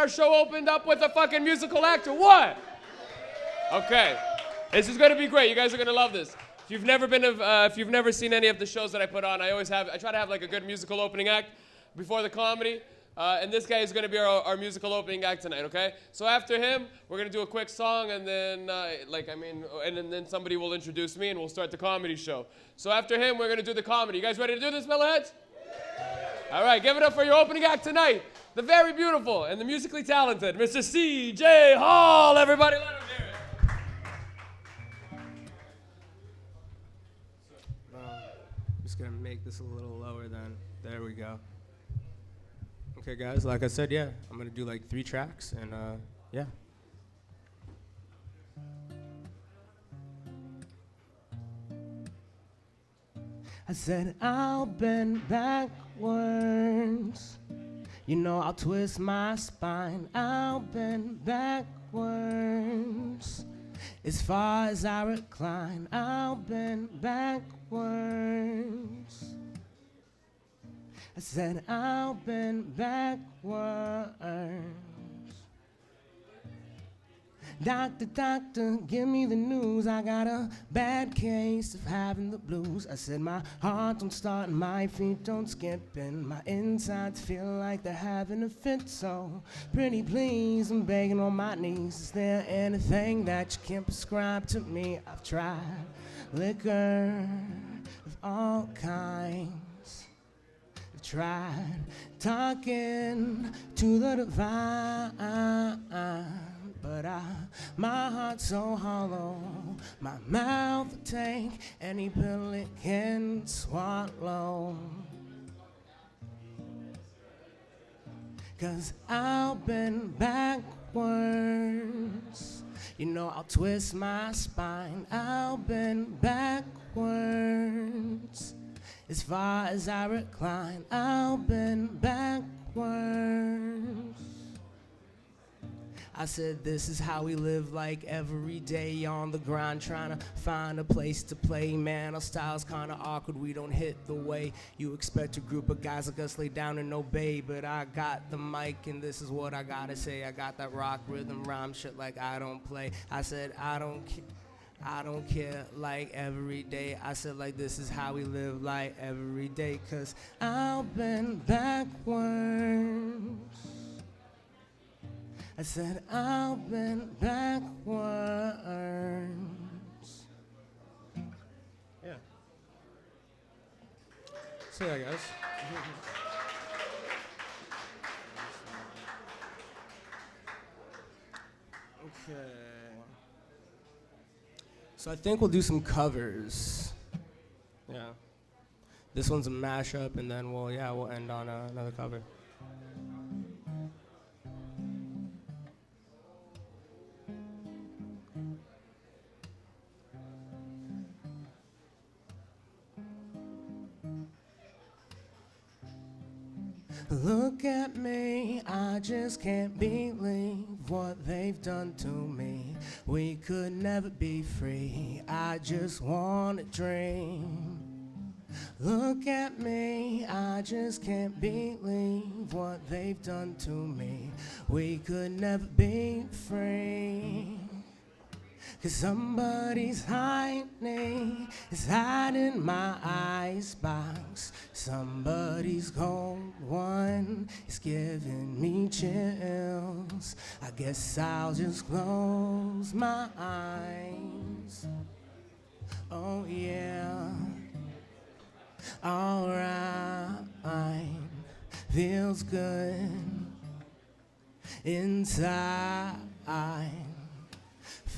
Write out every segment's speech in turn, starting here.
our show opened up with a fucking musical act or what? Okay. This is gonna be great. You guys are gonna love this. If you've never seen any of the shows that I put on, I try to have like a good musical opening act before the comedy. And this guy is going to be our musical opening act tonight, okay? So after him, we're going to do a quick song, and then, then somebody will introduce me, and we'll start the comedy show. So after him, we're going to do the comedy. You guys ready to do this, Melanheads? All right, give it up for your opening act tonight. The very beautiful and the musically talented, Mr. C.J. Hall. Everybody let him hear it. I'm just going to make this a little lower then. There we go. Okay, guys, like I said, yeah, I'm going to do like 3 tracks, and yeah. I said I'll bend backwards. You know I'll twist my spine. I'll bend backwards. As far as I recline, I'll bend backwards. I said I'll bend backwards. Doctor, doctor, give me the news. I got a bad case of having the blues. I said my heart don't start and my feet don't skip, and my insides feel like they're having a fit. So pretty please, I'm begging on my knees. Is there anything that you can prescribe to me? I've tried liquor of all kinds. Tried talking to the divine, but my heart's so hollow, my mouth will take any pill it can swallow. 'Cause I'll bend backwards, you know I'll twist my spine. I'll bend backwards. As far as I recline, I'll bend backwards. I said this is how we live, like every day on the grind, trying to find a place to play. Man, our style's kinda awkward, we don't hit the way you expect a group of guys like us lay down and obey. But I got the mic and this is what I gotta say. I got that rock rhythm rhyme shit like I don't play. I said I don't care like every day. I said like this is how we live like every day. 'Cause I'll bend backwards. I said I'll bend backwards. Yeah. So yeah, guys. Okay. So I think we'll do some covers. Yeah. This one's a mashup, and then we'll end on another cover. Look at me, I just can't believe what they've done to me. We could never be free, I just want a dream. Look at me, I just can't believe what they've done to me. We could never be free. 'Cause somebody's hiding, is hiding my icebox. Somebody's cold one is giving me chills. I guess I'll just close my eyes. Oh yeah, alright, feels good inside.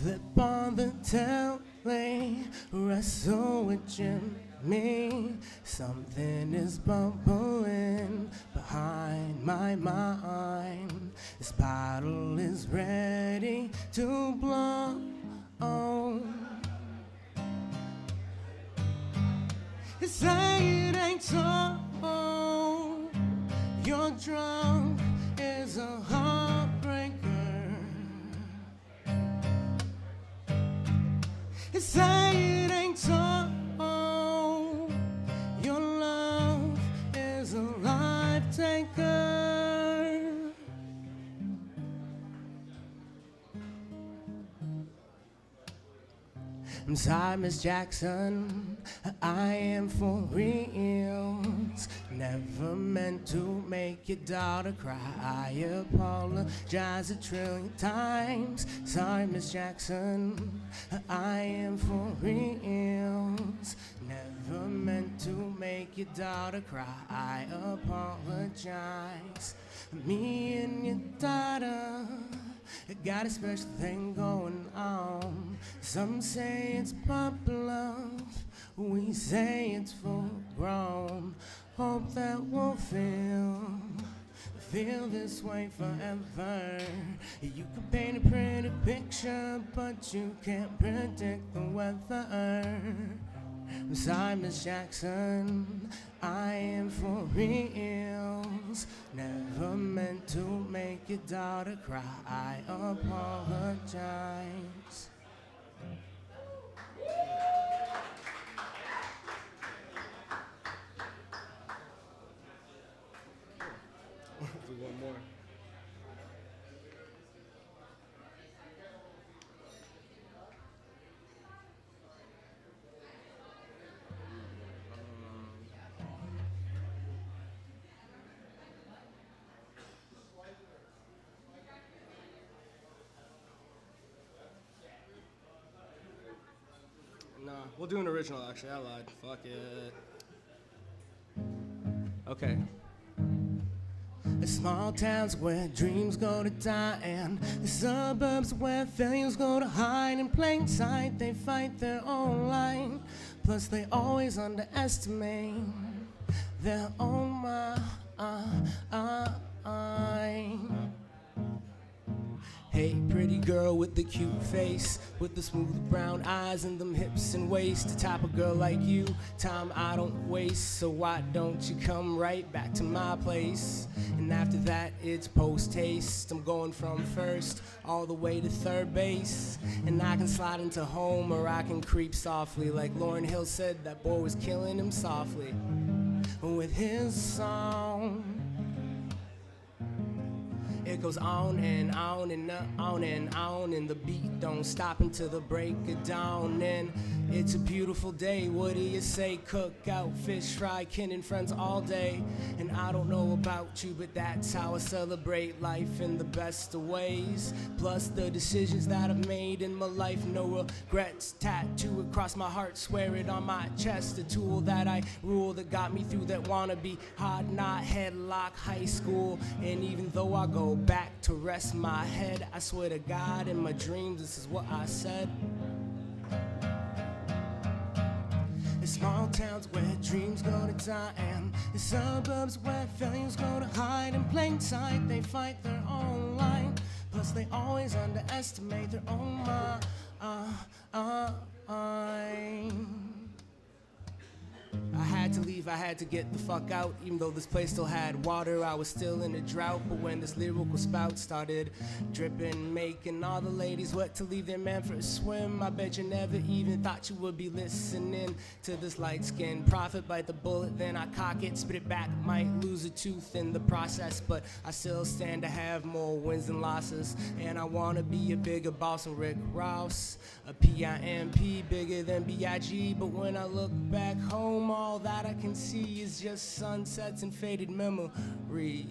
Flip on the telly, wrestle with Jimmy. Something is bubbling behind my mind. This bottle is ready to blow. You say it ain't so. You're drunk is a heartbreaker. You say it ain't so. Your love is a life taker. I'm sorry, Miss Jackson, I am for reals. Never meant to make your daughter cry. I apologize 1,000,000,000 times. Sorry, Miss Jackson, I am for reals. Never meant to make your daughter cry. I apologize. Me and your daughter got a special thing going on. Some say it's puppy love, we say it's full grown. Hope that we'll feel this way forever. You can paint a pretty picture, but you can't predict the weather. I'm sorry, Miss Jackson, I am for reals. Never meant to make your daughter cry. I apologize. Do one more. Nah, we'll do an original actually. I lied. Fuck it. Okay. The small towns where dreams go to die, and the suburbs where failures go to hide. In plain sight, they fight their own line. Plus, they always underestimate their own mind. Hey, pretty girl with the cute face, with the smooth brown eyes and them hips and waist. The type of girl like you, time I don't waste. So why don't you come right back to my place? And after that, it's post-haste. I'm going from first all the way to third base. And I can slide into home or I can creep softly. Like Lauryn Hill said, that boy was killing him softly with his song. It goes on and on and on and on, and the beat don't stop until the break of dawn. And it's a beautiful day, what do you say? Cook out, fish fry, kin and friends all day. And I don't know about you, but that's how I celebrate life in the best of ways. Plus the decisions that I've made in my life, no regrets. Tattoo across my heart, swear it on my chest. The tool that I rule that got me through that wannabe hard knot headlock high school. And even though I go back to rest my head, I swear to God, in my dreams, this is what I said. The small towns where dreams go to die, and the suburbs where failures go to hide. In plain sight, they fight their own line. Plus, they always underestimate their own mind. I had to leave, I had to get the fuck out. Even though this place still had water, I was still in a drought. But when this lyrical spout started dripping, making all the ladies wet to leave their man for a swim, I bet you never even thought you would be listening to this light-skinned prophet. Bite the bullet, then I cock it, spit it back, might lose a tooth in the process. But I still stand to have more wins than losses. And I wanna be a bigger boss than Rick Ross, a PIMP bigger than B.I.G. But when I look back home, all that I can see is just sunsets and faded memories.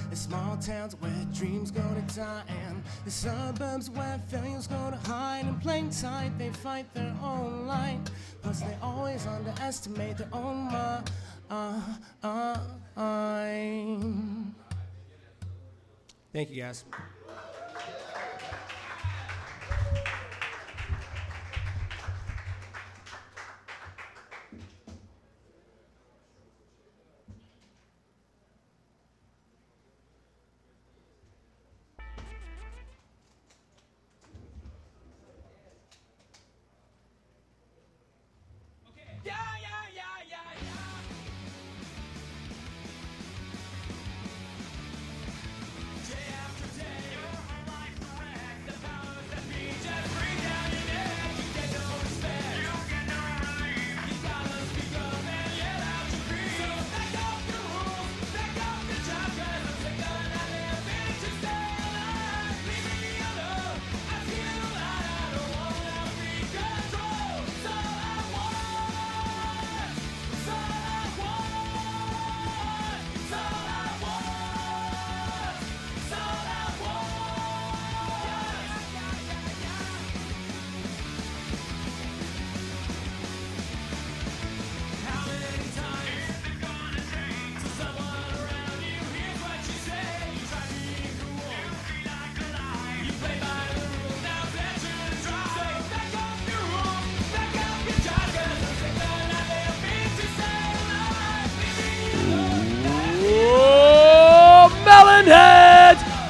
The small towns where dreams go to die, and the suburbs where failures go to hide. In plain sight, they fight their own line. Plus, they always underestimate their own mind. Thank you, guys. Day after day.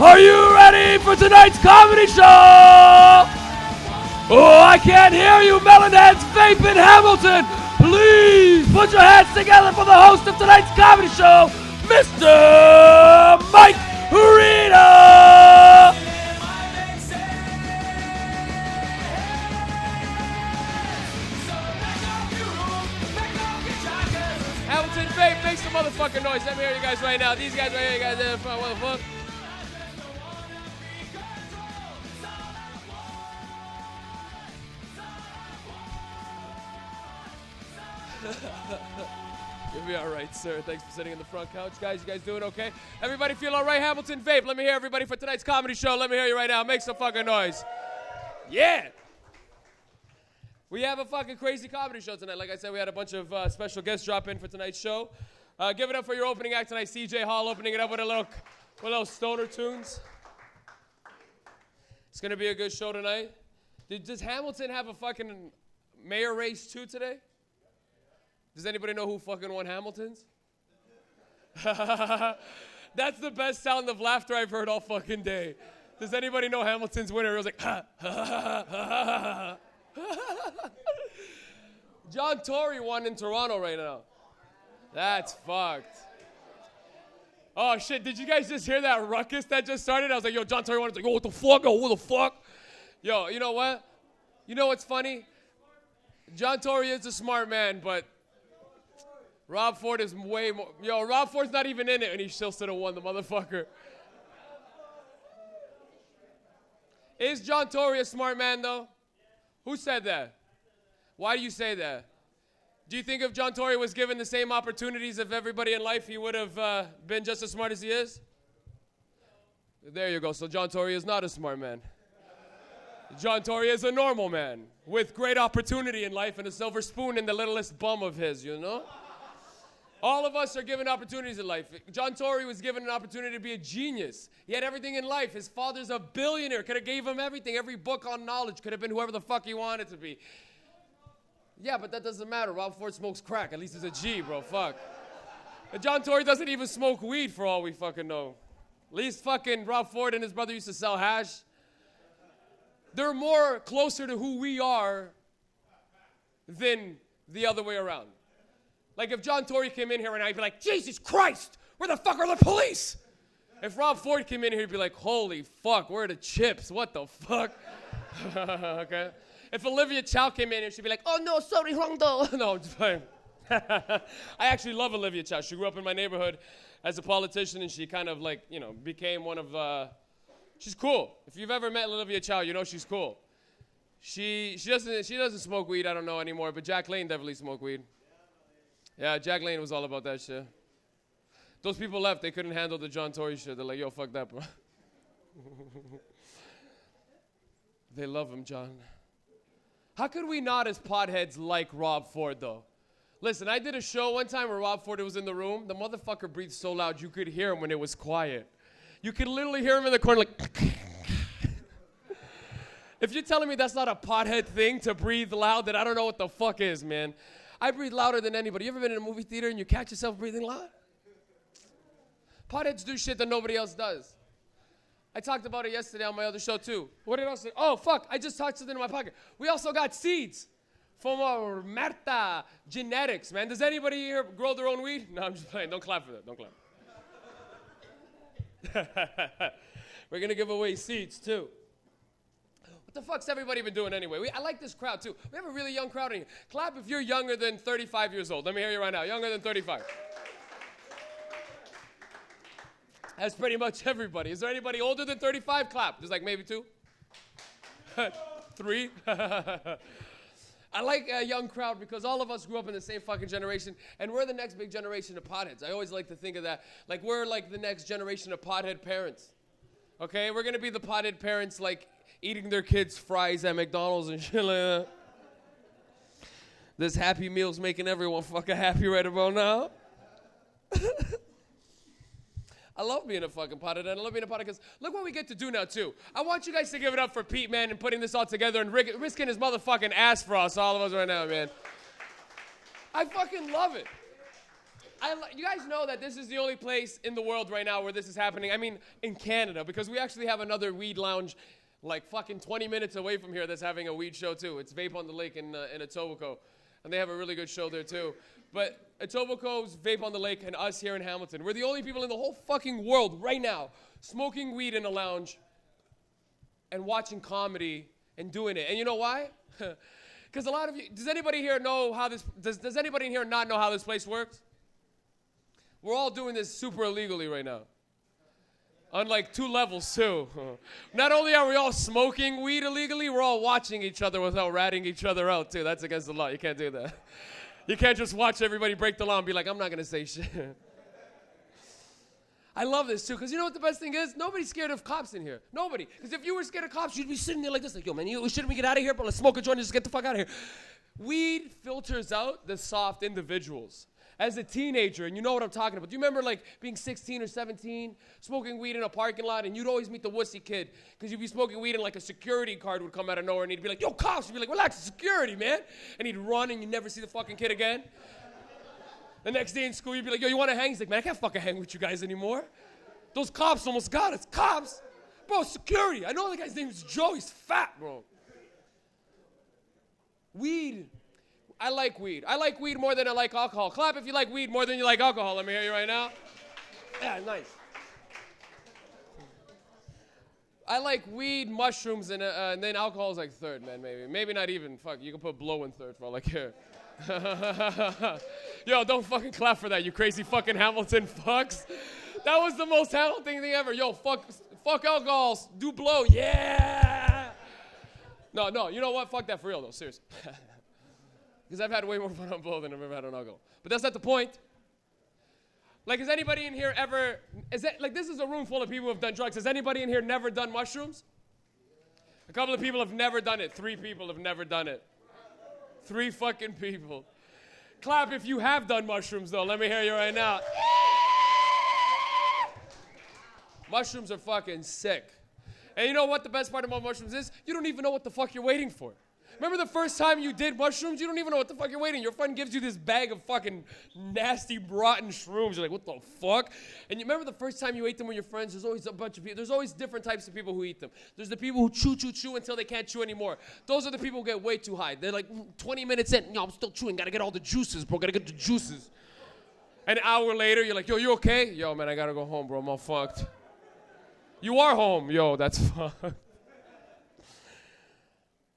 Are you ready for tonight's comedy show? Oh, I can't hear you, MelanheadzVape in Hamilton. Please put your hands together for the host of tonight's comedy show, Mr. Mike Rita. Hamilton Vape, make some motherfucking noise. Let me hear you guys right now. These guys right here, you guys in the front, what the fuck? You'll be all right, sir. Thanks for sitting in the front couch. Guys, you guys doing okay? Everybody feel all right? Hamilton Vape. Let me hear everybody for tonight's comedy show. Let me hear you right now. Make some fucking noise. Yeah. We have a fucking crazy comedy show tonight. Like I said, we had a bunch of special guests drop in for tonight's show. Give it up for your opening act tonight, CJ Hall, opening it up with a little stoner tunes. It's going to be a good show tonight. Does Hamilton have a fucking mayor race too today? Does anybody know who fucking won Hamilton's? That's the best sound of laughter I've heard all fucking day. Does anybody know Hamilton's winner? It was like, ha, ha, ha, ha, ha. John Tory won in Toronto right now. That's fucked. Oh shit, did you guys just hear that ruckus that just started? I was like, yo, John Tory won. It's like, yo, what the fuck? Yo, what the fuck? Yo, you know what? You know what's funny? John Tory is a smart man, but Rob Ford is way more. Yo, Rob Ford's not even in it, and he still should have won, the motherfucker. Is John Tory a smart man, though? Who said that? Why do you say that? Do you think if John Tory was given the same opportunities of everybody in life, he would have been just as smart as he is? There you go. So John Tory is not a smart man. John Tory is a normal man with great opportunity in life and a silver spoon in the littlest bum of his, you know? All of us are given opportunities in life. John Tory was given an opportunity to be a genius. He had everything in life. His father's a billionaire. Could have gave him everything. Every book on knowledge. Could have been whoever the fuck he wanted to be. Yeah, but that doesn't matter. Rob Ford smokes crack. At least he's a G, bro. Fuck. And John Tory doesn't even smoke weed for all we fucking know. At least fucking Rob Ford and his brother used to sell hash. They're more closer to who we are than the other way around. Like if John Tory came in here and I'd be like, Jesus Christ, where the fuck are the police? If Rob Ford came in here, he'd be like, holy fuck, where are the chips? What the fuck? Okay. If Olivia Chow came in here, she'd be like, oh no, sorry, Hondo. No, I'm just playing. I actually love Olivia Chow. She grew up in my neighborhood as a politician, and she kind of like, you know, became one of, she's cool. If you've ever met Olivia Chow, you know she's cool. She doesn't smoke weed, I don't know anymore, but Jack Lane definitely smoked weed. Yeah, Jack Lane was all about that shit. Those people left. They couldn't handle the John Tory shit. They're like, yo, fuck that, bro. They love him, John. How could we not, as potheads, like Rob Ford, though? Listen, I did a show one time where Rob Ford was in the room. The motherfucker breathed so loud you could hear him when it was quiet. You could literally hear him in the corner like... If you're telling me that's not a pothead thing to breathe loud, then I don't know what the fuck is, man. I breathe louder than anybody. You ever been in a movie theater and you catch yourself breathing loud? Potheads do shit that nobody else does. I talked about it yesterday on my other show too. What did I say? Oh, fuck, I just talked something in my pocket. We also got seeds from our Marta genetics, man. Does anybody here grow their own weed? No, I'm just playing. Don't clap for that. Don't clap. We're going to give away seeds too. What the fuck's everybody been doing anyway? I like this crowd, too. We have a really young crowd in here. Clap if you're younger than 35 years old. Let me hear you right now. Younger than 35. That's pretty much everybody. Is there anybody older than 35? Clap. There's like maybe 2. 3. I like a young crowd because all of us grew up in the same fucking generation, and we're the next big generation of potheads. I always like to think of that. Like, we're like the next generation of pothead parents. Okay? We're going to be the pothead parents, like, eating their kids' fries at McDonald's and shit like that. This Happy Meal's making everyone fucking happy right about now. I love being a fucking pothead, and I love being a pothead because look what we get to do now, too. I want you guys to give it up for Pete, man, and putting this all together and risking his motherfucking ass for us, all of us right now, man. I fucking love it. You guys know that this is the only place in the world right now where this is happening. I mean, in Canada, because we actually have another weed lounge like fucking 20 minutes away from here that's having a weed show too. It's Vape On The Lake in Etobicoke. And they have a really good show there too. But Etobicoke's Vape On The Lake and us here in Hamilton, we're the only people in the whole fucking world right now smoking weed in a lounge and watching comedy and doing it. And you know why? Because a lot of you, does anybody here know how this, does anybody in here not know how this place works? We're all doing this super illegally right now. On like 2 levels too. Not only are we all smoking weed illegally, we're all watching each other without ratting each other out too. That's against the law. You can't do that. You can't just watch everybody break the law and be like, I'm not gonna say shit. I love this too, because you know what the best thing is? Nobody's scared of cops in here. Nobody. Because if you were scared of cops, you'd be sitting there like this, like, yo man, shouldn't we get out of here? But let's smoke a joint and just get the fuck out of here. Weed filters out the soft individuals. As a teenager, and you know what I'm talking about. Do you remember like being 16 or 17, smoking weed in a parking lot, and you'd always meet the wussy kid, because you'd be smoking weed and like a security guard would come out of nowhere, and he'd be like, yo, cops! You'd be like, relax, security, man. And he'd run, and you'd never see the fucking kid again. The next day in school, you'd be like, yo, you want to hang? He's like, man, I can't fucking hang with you guys anymore. Those cops almost got us. Cops? Bro, security. I know the guy's name is Joe. He's fat, bro. Weed. I like weed. I like weed more than I like alcohol. Clap if you like weed more than you like alcohol. Let me hear you right now. Yeah, nice. I like weed, mushrooms, and then alcohol is like third, man, maybe. Maybe not even. Fuck, you can put blow in third for all I care. Yo, don't fucking clap for that, you crazy fucking Hamilton fucks. That was the most Hamilton thing ever. Yo, fuck alcohols. Do blow. Yeah. No, you know what? Fuck that for real, though. Seriously. Because I've had way more fun on blow than I've ever had on alcohol. But that's not the point. Like, has anybody in here ever, this is a room full of people who have done drugs. Has anybody in here never done mushrooms? A couple of people have never done it. 3 people have never done it. 3 fucking people. Clap if you have done mushrooms, though. Let me hear you right now. Mushrooms are fucking sick. And you know what the best part about mushrooms is? You don't even know what the fuck you're waiting for. Remember the first time you did mushrooms? You don't even know what the fuck you're waiting. Your friend gives you this bag of fucking nasty, rotten shrooms. You're like, what the fuck? And you remember the first time you ate them with your friends? There's always a bunch of people. There's always different types of people who eat them. There's the people who chew until they can't chew anymore. Those are the people who get way too high. They're like 20 minutes in. Yo, I'm still chewing. Gotta get all the juices, bro. Gotta get the juices. An hour later, you're like, yo, you okay? Yo, man, I gotta go home, bro. I'm all fucked. You are home. Yo, that's fucked.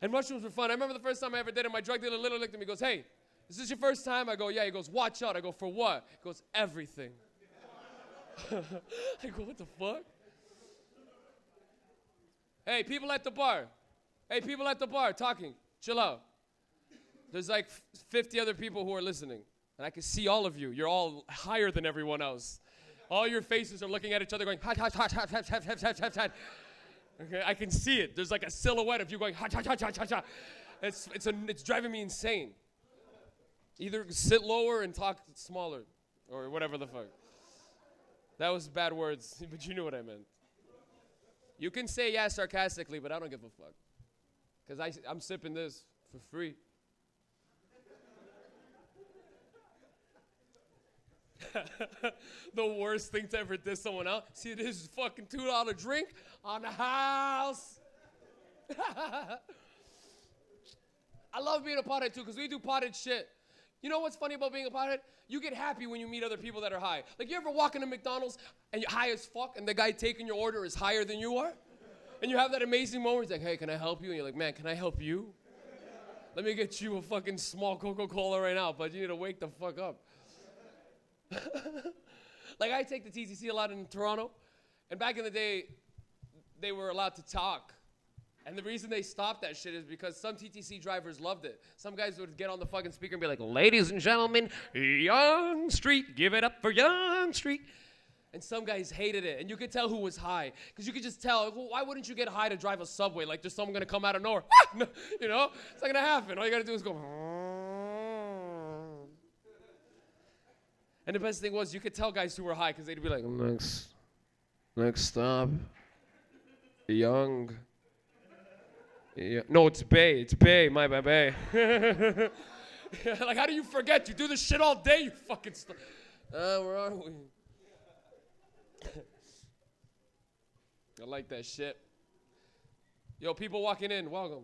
And mushrooms were fun. I remember the first time I ever did it, my drug dealer literally looked at me and goes, hey, is this your first time? I go, yeah. He goes, watch out. I go, for what? He goes, everything. I go, what the fuck? Hey, people at the bar. Hey, people at the bar talking. Chill out. There's like 50 other people who are listening. And I can see all of you. You're all higher than everyone else. All your faces are looking at each other going, hot, hot, hot, hot, hot, hot, hot, hot, hot, hot. Okay, I can see it. There's like a silhouette of you going, ha, ha, ha, ha, ha, ha. It's driving me insane. Either sit lower and talk smaller, or whatever the fuck. That was bad words, but you knew what I meant. You can say yeah sarcastically, but I don't give a fuck. Because I'm sipping this for free. The worst thing to ever diss someone out. See, this is fucking $2 drink on the house. I love being a pothead too, because we do potted shit. You know what's funny about being a pothead? You get happy when you meet other people that are high. Like, you ever walk into McDonald's and you're high as fuck, and the guy taking your order is higher than you are? And you have that amazing moment. He's like, hey, can I help you? And you're like, man, can I help you? Let me get you a fucking small Coca-Cola right now, but you need to wake the fuck up. Like, I take the TTC a lot in Toronto, and back in the day, they were allowed to talk. And the reason they stopped that shit is because some TTC drivers loved it. Some guys would get on the fucking speaker and be like, ladies and gentlemen, Young Street, give it up for Young Street. And some guys hated it, and you could tell who was high. Because you could just tell, well, why wouldn't you get high to drive a subway? Like, there's someone going to come out of nowhere. You know? It's not going to happen. All you got to do is go, and the best thing was, you could tell guys who were high, because they'd be like, next stop, Young. Yeah. No, it's Bay, my bad, Bay. Like, how do you forget? You do this shit all day, you fucking Where are we? I like that shit. Yo, people walking in, welcome.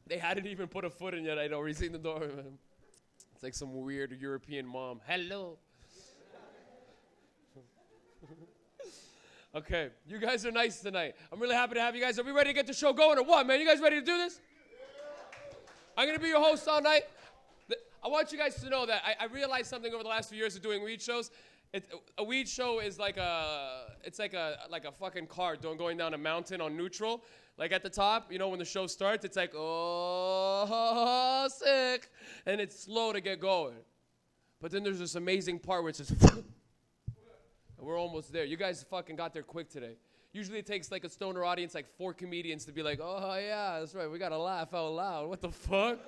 They hadn't even put a foot in yet. I know. We're seeing the door, man. It's like some weird European mom. Hello. Okay, you guys are nice tonight. I'm really happy to have you guys. Are we ready to get the show going or what, man? You guys ready to do this? I'm going to be your host all night. I want you guys to know that I realized something over the last few years of doing weed shows. A weed show is like a fucking car going down a mountain on neutral. Like at the top, you know, when the show starts, it's like, oh, sick. And it's slow to get going. But then there's this amazing part where it's just, and we're almost there. You guys fucking got there quick today. Usually it takes like a stoner audience, like 4 comedians to be like, oh yeah, that's right, we gotta laugh out loud. What the fuck?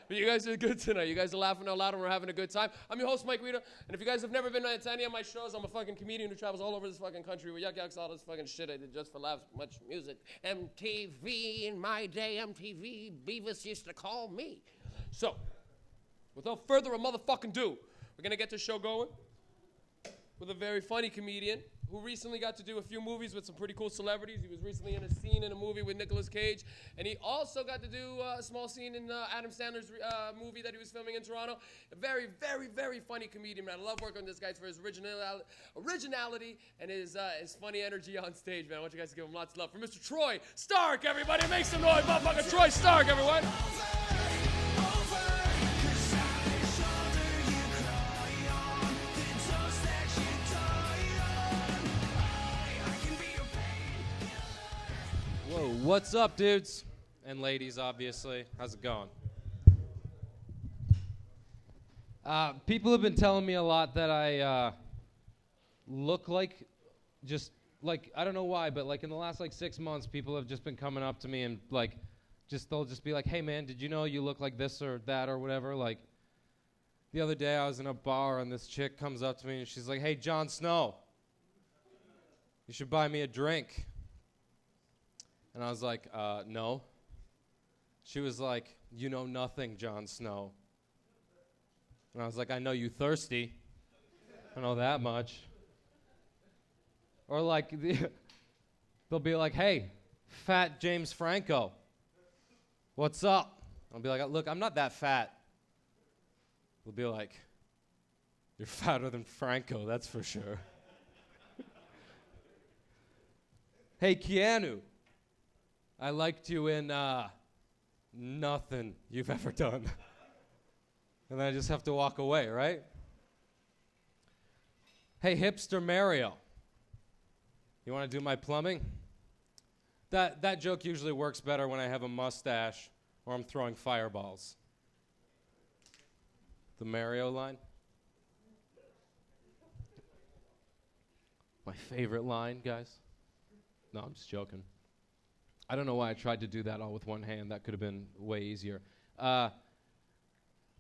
But you guys are good tonight. You guys are laughing out loud and we're having a good time. I'm your host, Mike Rita. And if you guys have never been to any of my shows, I'm a fucking comedian who travels all over this fucking country with yucks, all this fucking shit I did just for laughs, much music. MTV, in my day, MTV, Beavis used to call me. So, without further a motherfucking ado, we're gonna get this show going with a very funny comedian who recently got to do a few movies with some pretty cool celebrities. He was recently in a scene in a movie with Nicolas Cage, and he also got to do a small scene in Adam Sandler's movie that he was filming in Toronto. A very, very, very funny comedian, man. I love working with this guy for his originality and his funny energy on stage, man. I want you guys to give him lots of love. For Mr. Troy Stark, everybody. Make some noise, motherfucker. Troy Stark, everyone. Whoa, what's up, dudes? And ladies, obviously. How's it going? People have been telling me a lot that I look like, just, like, I don't know why, but, like, in the last, like, 6 months, people have just been coming up to me and, like, they'll just be like, hey, man, did you know you look like this or that or whatever? Like, the other day I was in a bar and this chick comes up to me and she's like, hey, Jon Snow, you should buy me a drink. And I was like, no. She was like, you know nothing, Jon Snow. And I was like, I know you thirsty. I know that much. Or like, they'll be like, hey, fat James Franco, what's up? I'll be like, look, I'm not that fat. They'll be like, you're fatter than Franco, that's for sure. Hey, Keanu, I liked you in nothing you've ever done. And then I just have to walk away, right? Hey, hipster Mario, you want to do my plumbing? That joke usually works better when I have a mustache or I'm throwing fireballs. The Mario line. My favorite line, guys. No, I'm just joking. I don't know why I tried to do that all with one hand. That could have been way easier. But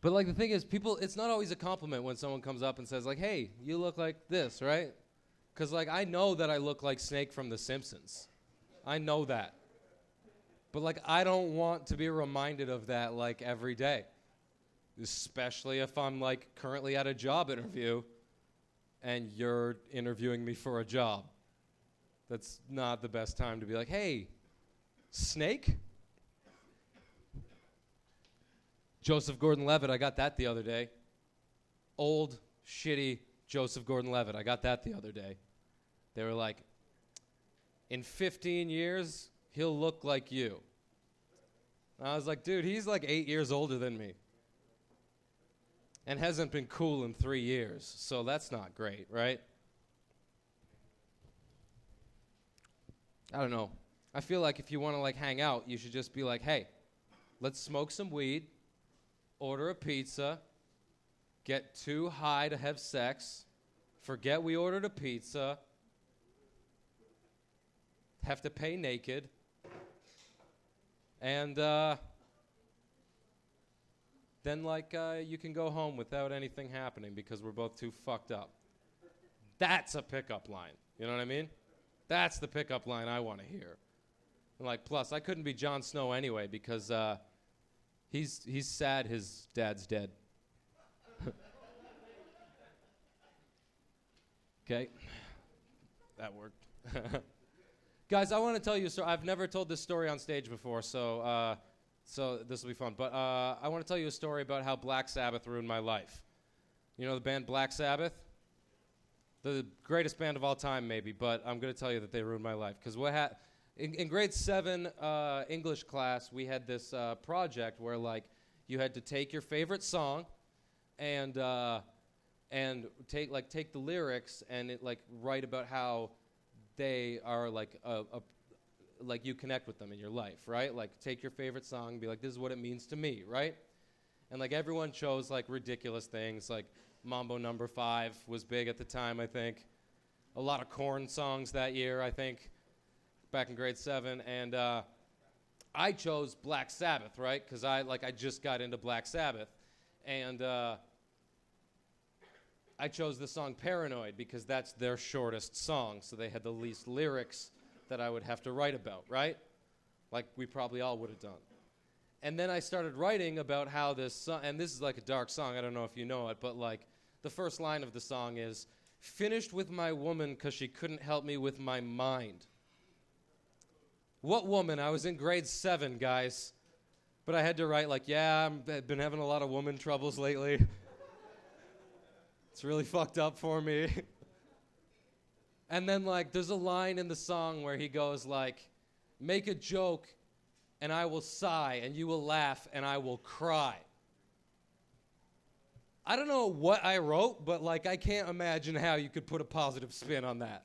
like the thing is, people, it's not always a compliment when someone comes up and says like, hey, you look like this, right? Because like I know that I look like Snake from The Simpsons. I know that. But like I don't want to be reminded of that like every day. Especially if I'm like currently at a job interview and you're interviewing me for a job. That's not the best time to be like, hey, Snake? Joseph Gordon-Levitt, I got that the other day. Old, shitty Joseph Gordon-Levitt, I got that the other day. They were like, in 15 years, he'll look like you. And I was like, dude, he's like 8 years older than me. And hasn't been cool in 3 years, so that's not great, right? I don't know. I feel like if you want to like hang out, you should just be like, hey, let's smoke some weed, order a pizza, get too high to have sex, forget we ordered a pizza, have to pay naked, and then like you can go home without anything happening because we're both too fucked up. That's a pickup line. You know what I mean? That's the pickup line I want to hear. And like, plus, I couldn't be Jon Snow anyway because he's sad his dad's dead. Okay. That worked. Guys, I want to tell you a story. I've never told this story on stage before, so this will be fun. But I want to tell you a story about how Black Sabbath ruined my life. You know the band Black Sabbath? The greatest band of all time, maybe, but I'm going to tell you that they ruined my life. Because in grade 7 English class, we had this project where, like, you had to take your favorite song and take the lyrics and write about how they are like like you connect with them in your life, right? Like, take your favorite song and be like, this is what it means to me, right? And like everyone chose like ridiculous things, like Mambo Number 5 was big at the time, I think. A lot of Korn songs that year, I think, back in grade 7, and I chose Black Sabbath, right? Because I just got into Black Sabbath, and I chose the song Paranoid because that's their shortest song, so they had the least lyrics that I would have to write about, right? Like we probably all would have done. And then I started writing about how this song, and this is like a dark song, I don't know if you know it, but like the first line of the song is, finished with my woman because she couldn't help me with my mind. What woman? I was in grade 7, guys. But I had to write like, yeah, I've been having a lot of woman troubles lately. It's really fucked up for me. And then like there's a line in the song where he goes like, make a joke and I will sigh and you will laugh and I will cry. I don't know what I wrote, but like I can't imagine how you could put a positive spin on that.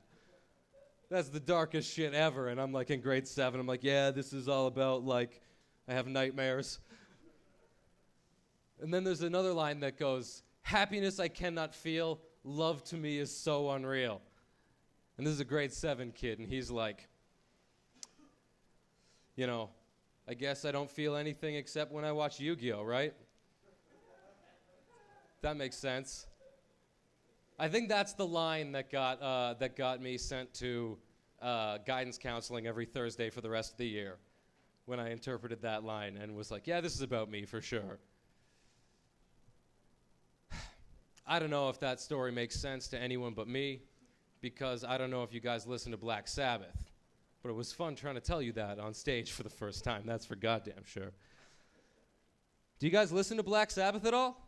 That's the darkest shit ever. And I'm like in grade 7, I'm like, yeah, this is all about like, I have nightmares. And then there's another line that goes, happiness I cannot feel, love to me is so unreal. And this is a grade 7 kid, and he's like, you know, I guess I don't feel anything except when I watch Yu-Gi-Oh, right? That makes sense. I think that's the line that got me sent to guidance counseling every Thursday for the rest of the year, when I interpreted that line and was like, yeah, this is about me for sure. I don't know if that story makes sense to anyone but me, because I don't know if you guys listen to Black Sabbath, but it was fun trying to tell you that on stage for the first time. That's for goddamn sure. Do you guys listen to Black Sabbath at all?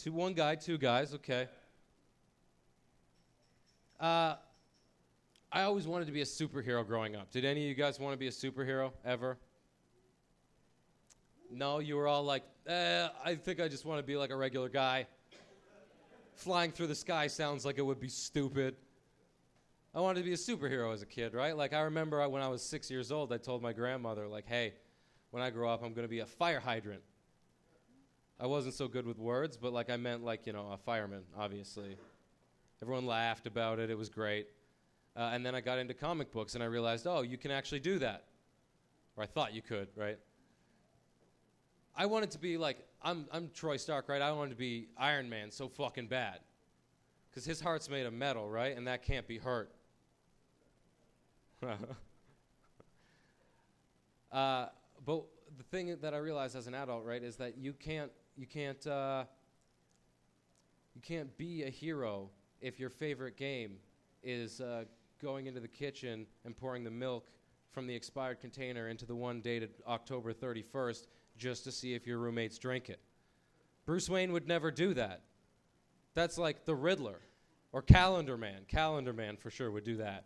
Yeah. One guy, 2 guys, okay. I always wanted to be a superhero growing up. Did any of you guys want to be a superhero ever? No, you were all like, I think I just want to be like a regular guy. Flying through the sky sounds like it would be stupid. I wanted to be a superhero as a kid, right? Like I remember when I was 6 years old, I told my grandmother, like, hey, when I grow up, I'm going to be a fire hydrant. I wasn't so good with words, but like I meant like, you know, a fireman, obviously. Everyone laughed about it. It was great. And then I got into comic books, and I realized, oh, you can actually do that. Or I thought you could, right? I wanted to be like, I'm Troy Stark, right? I wanted to be Iron Man so fucking bad. Because his heart's made of metal, right? And that can't be hurt. But the thing that I realized as an adult, right, is that you can't be a hero if your favorite game is going into the kitchen and pouring the milk from the expired container into the one dated October 31st just to see if your roommates drink it. Bruce Wayne would never do that. That's like the Riddler or Calendar Man. Calendar Man for sure would do that.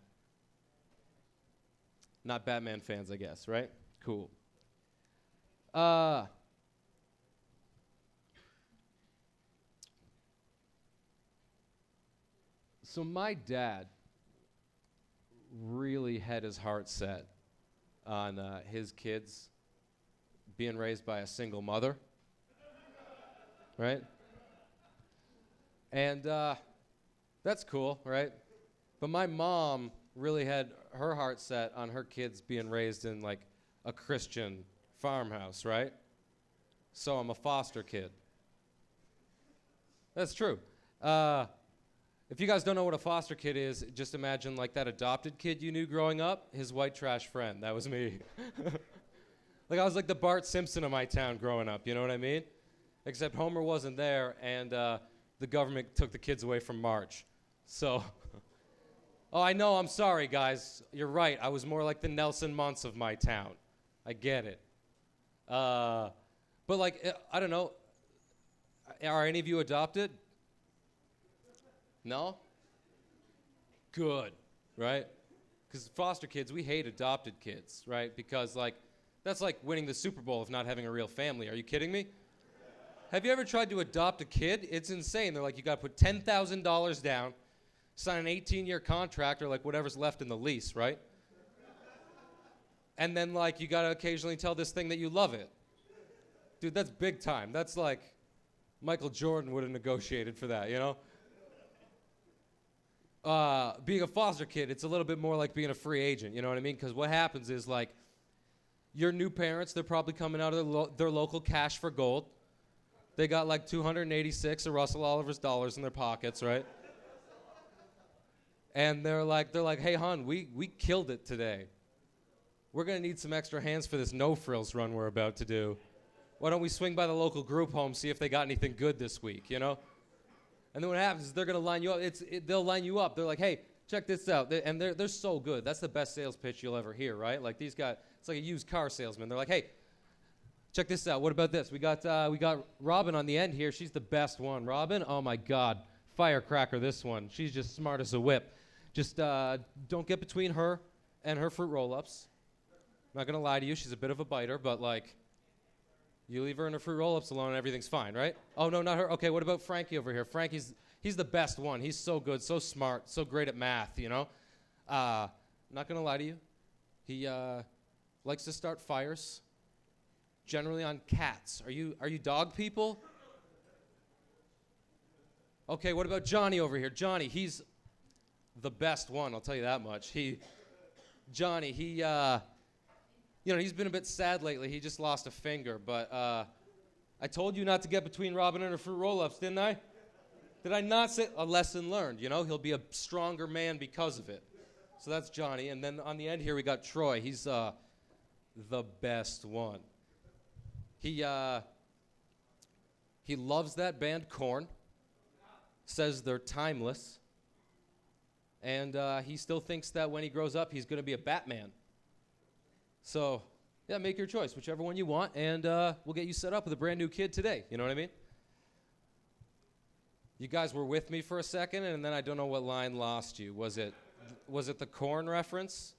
Not Batman fans, I guess, right? Cool. So my dad really had his heart set on his kids being raised by a single mother, right? And that's cool, right? But my mom really had her heart set on her kids being raised in like a Christian farmhouse, right? So I'm a foster kid. That's true. If you guys don't know what a foster kid is, just imagine like that adopted kid you knew growing up, his white trash friend. That was me. Like I was like the Bart Simpson of my town growing up, you know what I mean? Except Homer wasn't there, and the government took the kids away from Marge. So, oh, I know, I'm sorry, guys. You're right. I was more like the Nelson Muntz of my town. I get it. But, like, I don't know. Are any of you adopted? No? Good, right? Because foster kids, we hate adopted kids, right? Because, like, that's like winning the Super Bowl of not having a real family. Are you kidding me? Have you ever tried to adopt a kid? It's insane. They're like, you got to put $10,000 down, sign an 18-year contract, or, like, whatever's left in the lease, right? And then, like, you got to occasionally tell this thing that you love it. Dude, that's big time. That's like Michael Jordan would have negotiated for that, you know? Being a foster kid, it's a little bit more like being a free agent, you know what I mean? Because what happens is, like, your new parents, they're probably coming out of their local cash for gold. They got like 286 of Russell Oliver's dollars in their pockets, right? And they're like, hey, hon, we killed it today. We're going to need some extra hands for this no-frills run we're about to do. Why don't we swing by the local group home, see if they got anything good this week, you know? And then what happens is they're going to line you up. They'll line you up. They're like, hey, check this out. And they're so good. That's the best sales pitch you'll ever hear, right? Like these guys, it's like a used car salesman. They're like, hey, check this out. What about this? We got Robin on the end here. She's the best one. Robin, oh my God, firecracker this one. She's just smart as a whip. Just don't get between her and her fruit roll-ups. I'm not going to lie to you. She's a bit of a biter, but like, you leave her and her fruit roll-ups alone and everything's fine, right? Oh, no, not her. Okay, what about Frankie over here? He's the best one. He's so good, so smart, so great at math, you know? Not going to lie to you. He likes to start fires, generally on cats. Are you dog people? Okay, what about Johnny over here? Johnny, he's the best one, I'll tell you that much. Johnny, you know, he's been a bit sad lately. He just lost a finger, but I told you not to get between Robin and her fruit roll-ups, didn't I? Did I not say a lesson learned? You know, he'll be a stronger man because of it. So that's Johnny, and then on the end here we got Troy. He's the best one. He loves that band Korn. Says they're timeless, and he still thinks that when he grows up he's going to be a Batman. So, yeah, make your choice, whichever one you want, and we'll get you set up with a brand new kid today. You know what I mean? You guys were with me for a second, and then I don't know what line lost you. Was it the Korn reference?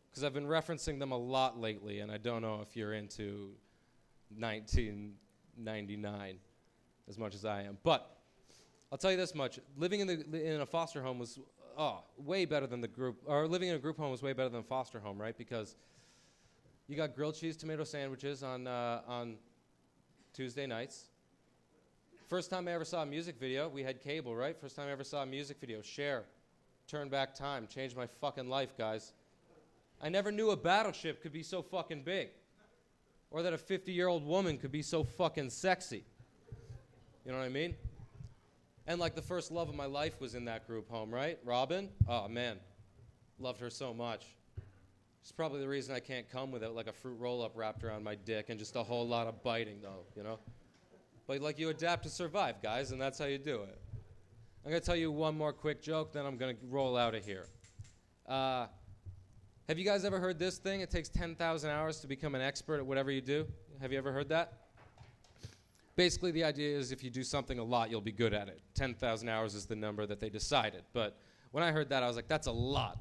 Because I've been referencing them a lot lately, and I don't know if you're into 1999 as much as I am. But I'll tell you this much: living in a foster home was way better than living in a group home was way better than a foster home, right? Because you got grilled cheese tomato sandwiches on Tuesday nights. First time I ever saw a music video, we had cable, right? First time I ever saw a music video, Cher, Turn Back Time, changed my fucking life, guys. I never knew a battleship could be so fucking big, or that a 50-year-old woman could be so fucking sexy. You know what I mean? And like the first love of my life was in that group home, right? Robin? Oh man, loved her so much. It's probably the reason I can't come without like a fruit roll-up wrapped around my dick and just a whole lot of biting, though, you know? But like you adapt to survive, guys, and that's how you do it. I'm going to tell you one more quick joke, then I'm going to roll out of here. Have you guys ever heard this thing? It takes 10,000 hours to become an expert at whatever you do. Have you ever heard that? Basically, the idea is if you do something a lot, you'll be good at it. 10,000 hours is the number that they decided. But when I heard that, I was like, that's a lot.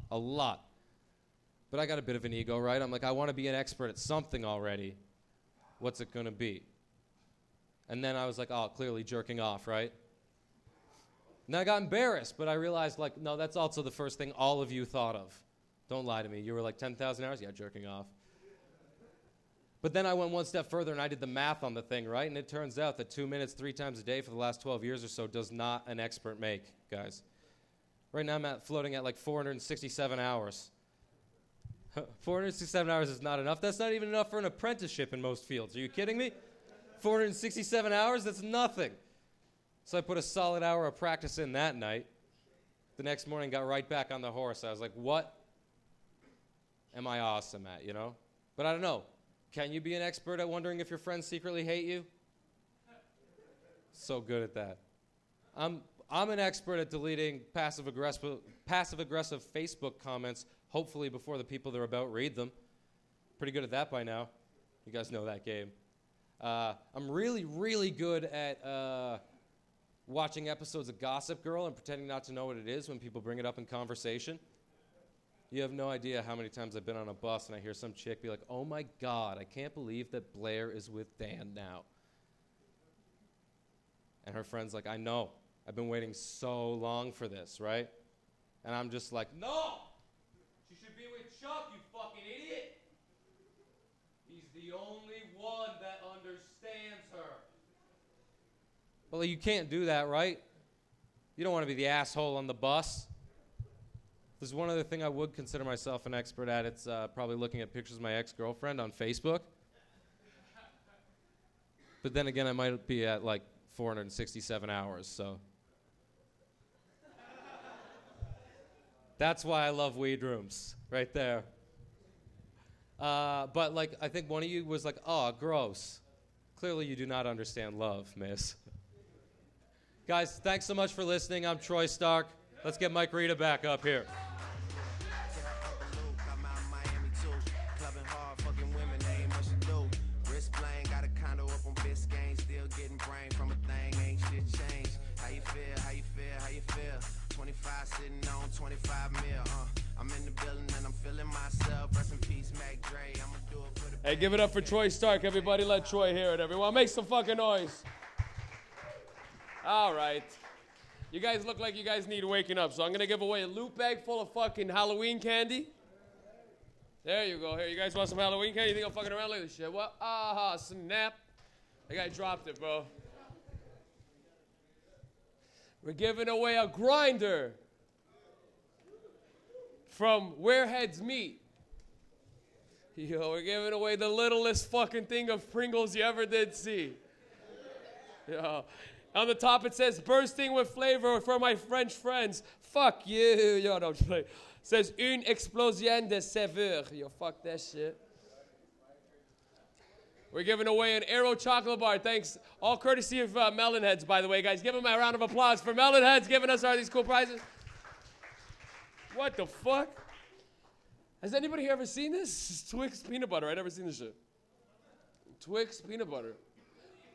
But I got a bit of an ego, right? I'm like, I want to be an expert at something already. What's it going to be? And then I was like, oh, clearly jerking off, right? And I got embarrassed, but I realized, like, no, that's also the first thing all of you thought of. Don't lie to me. You were like, 10,000 hours? Yeah, jerking off. But then I went one step further, and I did the math on the thing, right? And it turns out that 2 minutes 3 times a day for the last 12 years or so does not an expert make, guys. Right now I'm floating at like 467 hours. 467 hours is not enough. That's not even enough for an apprenticeship in most fields. Are you kidding me? 467 hours? That's nothing. So I put a solid hour of practice in that night. The next morning, got right back on the horse. I was like, what am I awesome at, you know? But I don't know. Can you be an expert at wondering if your friends secretly hate you? So good at that. I'm an expert at deleting passive-aggressive Facebook comments, hopefully before the people they're about read them. Pretty good at that by now. You guys know that game. I'm really, really good at watching episodes of Gossip Girl and pretending not to know what it is when people bring it up in conversation. You have no idea how many times I've been on a bus and I hear some chick be like, oh my God, I can't believe that Blair is with Dan now. And her friend's like, I know. I've been waiting so long for this, right? And I'm just like, no! She should be with Chuck, you fucking idiot! He's the only one that understands her. Well, you can't do that, right? You don't want to be the asshole on the bus. There's one other thing I would consider myself an expert at. It's probably looking at pictures of my ex-girlfriend on Facebook. But then again, I might be at like 467 hours, so. That's why I love weed rooms, right there. But like, I think one of you was like, oh, gross. Clearly you do not understand love, miss. Guys, thanks so much for listening. I'm Troy Stark. Let's get Mike Rita back up here. Sitting on 25 mil, I'm in the building and I'm feeling myself. Rest in peace, Mac Dre. I'ma do it for the. Hey, give it up for Troy Stark. Everybody let Troy hear it. Everyone, make some fucking noise. All right. You guys look like you guys need waking up, so I'm gonna give away a loot bag full of fucking Halloween candy. There you go. Here, you guys want some Halloween candy? You think I'm fucking around like this shit? What? Aha, snap. The guy dropped it, bro. We're giving away a grinder from Where Heads Meet. Yo, we're giving away the littlest fucking thing of Pringles you ever did see. Yo. On the top it says, bursting with flavor for my French friends. Fuck you. Yo, no, just play. It says, une explosion de saveur. Yo, fuck that shit. We're giving away an Aero chocolate bar. Thanks. All courtesy of Melanheadz, by the way, guys. Give them a round of applause for Melanheadz giving us all these cool prizes. What the fuck? Has anybody here ever seen this? It's Twix peanut butter. I've never seen this shit. Twix peanut butter.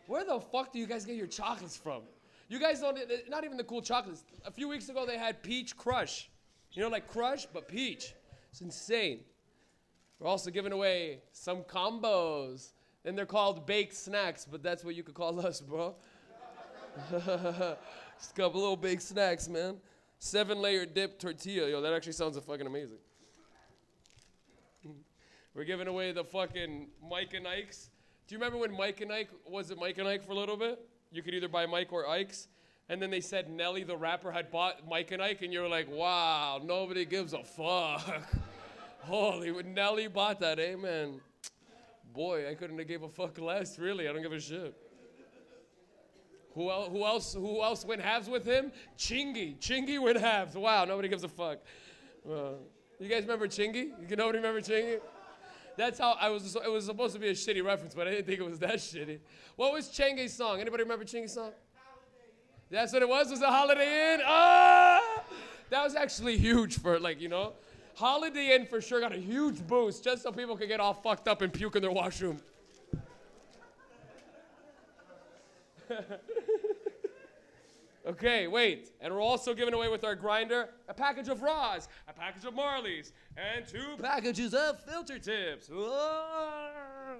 Where the fuck do you guys get your chocolates from? You guys don't, not even the cool chocolates. A few weeks ago, they had peach crush. You know, like crush, but peach. It's insane. We're also giving away some combos. And they're called baked snacks, but that's what you could call us, bro. Just a couple little baked snacks, man. 7-layer dip tortilla. Yo, that actually sounds fucking amazing. We're giving away the fucking Mike and Ike's. Do you remember when Mike and Ike, was it Mike and Ike for a little bit? You could either buy Mike or Ike's. And then they said Nelly, the rapper, had bought Mike and Ike, and you were like, wow, nobody gives a fuck. Holy, Nelly bought that, amen. Boy, I couldn't have gave a fuck less, really. I don't give a shit. Who else went halves with him? Chingy. Chingy went halves. Wow, nobody gives a fuck. You guys remember Chingy? Nobody remember Chingy? That's how it was supposed to be a shitty reference, but I didn't think it was that shitty. What was Chingy's song? Anybody remember Chingy's song? That's what it was? Was it Holiday Inn? Ah! That was actually huge for, like, you know. Holiday Inn for sure got a huge boost just so people could get all fucked up and puke in their washroom. Okay, wait. And we're also giving away with our grinder a package of Raws, a package of Marleys, and 2 packages of filter tips. Whoa.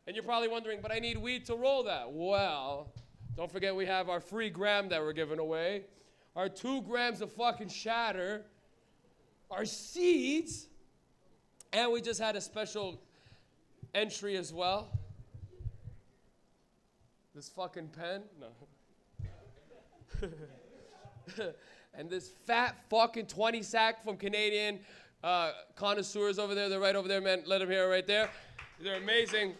And you're probably wondering, but I need weed to roll that. Well, don't forget we have our free gram that we're giving away, our 2 grams of fucking shatter, our seeds, and we just had a special entry as well. This fucking pen. No. And this fat fucking 20 sack from Canadian connoisseurs over there. They're right over there, man. Let them hear it right there. They're amazing.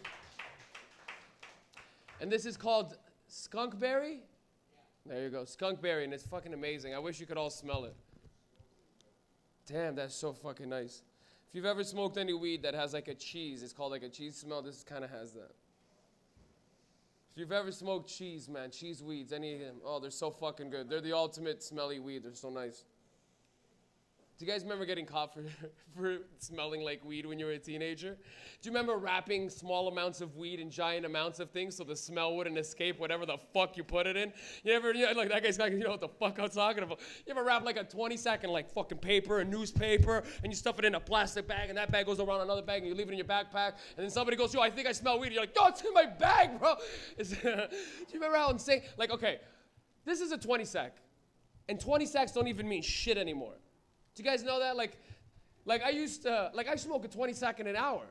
And this is called skunkberry. There you go, skunkberry, and it's fucking amazing. I wish you could all smell it. Damn, that's so fucking nice. If you've ever smoked any weed that has like a cheese, it's called like a cheese smell, this kind of has that. If you've ever smoked cheese, man, cheese weeds, any of them, oh, they're so fucking good. They're the ultimate smelly weed. They're so nice. Do you guys remember getting caught for smelling like weed when you were a teenager? Do you remember wrapping small amounts of weed in giant amounts of things so the smell wouldn't escape whatever the fuck you put it in? You ever, like that guy's like, you know what the fuck I'm talking about. You ever wrap like a 20-second like fucking paper, a newspaper, and you stuff it in a plastic bag, and that bag goes around another bag, and you leave it in your backpack, and then somebody goes, yo, I think I smell weed. You're like, no, it's in my bag, bro. Do you remember how insane? Like, okay, this is a 20-sec, and 20 sacks don't even mean shit anymore. Do you guys know that? Like I used to, I smoke a 20-second an hour.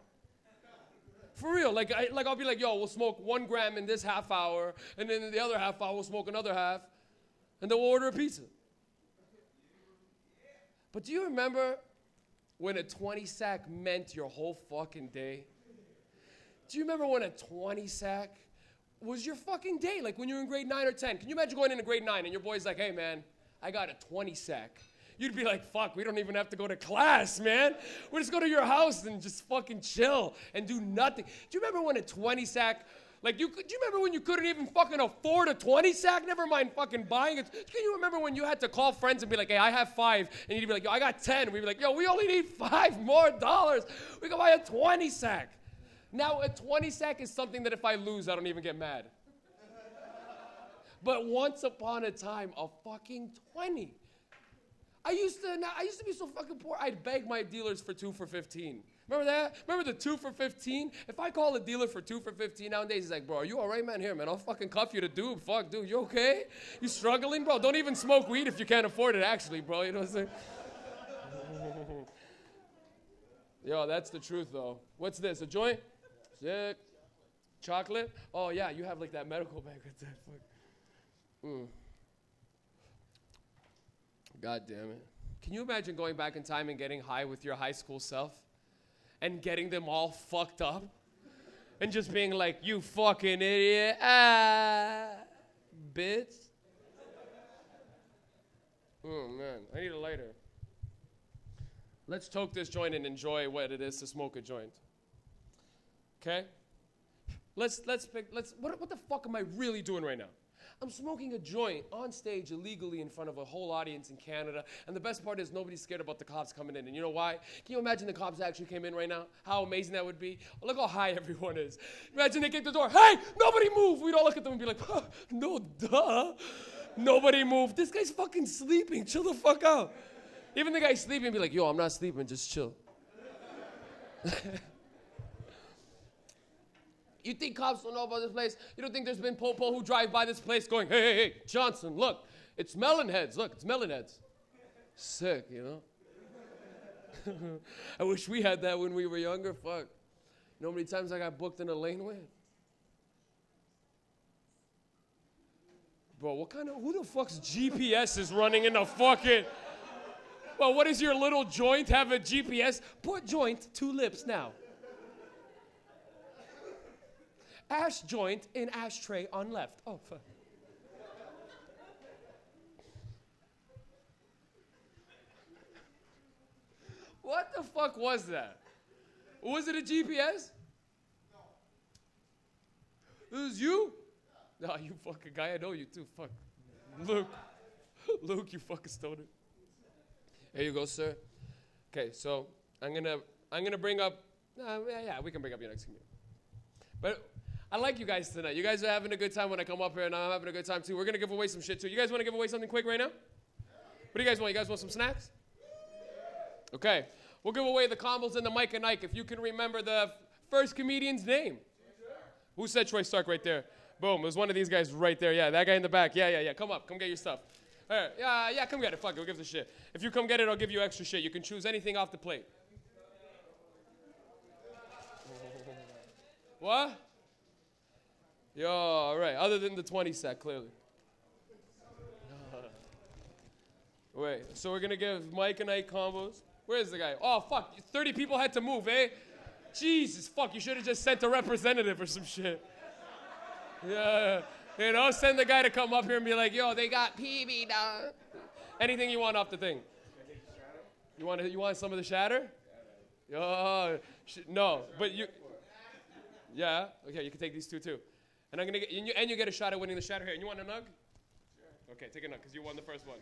For real, I'll be like, yo, we'll smoke 1 gram in this half hour, and then in the other half hour, we'll smoke another half, and then we'll order a pizza. But do you remember when a 20-sack meant your whole fucking day? Do you remember when a 20-sack was your fucking day? Like when you were in grade 9 or 10. Can you imagine going into grade 9 and your boy's like, hey, man, I got a 20-sack. You'd be like, fuck, we don't even have to go to class, man. We just go to your house and just fucking chill and do nothing. Do you remember when a 20-sack, do you remember when you couldn't even fucking afford a 20-sack? Never mind fucking buying it. Can you remember when you had to call friends and be like, hey, I have 5, and you'd be like, yo, I got 10. We'd be like, yo, we only need $5 more. We can buy a 20-sack. Now, a 20-sack is something that if I lose, I don't even get mad. But once upon a time, a fucking 20. I used to be so fucking poor, I'd beg my dealers for 2 for $15. Remember that? Remember the 2 for $15? If I call a dealer for 2 for $15 nowadays, he's like, bro, are you all right, man? Here, man, I'll fucking cuff you to dude. Fuck, dude, you okay? You struggling, bro? Don't even smoke weed if you can't afford it, actually, bro. You know what I'm saying? Yo, that's the truth, though. What's this, a joint? Sick. Chocolate? Oh, yeah, you have, like, that medical bag with that. Fuck. God damn it. Can you imagine going back in time and getting high with your high school self and getting them all fucked up and just being like, you fucking idiot, bitch? Oh, man, I need a lighter. Let's toke this joint and enjoy what it is to smoke a joint. Okay? What the fuck am I really doing right now? I'm smoking a joint on stage illegally in front of a whole audience in Canada. And the best part is nobody's scared about the cops coming in. And you know why? Can you imagine the cops actually came in right now? How amazing that would be. Look how high everyone is. Imagine they came to the door. Hey, nobody move. We'd all look at them and be like, huh, no, duh. Nobody move. This guy's fucking sleeping. Chill the fuck out. Even the guy sleeping be like, yo, I'm not sleeping. Just chill. You think cops don't know about this place? You don't think there's been po-po who drive by this place going, hey, hey, hey, Johnson, look, it's Melanheadz. Look, it's Melanheadz. Sick, you know? I wish we had that when we were younger. Fuck. You know how many times I got booked in a laneway? Bro, who the fuck's GPS is running in a fucking... Well, what does your little joint have a GPS? Put joint 2 lips now. Ash joint in ashtray on left. Oh, fuck. What the fuck was that? Was it a GPS? No. It was you? No, you fucking guy. I know you too. Fuck. Luke, you fucking stoner. Here you go, sir. Okay, so I'm gonna bring up. Yeah, we can bring up your next comedian. But I like you guys tonight. You guys are having a good time when I come up here, and I'm having a good time too. We're gonna give away some shit too. You guys want to give away something quick right now? What do you guys want? You guys want some snacks? Okay, we'll give away the combos and the Mike and Ike if you can remember the first comedian's name. Who said Troy Stark right there? Boom, it was one of these guys right there. Yeah, that guy in the back. Yeah. Come up, come get your stuff. All right, yeah, come get it. Fuck it, who gives a shit? If you come get it, I'll give you extra shit. You can choose anything off the plate. What? Yo, all right. Other than the 20 sack, clearly. Wait, so we're going to give Mike and Ike combos. Where's the guy? Oh, fuck. 30 people had to move, eh? Jesus, fuck. You should have just sent a representative or some shit. Yeah. You know, send the guy to come up here and be like, yo, they got PB, dog. Anything you want off the thing. You want some of the shatter? Yo, no, but you... Yeah? Okay, you can take these 2 too. And I'm gonna get you get a shot at winning the shatter here. And you want a nug? Sure. Okay, take a nug because you won the first one.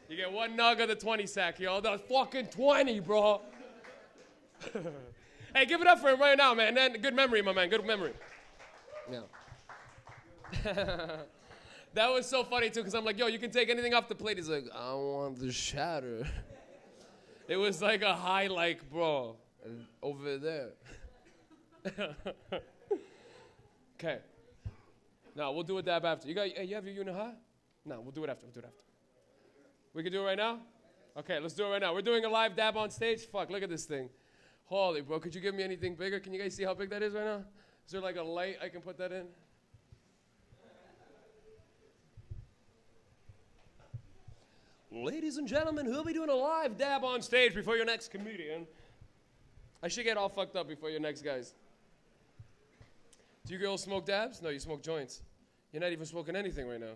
You get one nug of the 20 sack, yo. That's fucking 20, bro. Hey, give it up for him right now, man. Good memory, my man. Good memory. Yeah. That was so funny too, because I'm like, yo, you can take anything off the plate. He's like, I want the shatter. It was like a high, like, bro, over there. Okay. No, we'll do a dab after. You have your unit high? No, we'll do it after. We can do it right now? Okay, let's do it right now. We're doing a live dab on stage. Fuck, look at this thing. Holy, bro, could you give me anything bigger? Can you guys see how big that is right now? Is there like a light I can put that in? Ladies and gentlemen, who'll be doing a live dab on stage before your next comedian? I should get all fucked up before your next guys. Do you girls smoke dabs? No, you smoke joints. You're not even smoking anything right now.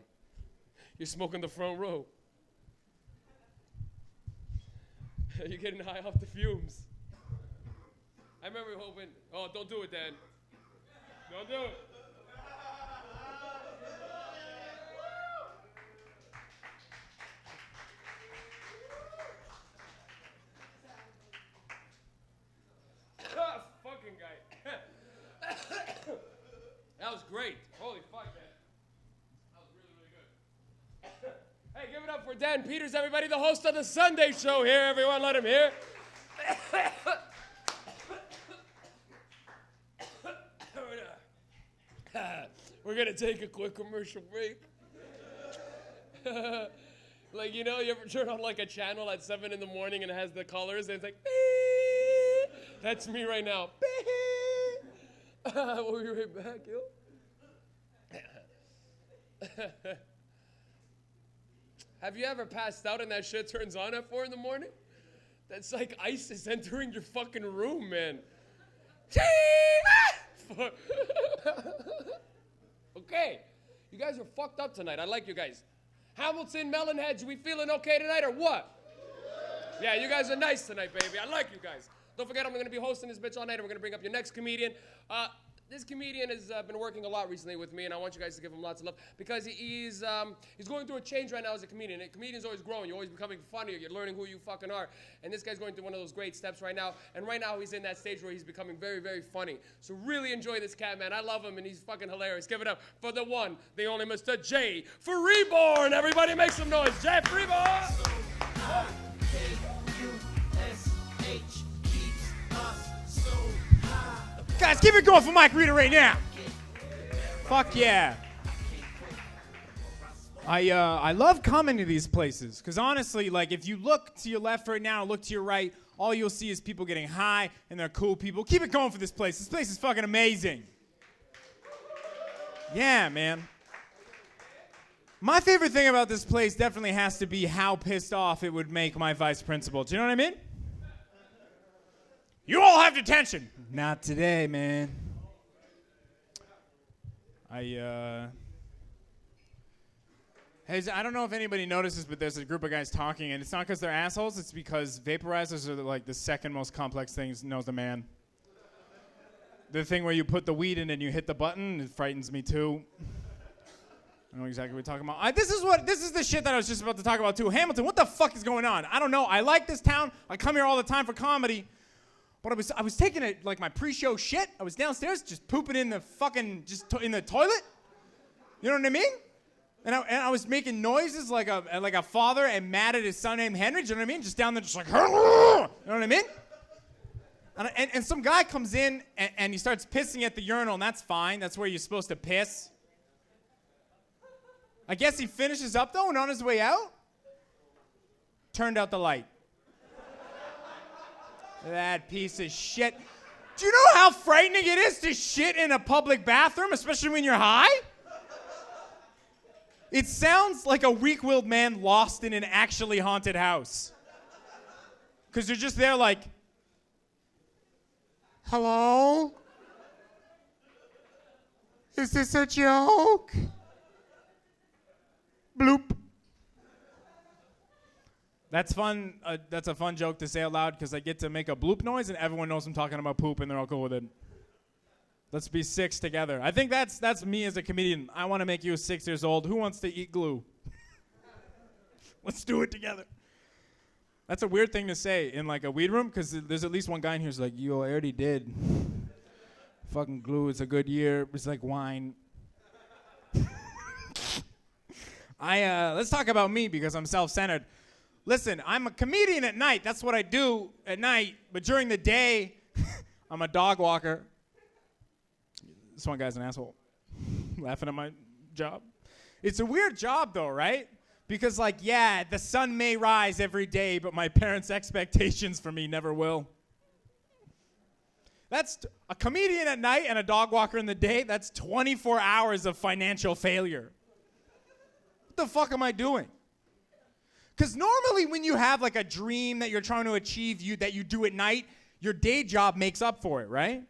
You're smoking the front row. You're getting high off the fumes. I remember hoping, oh, don't do it, Dan. Don't do it. Fucking guy. That was great. Holy fuck, man. That was really, really good. Hey, give it up for Dan Peters, everybody, the host of the Sunday show here. Everyone, let him hear. We're going to take a quick commercial break. Like, you know, you ever turn on like a channel at 7 in the morning and it has the colors and it's like, beep. That's me right now. Beep. We'll be right back, yo. Have you ever passed out and that shit turns on at 4 in the morning? That's like ISIS entering your fucking room, man. Okay, you guys are fucked up tonight. I like you guys. Hamilton, Melanheadz, we feeling okay tonight or what? Yeah, you guys are nice tonight, baby. I like you guys. Don't forget, I'm going to be hosting this bitch all night, and we're going to bring up your next comedian. This comedian has been working a lot recently with me, and I want you guys to give him lots of love because he's going through a change right now as a comedian. A comedian's always growing. You're always becoming funnier. You're learning who you fucking are. And this guy's going through one of those great steps right now. And right now he's in that stage where he's becoming very, very funny. So really enjoy this cat, man. I love him, and he's fucking hilarious. Give it up for the one, the only Mr. J. for Reborn. Everybody make some noise. Jeff Reborn. Guys, keep it going for Mike Rita right now. Fuck yeah. I love coming to these places because honestly, like if you look to your left right now, look to your right, all you'll see is people getting high and they're cool people. Keep it going for this place. This place is fucking amazing. Yeah, man. My favorite thing about this place definitely has to be how pissed off it would make my vice principal. Do you know what I mean? You all have detention. Not today, man. Hey, I don't know if anybody notices, but there's a group of guys talking, and it's not because they're assholes. It's because vaporizers are like the second most complex things known to man. The thing where you put the weed in and you hit the button, it frightens me too. I don't know exactly what we're talking about. This is the shit that I was just about to talk about too. Hamilton, what the fuck is going on? I don't know. I like this town. I come here all the time for comedy. But I was taking it like my pre-show shit. I was downstairs just pooping in the fucking in the toilet. You know what I mean? And I was making noises like a father and mad at his son named Henry. Do you know what I mean? Just down there, just like, you know what I mean? And some guy comes in and he starts pissing at the urinal, and that's fine. That's where you're supposed to piss. I guess he finishes up though, and on his way out, turned out the light. That piece of shit. Do you know how frightening it is to shit in a public bathroom, especially when you're high? It sounds like a weak-willed man lost in an actually haunted house. Because they're just there like, hello? Is this a joke? Bloop. That's fun. That's a fun joke to say out loud because I get to make a bloop noise and everyone knows I'm talking about poop and they're all cool with it. Let's be 6 together. I think that's me as a comedian. I want to make you 6 years old. Who wants to eat glue? Let's do it together. That's a weird thing to say in like a weed room, because there's at least one guy in here who's like, yo, I already did. Fucking glue, it's a good year. It's like wine. Let's talk about me, because I'm self-centered. Listen, I'm a comedian at night. That's what I do at night. But during the day, I'm a dog walker. This one guy's an asshole. Laughing at my job. It's a weird job, though, right? Because, like, yeah, the sun may rise every day, but my parents' expectations for me never will. That's a comedian at night and a dog walker in the day. That's 24 hours of financial failure. What the fuck am I doing? Because normally when you have like a dream that you're trying to achieve that you do at night, your day job makes up for it, right?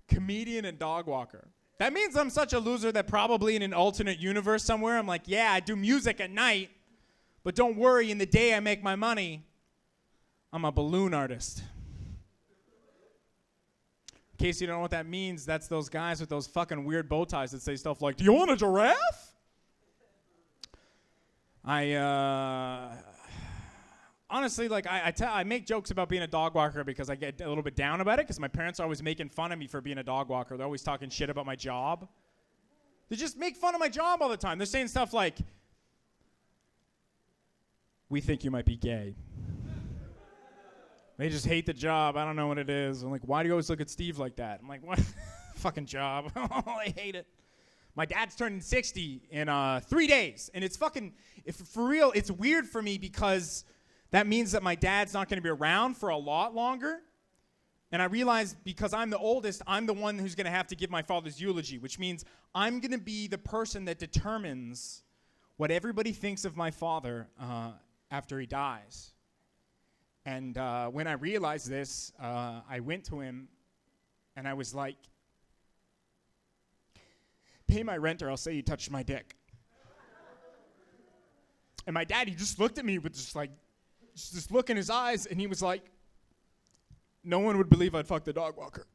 Comedian and dog walker. That means I'm such a loser that probably in an alternate universe somewhere, I'm like, yeah, I do music at night, but don't worry, in the day I make my money, I'm a balloon artist. In case you don't know what that means, that's those guys with those fucking weird bow ties that say stuff like, do you want a giraffe? Honestly, like, I make jokes about being a dog walker because I get a little bit down about it, because my parents are always making fun of me for being a dog walker. They're always talking shit about my job. They just make fun of my job all the time. They're saying stuff like, we think you might be gay. They just hate the job. I don't know what it is. I'm like, why do you always look at Steve like that? I'm like, what? Fucking job. I hate it. My dad's turning 60 in 3 days. And it's fucking, if for real, it's weird for me because that means that my dad's not going to be around for a lot longer. And I realize because I'm the oldest, I'm the one who's going to have to give my father's eulogy, which means I'm going to be the person that determines what everybody thinks of my father after he dies. And when I realized this, I went to him and I was like, pay my rent or I'll say you touched my dick. And my dad, he just looked at me with just this look in his eyes, and he was like, no one would believe I'd fuck the dog walker.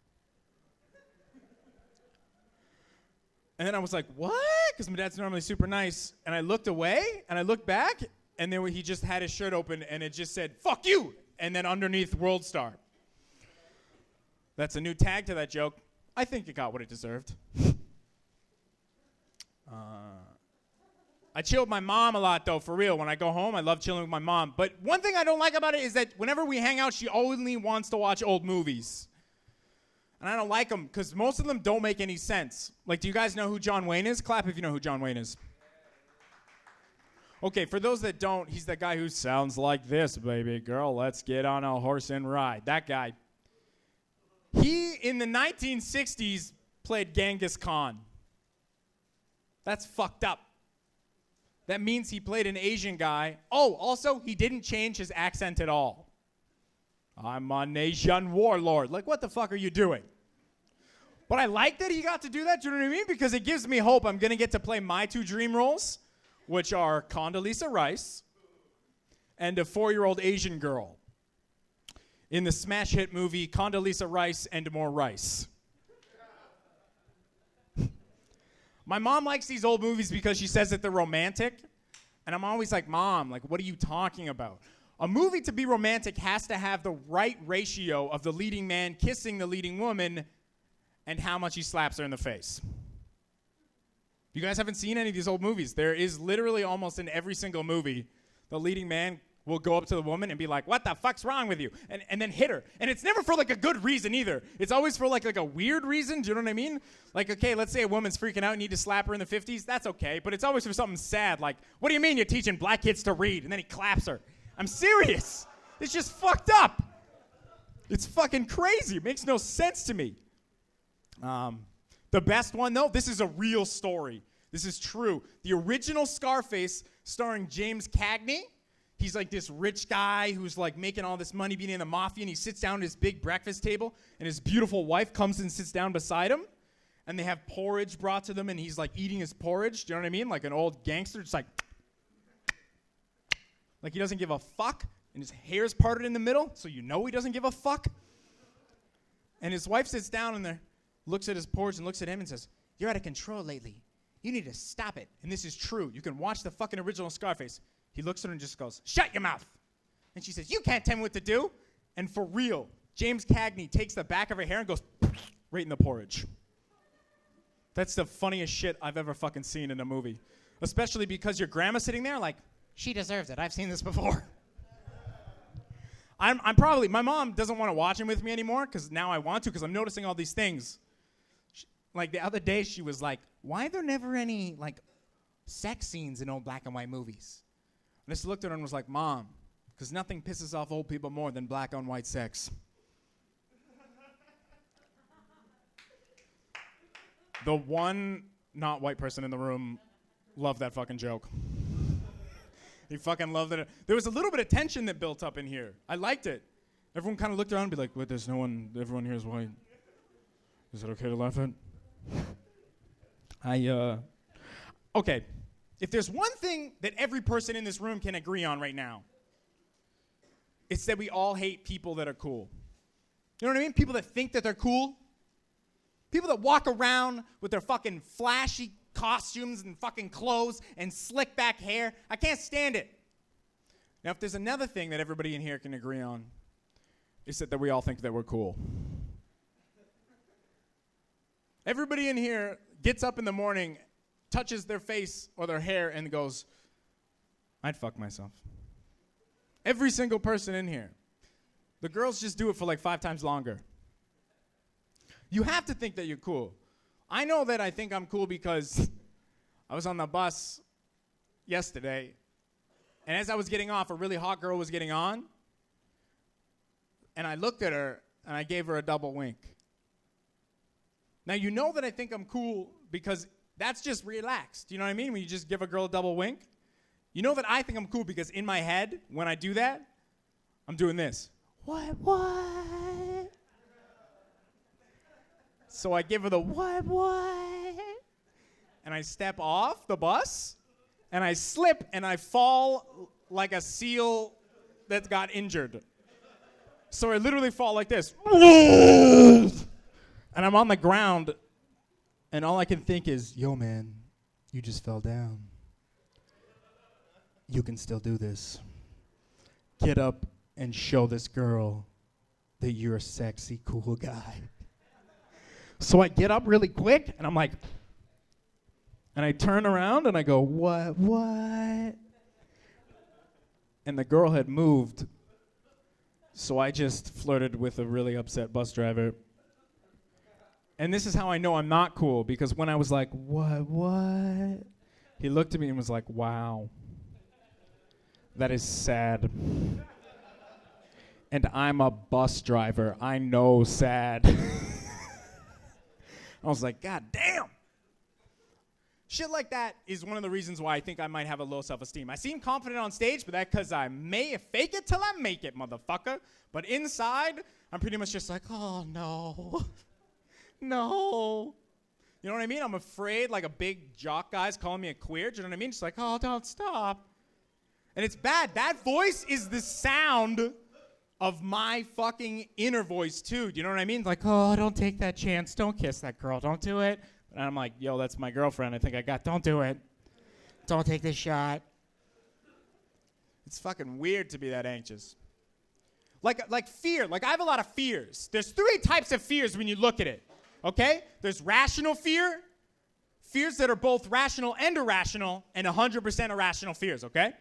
And then I was like, what? Because my dad's normally super nice. And I looked away, and I looked back, and then he just had his shirt open, and it just said, fuck you! And then underneath, World Star. That's a new tag to that joke. I think it got what it deserved. I chill with my mom a lot, though, for real. When I go home, I love chilling with my mom. But one thing I don't like about it is that whenever we hang out, she only wants to watch old movies. And I don't like them because most of them don't make any sense. Like, do you guys know who John Wayne is? Clap if you know who John Wayne is. Okay, for those that don't, he's that guy who sounds like this, baby girl. Let's get on a horse and ride. That guy. He, in the 1960s, played Genghis Khan. That's fucked up. That means he played an Asian guy. Oh, also, he didn't change his accent at all. I'm an Asian warlord. Like, what the fuck are you doing? But I like that he got to do that, do you know what I mean? Because it gives me hope I'm going to get to play my 2 dream roles, which are Condoleezza Rice and a 4-year-old Asian girl in the smash hit movie Condoleezza Rice and More Rice. My mom likes these old movies because she says that they're romantic. And I'm always like, Mom, like, what are you talking about? A movie to be romantic has to have the right ratio of the leading man kissing the leading woman and how much he slaps her in the face. You guys haven't seen any of these old movies. There is literally almost in every single movie, the leading man will go up to the woman and be like, what the fuck's wrong with you? And then hit her. And it's never for like a good reason either. It's always for like a weird reason. Do you know what I mean? Like, okay, let's say a woman's freaking out and you need to slap her in the 50s. That's okay. But it's always for something sad. Like, what do you mean you're teaching black kids to read? And then he claps her. I'm serious. It's just fucked up. It's fucking crazy. It makes no sense to me. The best one, though, this is a real story. This is true. The original Scarface starring James Cagney. He's like this rich guy who's like making all this money being in the mafia, and he sits down at his big breakfast table, and his beautiful wife comes and sits down beside him, and they have porridge brought to them, and he's like eating his porridge. Do you know what I mean? Like an old gangster, just like he doesn't give a fuck, and his hair's parted in the middle, so you know he doesn't give a fuck. And his wife sits down, and looks at his porch and looks at him and says, "You're out of control lately. You need to stop it." And this is true. You can watch the fucking original Scarface. He looks at her and just goes, "Shut your mouth." And she says, "You can't tell me what to do." And for real, James Cagney takes the back of her hair and goes right in the porridge. That's the funniest shit I've ever fucking seen in a movie. Especially because your grandma's sitting there like, she deserves it. I've seen this before. I'm probably, my mom doesn't want to watch him with me anymore because now I want to because I'm noticing all these things. Like the other day she was like, "Why are there never any like sex scenes in old black and white movies?" And I just looked at her and was like, "Mom, because nothing pisses off old people more than black on white sex." The one not white person in the room loved that fucking joke. He fucking loved it. There was a little bit of tension that built up in here. I liked it. Everyone kind of looked around and be like, "Wait, there's no one, everyone here is white. Is it okay to laugh at?" Okay. If there's one thing that every person in this room can agree on right now, it's that we all hate people that are cool. You know what I mean? People that think that they're cool. People that walk around with their fucking flashy costumes and fucking clothes and slick back hair. I can't stand it. Now, if there's another thing that everybody in here can agree on, it's that we all think that we're cool. Everybody in here gets up in the morning, touches their face or their hair, and goes, "I'd fuck myself." Every single person in here. The girls just do it for like 5 times longer. You have to think that you're cool. I know that I think I'm cool because I was on the bus yesterday, and as I was getting off, a really hot girl was getting on, and I looked at her, and I gave her a double wink. Now, you know that I think I'm cool because that's just relaxed. You know what I mean? When you just give a girl a double wink. You know that I think I'm cool because in my head, when I do that, I'm doing this. What? So I give her the what? And I step off the bus, and I slip, and I fall like a seal that got injured. So I literally fall like this. And I'm on the ground, and all I can think is, "Yo, man, you just fell down. You can still do this. Get up and show this girl that you're a sexy, cool guy." So I get up really quick, and I'm like, and I turn around, and I go, what? And the girl had moved, so I just flirted with a really upset bus driver. And this is how I know I'm not cool, because when I was like, what? He looked at me and was like, "Wow. That is sad. And I'm a bus driver. I know sad." I was like, God damn. Shit like that is one of the reasons why I think I might have a low self-esteem. I seem confident on stage, but that's because I may fake it till I make it, motherfucker. But inside, I'm pretty much just like, "Oh, no. No." You know what I mean? I'm afraid, like a big jock guy's calling me a queer. Do you know what I mean? Just like, "Oh, don't stop." And it's bad. That voice is the sound of my fucking inner voice, too. Do you know what I mean? Like, "Oh, don't take that chance. Don't kiss that girl. Don't do it." And I'm like, "Yo, that's my girlfriend. I think I got. Don't do it. Don't take this shot." It's fucking weird to be that anxious. Like fear. Like, I have a lot of fears. There's 3 types of fears when you look at it. Okay? There's rational fear, fears that are both rational and irrational, and 100% irrational fears, okay?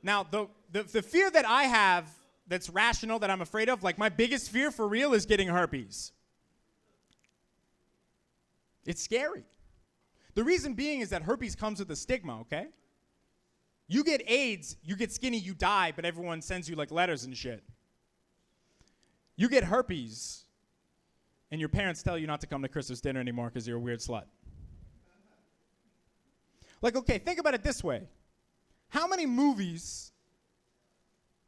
Now, the fear that I have that's rational, that I'm afraid of, like my biggest fear for real is getting herpes. It's scary. The reason being is that herpes comes with a stigma, okay? You get AIDS, you get skinny, you die, but everyone sends you like letters and shit. You get herpes, and your parents tell you not to come to Christmas dinner anymore because you're a weird slut. Like, okay, think about it this way. How many movies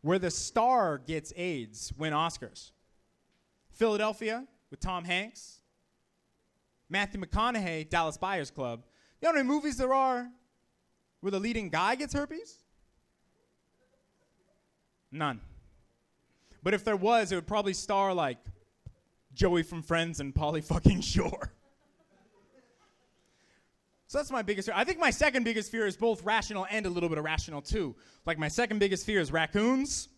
where the star gets AIDS win Oscars? Philadelphia with Tom Hanks. Matthew McConaughey, Dallas Buyers Club. You know how many movies there are where the leading guy gets herpes? None. But if there was, it would probably star like Joey from Friends and Pauly fucking Shore. So that's my biggest fear. I think my second biggest fear is both rational and a little bit irrational too. Like my second biggest fear is raccoons.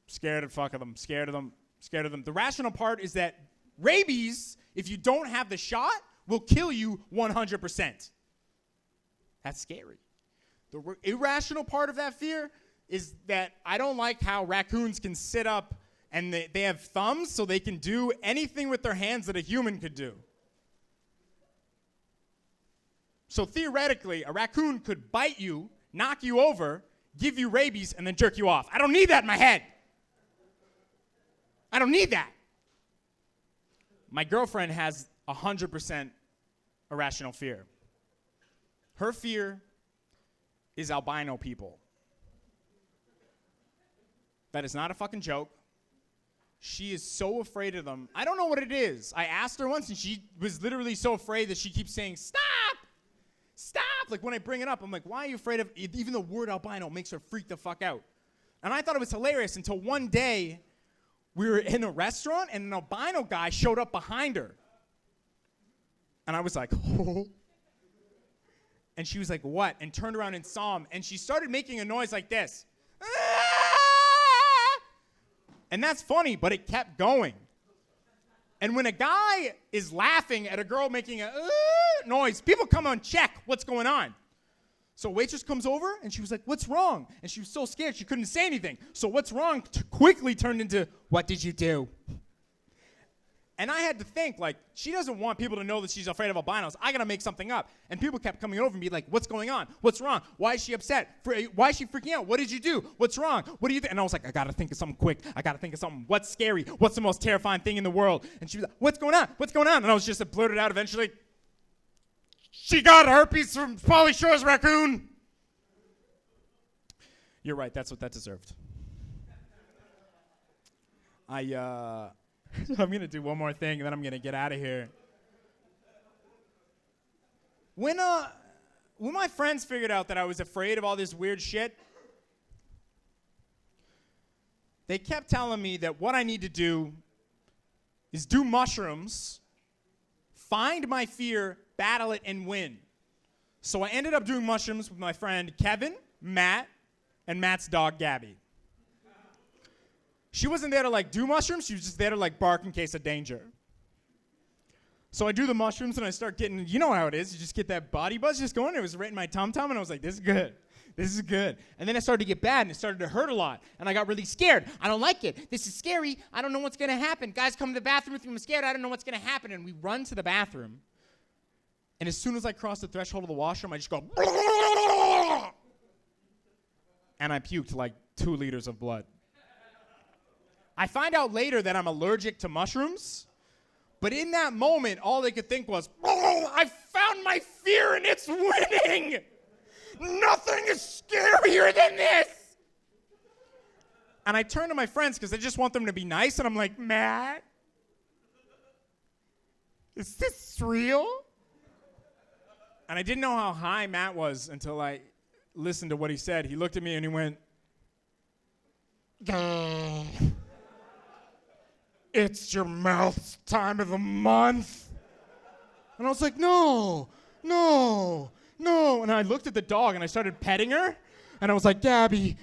Scared of fuck of them, scared of them, scared of them. The rational part is that rabies, if you don't have the shot, will kill you 100%. That's scary. The irrational part of that fear is that I don't like how raccoons can sit up and they have thumbs so they can do anything with their hands that a human could do. So theoretically, a raccoon could bite you, knock you over, give you rabies, and then jerk you off. I don't need that in my head. I don't need that. My girlfriend has 100% irrational fear. Her fear is albino people. That is not a fucking joke. She is so afraid of them. I don't know what it is. I asked her once, and she was literally so afraid that she keeps saying, stop! Stop! Like, when I bring it up, I'm like, why are you afraid of it? Even the word albino makes her freak the fuck out. And I thought it was hilarious until one day we were in a restaurant, and an albino guy showed up behind her. And I was like, oh. And she was like, what? And turned around and saw him. And she started making a noise like this. And that's funny, but it kept going. And when a guy is laughing at a girl making a noise, people come and check what's going on. So a waitress comes over, and she was like, what's wrong? And she was so scared she couldn't say anything. So what's wrong quickly turned into, what did you do? And I had to think, like, she doesn't want people to know that she's afraid of albinos. I got to make something up. And people kept coming over and be like, what's going on? What's wrong? Why is she upset? Why is she freaking out? What did you do? What's wrong? What do you think? And I was like, I got to think of something quick. I got to think of something. What's scary? What's the most terrifying thing in the world? And she was like, what's going on? What's going on? And I was just blurted out eventually, she got herpes from Pauly Shore's raccoon. You're right. That's what that deserved. I'm going to do one more thing, and then I'm going to get out of here. When my friends figured out that I was afraid of all this weird shit, they kept telling me that what I need to do is do mushrooms, find my fear, battle it, and win. So I ended up doing mushrooms with my friend Kevin, Matt, and Matt's dog, Gabby. She wasn't there to, like, do mushrooms. She was just there to, like, bark in case of danger. So I do the mushrooms, and I start getting, you know how it is. You just get that body buzz just going. It was right in my tum-tum, and I was like, this is good. This is good. And then it started to get bad, and it started to hurt a lot. And I got really scared. I don't like it. This is scary. I don't know what's going to happen. Guys come to the bathroom with me. I'm scared. I don't know what's going to happen. And we run to the bathroom. And as soon as I cross the threshold of the washroom, I just go, and I puked like 2 liters of blood. I find out later that I'm allergic to mushrooms, but in that moment, all they could think was, oh, I found my fear and it's winning! Nothing is scarier than this! And I turn to my friends because I just want them to be nice, and I'm like, Matt, is this real? And I didn't know how high Matt was until I listened to what he said. He looked at me and he went, it's your mouth's time of the month. And I was like, no. And I looked at the dog and I started petting her. And I was like, Gabby,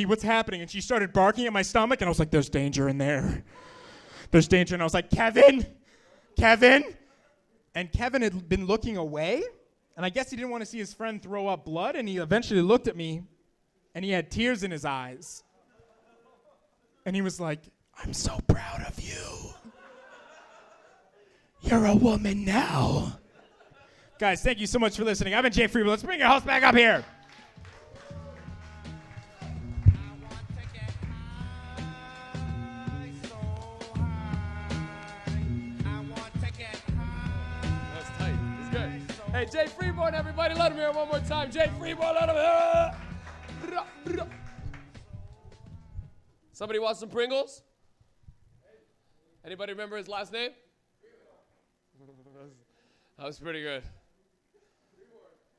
what's happening? And she started barking at my stomach. And I was like, there's danger in there. There's danger. And I was like, Kevin. And Kevin had been looking away. And I guess he didn't want to see his friend throw up blood. And he eventually looked at me. And he had tears in his eyes. And he was like, I'm so proud of you. You're a woman now. Guys, thank you so much for listening. I've been Jay Freeman. Let's bring your host back up here. That's tight. That's good. Hey, Jay Freeborn, everybody. Let him hear it one more time. Jay Freeborn, let him hear it. Somebody want some Pringles? Anybody remember his last name? That was pretty good.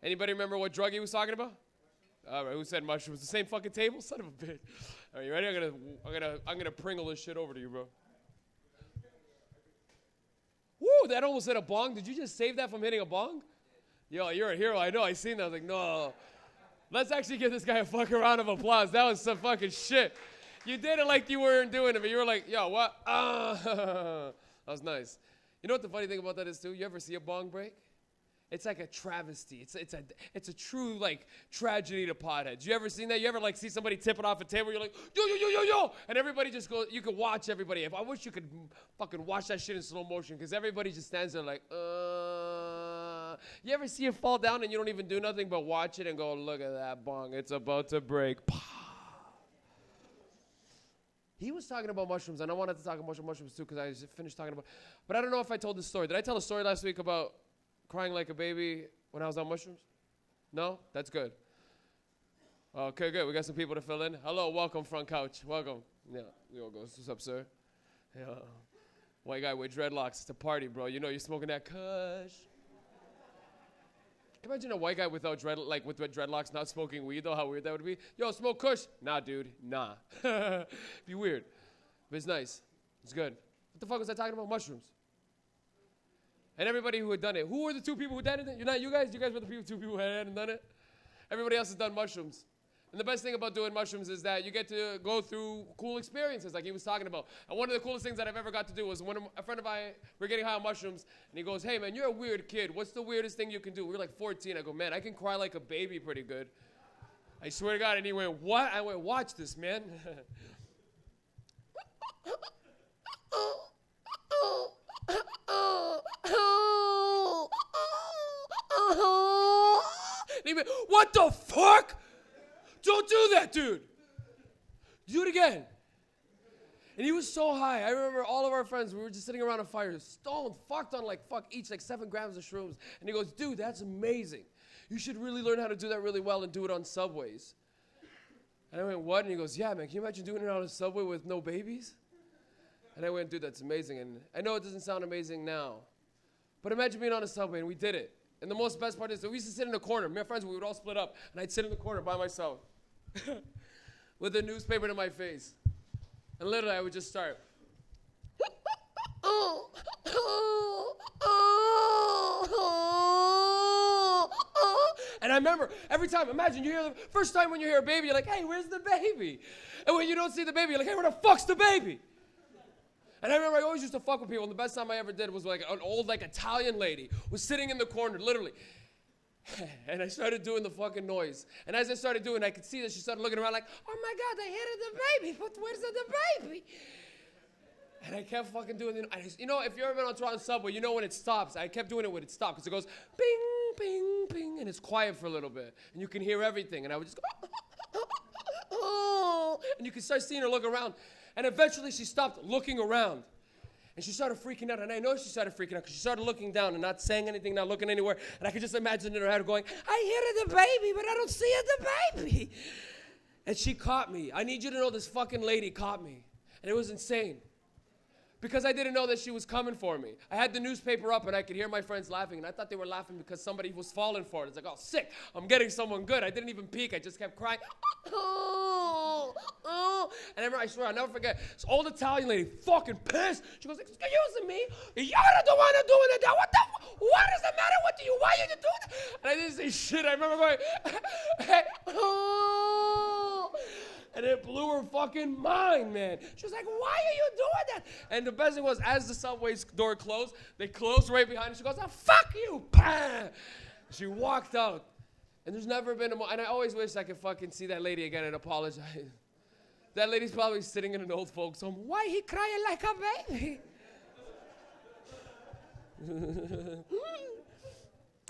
Anybody remember what drug he was talking about? All right, who said mushrooms? The same fucking table? Son of a bitch. All right, you ready? I'm gonna Pringle this shit over to you, bro. Woo! That almost hit a bong. Did you just save that from hitting a bong? Yo, you're a hero. I know. I seen that. I was like, no. Let's actually give this guy a fucking round of applause. That was some fucking shit. You did it like you weren't doing it, but you were like, yo, what? That was nice. You know what the funny thing about that is, too? You ever see a bong break? It's like a travesty. It's a true, like, tragedy to potheads. You ever seen that? You ever, like, see somebody tip it off a table? You're like, yo. And everybody just goes, you could watch everybody. If I wish you could fucking watch that shit in slow motion, because everybody just stands there like, You ever see it fall down and you don't even do nothing but watch it and go, look at that bong. It's about to break. He was talking about mushrooms, and I wanted to talk about mushrooms too because I just finished talking about. But I don't know if I told this story. Did I tell a story last week about crying like a baby when I was on mushrooms? No? That's good. Okay, good. We got some people to fill in. Hello, welcome, front couch. Welcome. Yeah, we all go. What's up, sir? Yeah. White guy with dreadlocks. It's a party, bro. You know you're smoking that kush. Can you imagine a white guy without with dreadlocks not smoking weed, though? How weird that would be. Yo, smoke kush. Nah, dude. Nah. Be weird. But it's nice. It's good. What the fuck was I talking about? Mushrooms. And everybody who had done it. Who were the two people who did it? You're not you guys? You guys were the two people who hadn't done it? Everybody else has done mushrooms. And the best thing about doing mushrooms is that you get to go through cool experiences like he was talking about. And one of the coolest things that I've ever got to do was when a friend of mine, we're getting high on mushrooms, and he goes, hey, man, you're a weird kid. What's the weirdest thing you can do? We were like 14. I go, man, I can cry like a baby pretty good. I swear to God. And he went, what? I went, watch this, man. And he went, what the fuck? Don't do that, dude. Do it again. And he was so high. I remember all of our friends, we were just sitting around a fire, stoned, fucked on each 7 grams of shrooms. And he goes, dude, that's amazing. You should really learn how to do that really well and do it on subways. And I went, what? And he goes, yeah, man, can you imagine doing it on a subway with no babies? And I went, dude, that's amazing. And I know it doesn't sound amazing now, but imagine being on a subway, and we did it. And the most best part is that we used to sit in a corner. Me and my friends, we would all split up, and I'd sit in the corner by myself with a newspaper to my face. And literally, I would just start. And I remember every time, imagine you hear the first time when you hear a baby, you're like, hey, where's the baby? And when you don't see the baby, you're like, hey, where the fuck's the baby? And I remember I always used to fuck with people, and the best time I ever did was like an old Italian lady was sitting in the corner, literally. And I started doing the fucking noise. And as I started doing it, I could see that she started looking around like, oh my God, I hit the baby, but where's the baby? And I kept fucking doing it. You know, if you've ever been on Toronto subway, you know when it stops. I kept doing it when it stopped, because it goes ping, ping, ping, and it's quiet for a little bit. And you can hear everything. And I would just go, and you can start seeing her look around. And eventually she stopped looking around. And she started freaking out. And I know she started freaking out because she started looking down and not saying anything, not looking anywhere. And I could just imagine in her head going, I hit the baby, but I don't see the baby. And she caught me. I need you to know this fucking lady caught me. And it was insane. Because I didn't know that she was coming for me. I had the newspaper up and I could hear my friends laughing. And I thought they were laughing because somebody was falling for it. It's like, oh, sick. I'm getting someone good. I didn't even peek. I just kept crying. And I remember, I swear, I'll never forget. This old Italian lady, fucking pissed. She goes, excuse me? You're the one who's doing it. What is the matter with you? Why are you doing that? And I didn't say shit. I remember going, hey, and it blew her fucking mind, man. She was like, why are you doing that? And the best thing was, as the subway's door closed, they closed right behind her. She goes, oh, fuck you. Bam! She walked out. And there's never been a and I always wish I could fucking see that lady again and apologize. That lady's probably sitting in an old folks home. Why he crying like a baby?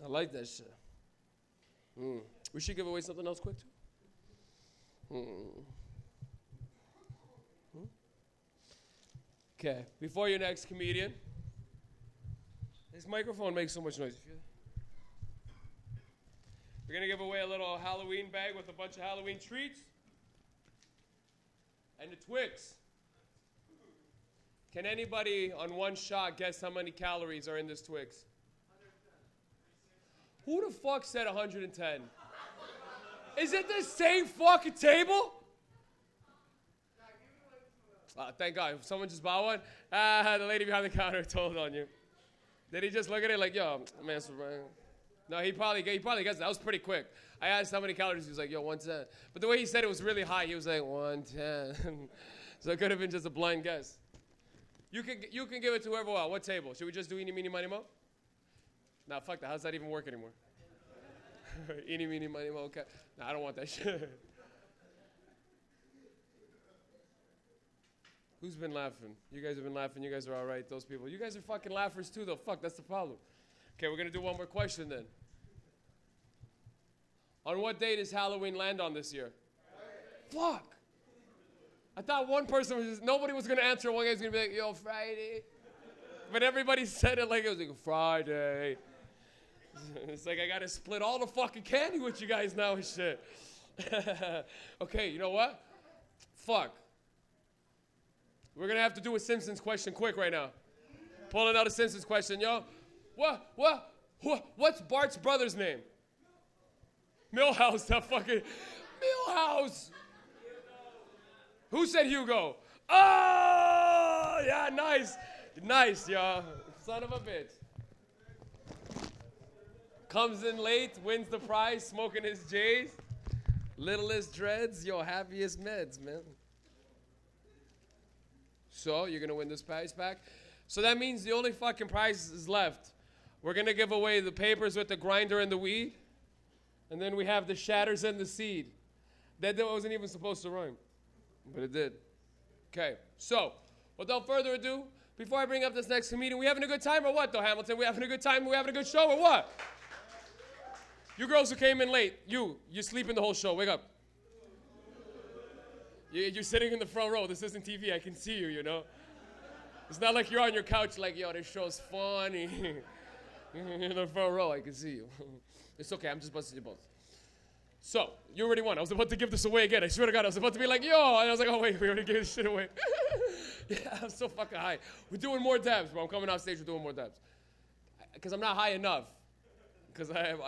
I like that shit. We should give away something else quick, too. Okay, before your next comedian. This microphone makes so much noise. We're going to give away a little Halloween bag with a bunch of Halloween treats. And the Twix. Can anybody on one shot guess how many calories are in this Twix? 110. Who the fuck said 110? Is it the same fucking table? Thank God. Someone just bought one? The lady behind the counter told on you. Did he just look at it like, yo, man, no, he probably guessed. That was pretty quick. I asked how many calories. He was like, yo, 110. But the way he said it was really high. He was like, 110. So it could have been just a blind guess. You can give it to whoever. What table? Should we just do eeny, meeny, miny, mo? Nah, fuck that. How does that even work anymore? Eeny, meeny, miny, mo. Okay. Nah, I don't want that shit. Who's been laughing? You guys have been laughing. You guys are all right. Those people. You guys are fucking laughers too, though. Fuck, that's the problem. Okay, we're going to do one more question then. On what day does Halloween land on this year? Friday. Fuck. I thought one person was nobody was going to answer. One guy was going to be like, yo, Friday. But everybody said it like it was like Friday. It's like I got to split all the fucking candy with you guys now and shit. Okay, you know what? Fuck. We're going to have to do a Simpsons question quick right now. Pulling out a Simpsons question, yo. What's Bart's brother's name? Milhouse, that fucking Milhouse. Who said Hugo? Oh, yeah, nice. Nice, y'all. Son of a bitch. Comes in late, wins the prize, smoking his J's. Littlest dreads, yo, happiest meds, man. So, you're going to win this prize pack? So that means the only fucking prize is left. We're going to give away the papers with the grinder and the weed. And then we have the shatters and the seed. That wasn't even supposed to rhyme. But it did. Okay, so, without further ado, before I bring up this next comedian, we having a good time or what, though, Hamilton? We having a good time? We having a good show or what? You girls who came in late, you're sleeping the whole show. Wake up. You're sitting in the front row. This isn't TV. I can see you, you know. It's not like you're on your couch like, yo, this show's funny. In the front row, I can see you. It's okay. I'm just busting your balls. So, you already won. I was about to give this away again. I swear to God, I was about to be like, yo. And I was like, oh, wait, we already gave this shit away. Yeah, I'm so fucking high. We're doing more dabs, bro. I'm coming off stage. We're doing more dabs. Because I'm not high enough. Because I'm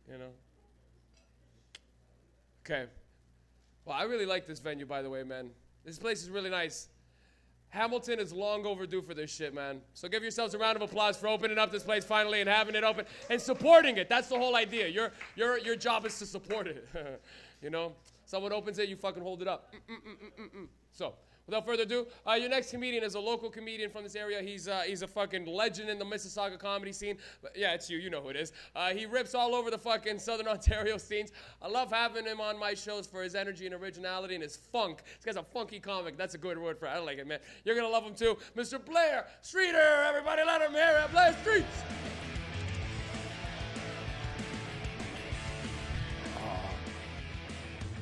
you know. Okay. Well, I really like this venue, by the way, man. This place is really nice. Hamilton is long overdue for this shit, man. So give yourselves a round of applause for opening up this place finally and having it open and supporting it. That's the whole idea. Your job is to support it. You know? Someone opens it, you fucking hold it up. So, without further ado, your next comedian is a local comedian from this area. He's a fucking legend in the Mississauga comedy scene. Yeah, it's you. You know who it is. He rips all over the fucking Southern Ontario scenes. I love having him on my shows for his energy and originality and his funk. This guy's a funky comic. That's a good word for it. I like it, man. You're going to love him, too. Mr. Blair Streeter. Everybody let him hear it. Blair Streets.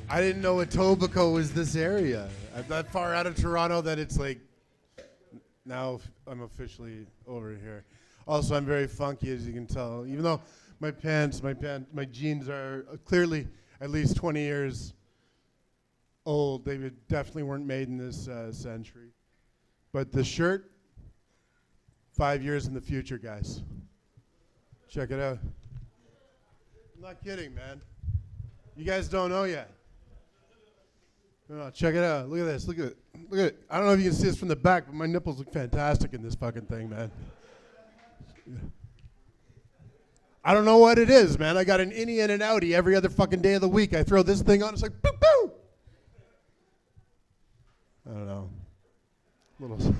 I didn't know Etobicoke was this area. I'm that far out of Toronto that it's like, now I'm officially over here. Also, I'm very funky, as you can tell. Even though my jeans are clearly at least 20 years old. They definitely weren't made in this century. But the shirt, 5 years in the future, guys. Check it out. I'm not kidding, man. You guys don't know yet. No, check it out. Look at this. Look at it. Look at it. I don't know if you can see this from the back, but my nipples look fantastic in this fucking thing, man. I don't know what it is, man. I got an innie and an outie every other fucking day of the week. I throw this thing on, it's like, boo, boo. I don't know. Little.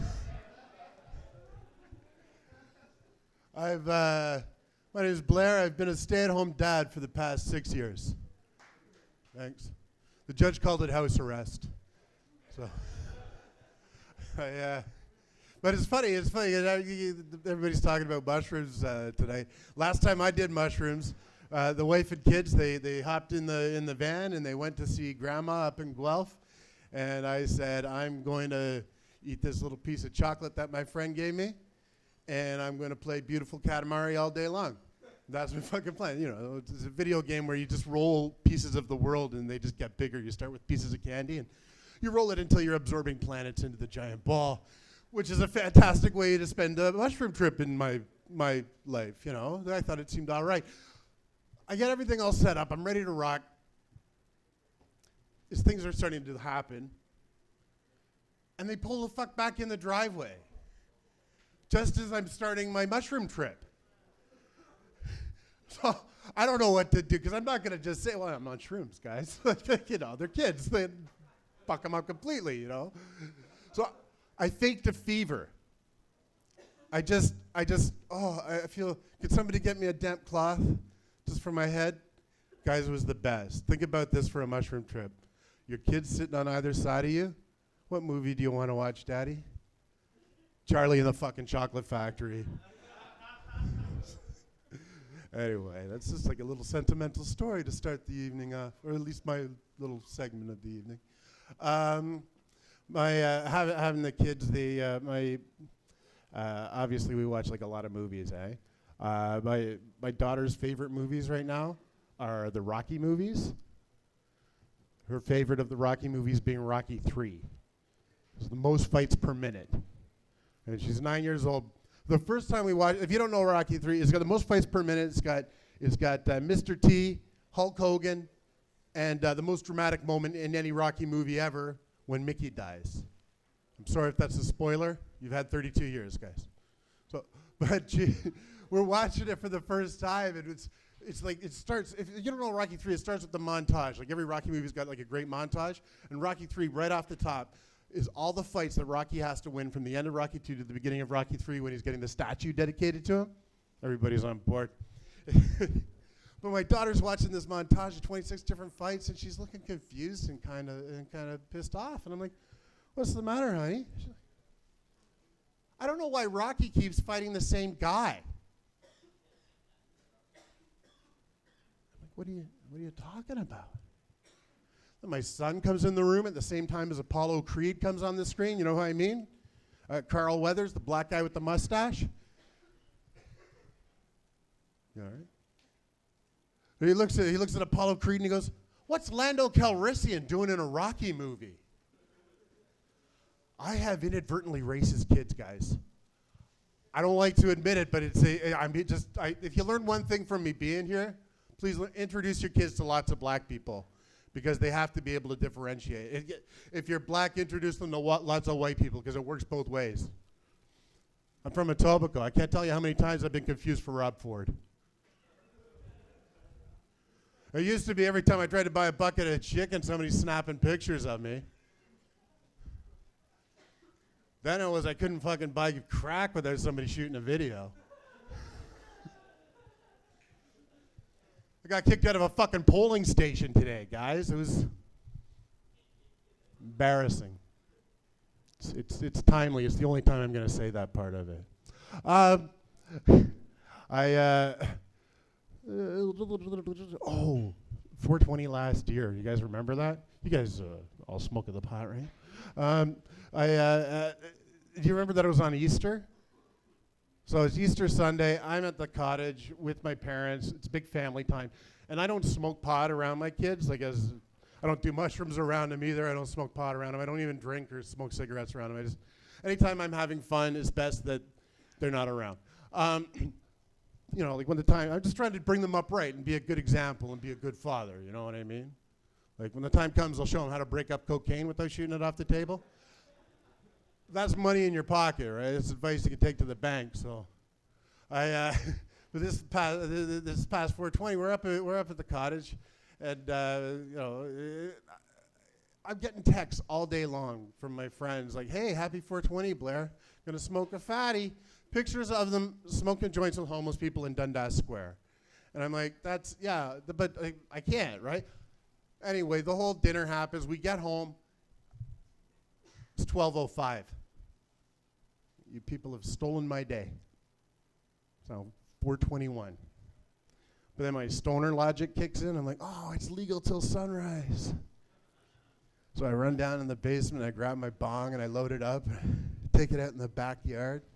My name is Blair. I've been a stay-at-home dad for the past 6 years. Thanks. The judge called it house arrest. So, but it's funny. It's funny. Everybody's talking about mushrooms today. Last time I did mushrooms, the wife and kids they hopped in the van and they went to see Grandma up in Guelph, and I said I'm going to eat this little piece of chocolate that my friend gave me, and I'm going to play Beautiful Katamari all day long. That's my fucking plan. You know, it's a video game where you just roll pieces of the world and they just get bigger. You start with pieces of candy and you roll it until you're absorbing planets into the giant ball, which is a fantastic way to spend a mushroom trip in my life, you know. I thought it seemed all right. I get everything all set up. I'm ready to rock. As things are starting to happen. And they pull the fuck back in the driveway. just as I'm starting my mushroom trip. So I don't know what to do, because I'm not going to just say, well, I'm on shrooms, guys. You know, they're kids. They fuck them up completely, you know. So I faked a fever. I feel, could somebody get me a damp cloth just for my head? Guys, it was the best. Think about this for a mushroom trip. Your kids sitting on either side of you. What movie do you want to watch, Daddy? Charlie and the fucking Chocolate Factory. Anyway, that's just like a little sentimental story to start the evening off, or at least my little segment of the evening. Having the kids, obviously we watch like a lot of movies, eh? My daughter's favorite movies right now are the Rocky movies. Her favorite of the Rocky movies being Rocky 3. It's the most fights per minute. And she's 9 years old. The first time we watched, if you don't know Rocky 3, it's got the most fights per minute. It's got Mr. T, Hulk Hogan, and the most dramatic moment in any Rocky movie ever, when Mickey dies. I'm sorry if that's a spoiler. You've had 32 years, guys. So, but we're watching it for the first time, and it's like it starts. If you don't know Rocky 3, it starts with the montage. Like every Rocky movie's got like a great montage, and Rocky 3 right off the top is all the fights that Rocky has to win from the end of Rocky 2 to the beginning of Rocky 3 when he's getting the statue dedicated to him. Everybody's on board. But my daughter's watching this montage of 26 different fights, and she's looking confused and kind of pissed off. And I'm like, "What's the matter, honey?" She's like, "I don't know why Rocky keeps fighting the same guy." I'm like, "What are you talking about?" And my son comes in the room at the same time as Apollo Creed comes on the screen. You know who I mean? Carl Weathers, the black guy with the mustache. You all right? And he looks at Apollo Creed and he goes, "What's Lando Calrissian doing in a Rocky movie?" I have inadvertently racist kids, guys. I don't like to admit it, but if you learn one thing from me being here, please introduce your kids to lots of black people, because they have to be able to differentiate. If you're black, introduce them to lots of white people, because it works both ways. I'm from Etobicoke. I can't tell you how many times I've been confused for Rob Ford. It used to be every time I tried to buy a bucket of chicken, somebody's snapping pictures of me. Then it was I couldn't fucking buy crack without somebody shooting a video. I got kicked out of a fucking polling station today, guys. It was embarrassing. It's timely. It's the only time I'm going to say that part of it. 420 last year. You guys remember that? You guys all smoking the pot, right? Do you remember that it was on Easter? So it's Easter Sunday. I'm at the cottage with my parents. It's big family time. And I don't smoke pot around my kids. I don't do mushrooms around them either. I don't smoke pot around them. I don't even drink or smoke cigarettes around them. Anytime I'm having fun, it's best that they're not around. Like when I'm just trying to bring them up right and be a good example and be a good father. You know what I mean? Like when the time comes, I'll show them how to break up cocaine without shooting it off the table. That's money in your pocket, right? It's advice you can take to the bank. So, but this past 420, we're up at the cottage, and I'm getting texts all day long from my friends like, "Hey, happy 420, Blair. Gonna smoke a fatty." Pictures of them smoking joints with homeless people in Dundas Square, and I'm like, "But I can't, right?" Anyway, the whole dinner happens. We get home. It's 12:05. You people have stolen my day. So 421. But then my stoner logic kicks in. I'm like, "Oh, it's legal till sunrise." So I run down in the basement. I grab my bong and I load it up. Take it out in the backyard.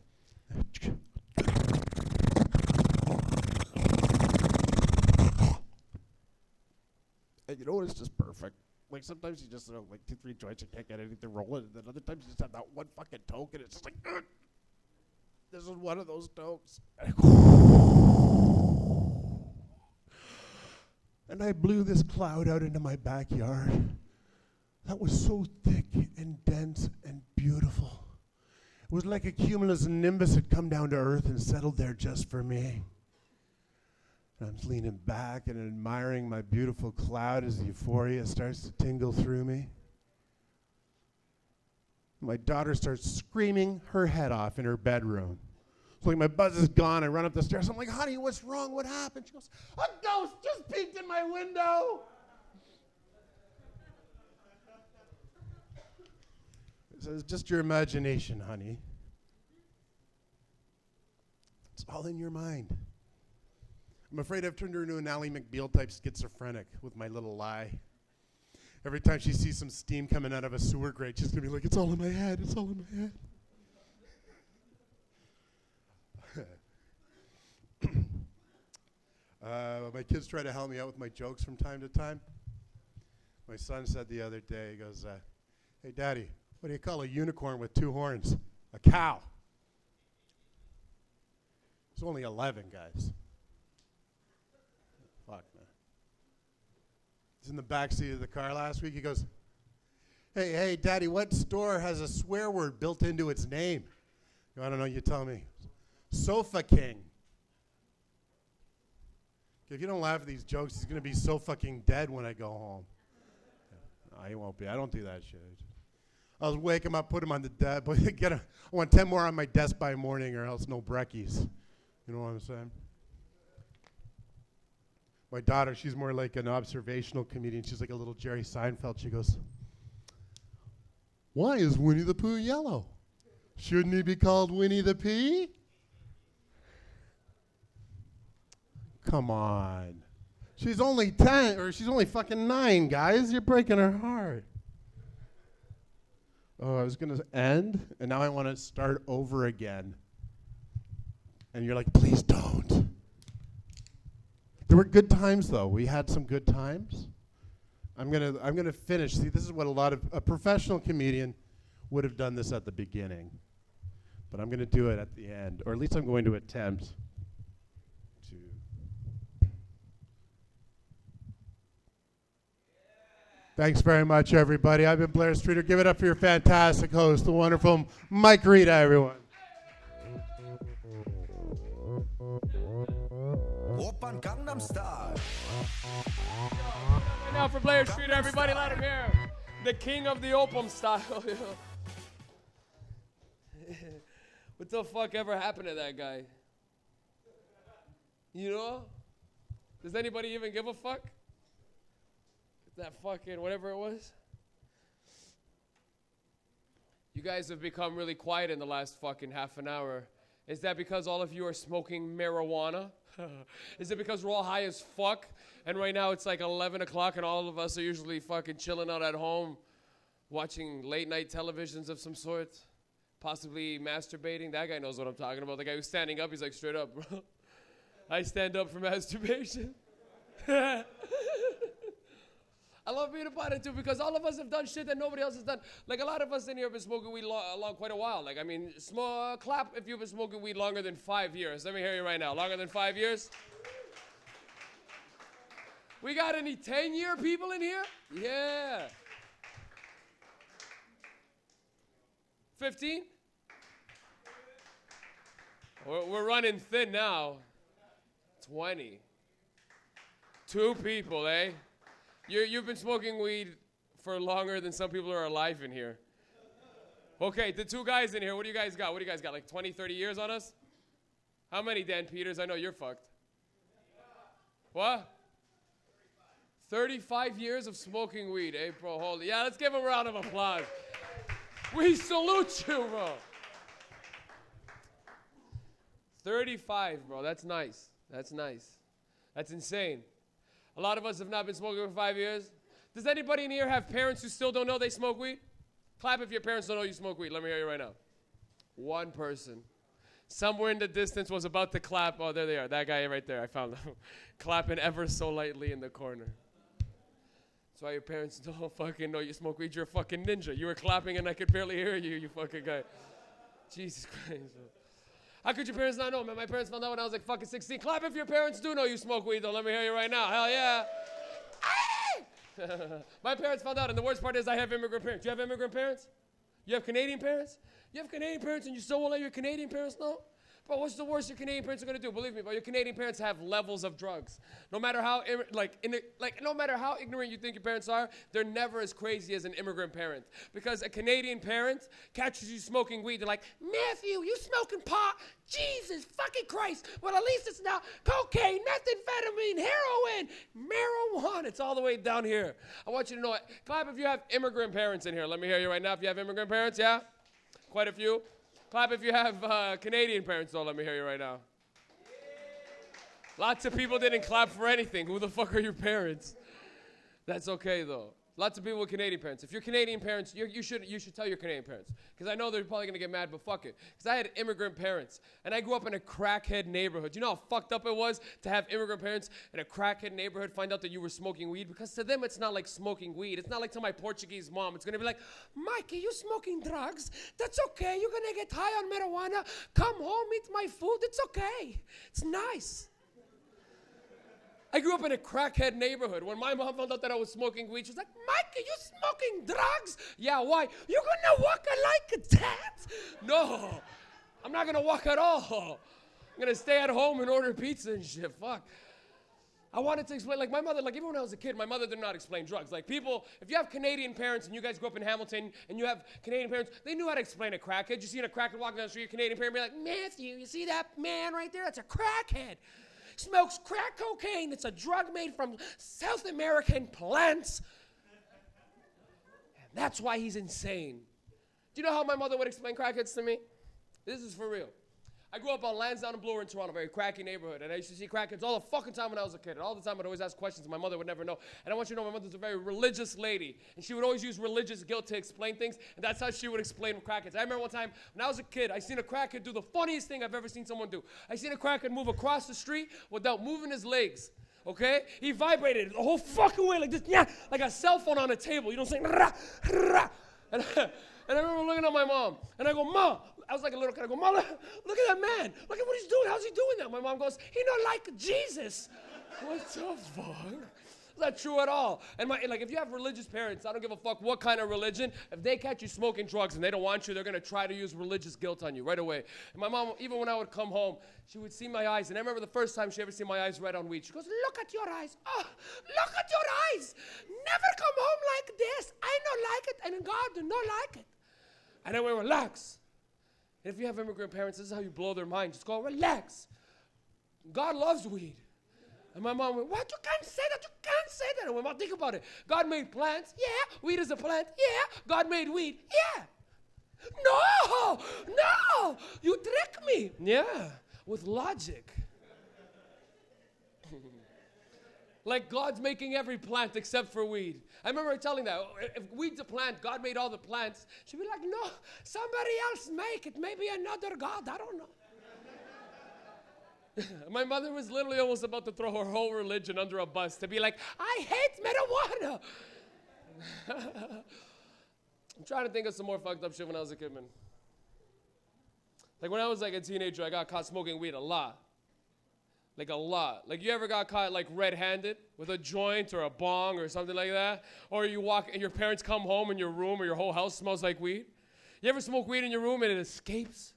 And you know what? It's just perfect. Like sometimes you just like 2-3 joints, you can't get anything to roll it, and then other times you just have that one fucking toke, and it's just like, ugh. This is one of those tokes. And I blew this cloud out into my backyard. That was so thick and dense and beautiful. It was like a cumulus nimbus had come down to earth and settled there just for me. And I'm leaning back and admiring my beautiful cloud as the euphoria starts to tingle through me. My daughter starts screaming her head off in her bedroom. So like my buzz is gone. I run up the stairs. I'm like, honey, what's wrong? What happened? She goes, a ghost just peeked in my window. So it's just your imagination, honey. It's all in your mind. I'm afraid I've turned her into an Ally McBeal type schizophrenic with my little lie. Every time she sees some steam coming out of a sewer grate, she's going to be like, it's all in my head, it's all in my head. My kids try to help me out with my jokes from time to time. My son said the other day, he goes, hey, Daddy, what do you call a unicorn with 2 horns? A cow. He's only 11, guys. Fuck, man. He's in the back seat of the car last week. He goes, hey, Daddy, what store has a swear word built into its name? I don't know, you tell me. Sofa King. If you don't laugh at these jokes, he's going to be so fucking dead when I go home. No, he won't be. I don't do that shit. I'll wake him up, put him on the desk. I want 10 more on my desk by morning or else no brekkies. You know what I'm saying? My daughter, she's more like an observational comedian. She's like a little Jerry Seinfeld. She goes, why is Winnie the Pooh yellow? Shouldn't he be called Winnie the Pea? Come on. She's only 10, or she's only fucking 9, guys. You're breaking her heart. Oh, I was going to end, and now I want to start over again. And you're like, please don't. There were good times, though. We had some good times. I'm gonna finish. See, this is what a professional comedian would have done this at the beginning. But I'm going to do it at the end, or at least I'm going to attempt to. Thanks very much, everybody. I've been Blair Streeter. Give it up for your fantastic host, the wonderful Mike Rita, everyone. Open Gangnam Style. Now for Blair Streeter, everybody, let him hear. The king of the Opum style. What the fuck ever happened to that guy? You know? Does anybody even give a fuck? That fucking whatever it was? You guys have become really quiet in the last fucking half an hour. Is that because all of you are smoking marijuana? Is it because we're all high as fuck? And right now it's like 11 o'clock and all of us are usually fucking chilling out at home, watching late night televisions of some sort, possibly masturbating. That guy knows what I'm talking about. The guy who's standing up, he's like, straight up, bro. I stand up for masturbation. I love being a part of it too because all of us have done shit that nobody else has done. Like a lot of us in here have been smoking weed along quite a while. Like, I mean, clap if you've been smoking weed longer than 5 years. Let me hear you right now. Longer than 5 years? We got any 10-year people in here? Yeah. 15? We're running thin now. 20. 2 people, eh? You've been smoking weed for longer than some people are alive in here. Okay, the 2 guys in here, what do you guys got? What do you guys got, like 20, 30 years on us? How many, Dan Peters? I know you're fucked. What? 35 years of smoking weed, eh, bro? Holy, yeah, let's give him a round of applause. We salute you, bro. 35, bro, that's nice. That's nice. That's insane. A lot of us have not been smoking for 5 years. Does anybody in here have parents who still don't know they smoke weed? Clap if your parents don't know you smoke weed. Let me hear you right now. 1 person. Somewhere in the distance was about to clap. Oh, there they are. That guy right there. I found them. Clapping ever so lightly in the corner. That's why your parents don't fucking know you smoke weed. You're a fucking ninja. You were clapping and I could barely hear you, you fucking guy. Jesus Christ. How could your parents not know, man? My parents found out when I was like fucking 16. Clap if your parents do know you smoke weed, though. Let me hear you right now. Hell yeah. My parents found out, and the worst part is I have immigrant parents. Do you have immigrant parents? You have Canadian parents? You have Canadian parents and you still won't let your Canadian parents know? Bro, what's the worst your Canadian parents are gonna do? Believe me, bro, your Canadian parents have levels of drugs. No matter how, no matter how ignorant you think your parents are, they're never as crazy as an immigrant parent. Because a Canadian parent catches you smoking weed, they're like, Matthew, you smoking pot? Jesus fucking Christ. Well, at least it's not cocaine, methamphetamine, heroin, marijuana. It's all the way down here. I want you to know it. Clap if you have immigrant parents in here. Let me hear you right now if you have immigrant parents, yeah? Quite a few. Clap if you have Canadian parents, though. Let me hear you right now. Lots of people didn't clap for anything. Who the fuck are your parents? That's okay, though. Lots of people with Canadian parents. If you're Canadian parents, you should tell your Canadian parents. Because I know they're probably going to get mad, but fuck it. Because I had immigrant parents. And I grew up in a crackhead neighborhood. You know how fucked up it was to have immigrant parents in a crackhead neighborhood find out that you were smoking weed? Because to them, it's not like smoking weed. It's not like to my Portuguese mom. It's going to be like, Mikey, you smoking drugs? That's okay. You're going to get high on marijuana. Come home, eat my food. It's okay. It's nice. I grew up in a crackhead neighborhood. When my mom found out that I was smoking weed, she was like, Mikey, you smoking drugs? Yeah, why? You're gonna walk like that? No, I'm not gonna walk at all. I'm gonna stay at home and order pizza and shit, fuck. I wanted to explain, like my mother, like even when I was a kid, my mother did not explain drugs. Like people, if you have Canadian parents and you guys grew up in Hamilton and you have Canadian parents, they knew how to explain a crackhead. You see a crackhead walking down the street, your Canadian parent be like, Matthew, you see that man right there? That's a crackhead. Smokes crack cocaine. It's a drug made from South American plants. And that's why he's insane. Do you know how my mother would explain crackheads to me? This is for real. I grew up on Landsdown and Bloor in Toronto, a very cracky neighborhood, and I used to see crackheads all the fucking time when I was a kid. And all the time I'd always ask questions, and my mother would never know. And I want you to know my mother's a very religious lady, and she would always use religious guilt to explain things, and that's how she would explain crackheads. I remember one time when I was a kid, I seen a crackhead do the funniest thing I've ever seen someone do. I seen a crackhead move across the street without moving his legs. Okay? He vibrated the whole fucking way like this, yeah, like a cell phone on a table. You know what I'm saying? Rah, rah. And I remember looking at my mom, and I go, Ma, I was like a little kid, I go, Ma, look at that man. Look at what he's doing. How's he doing that? My mom goes, he not like Jesus. What the fuck? Is that true at all? And like, if you have religious parents, I don't give a fuck what kind of religion, if they catch you smoking drugs and they don't want you, they're gonna try to use religious guilt on you right away. And my mom, even when I would come home, she would see my eyes, and I remember the first time she ever seen my eyes red on weed. She goes, look at your eyes. Oh, look at your eyes. Never come home like this. I don't like it, and God do not like it. And then we relax. And if you have immigrant parents, this is how you blow their mind. Just go, relax. God loves weed. And my mom went, what? You can't say that. You can't say that. And my mom, think about it. God made plants. Yeah. Weed is a plant. Yeah. God made weed. Yeah. No. No. You trick me. Yeah. With logic. Like God's making every plant except for weed. I remember her telling that. If weed's a plant, God made all the plants. She'd be like, no, somebody else make it. Maybe another God. I don't know. My mother was literally almost about to throw her whole religion under a bus to be like, I hate marijuana. I'm trying to think of some more fucked up shit when I was a kid, man. Like when I was like a teenager, I got caught smoking weed a lot. Like a lot. Like you ever got caught like red-handed with a joint or a bong or something like that? Or you walk and your parents come home and your room or your whole house smells like weed? You ever smoke weed in your room and it escapes?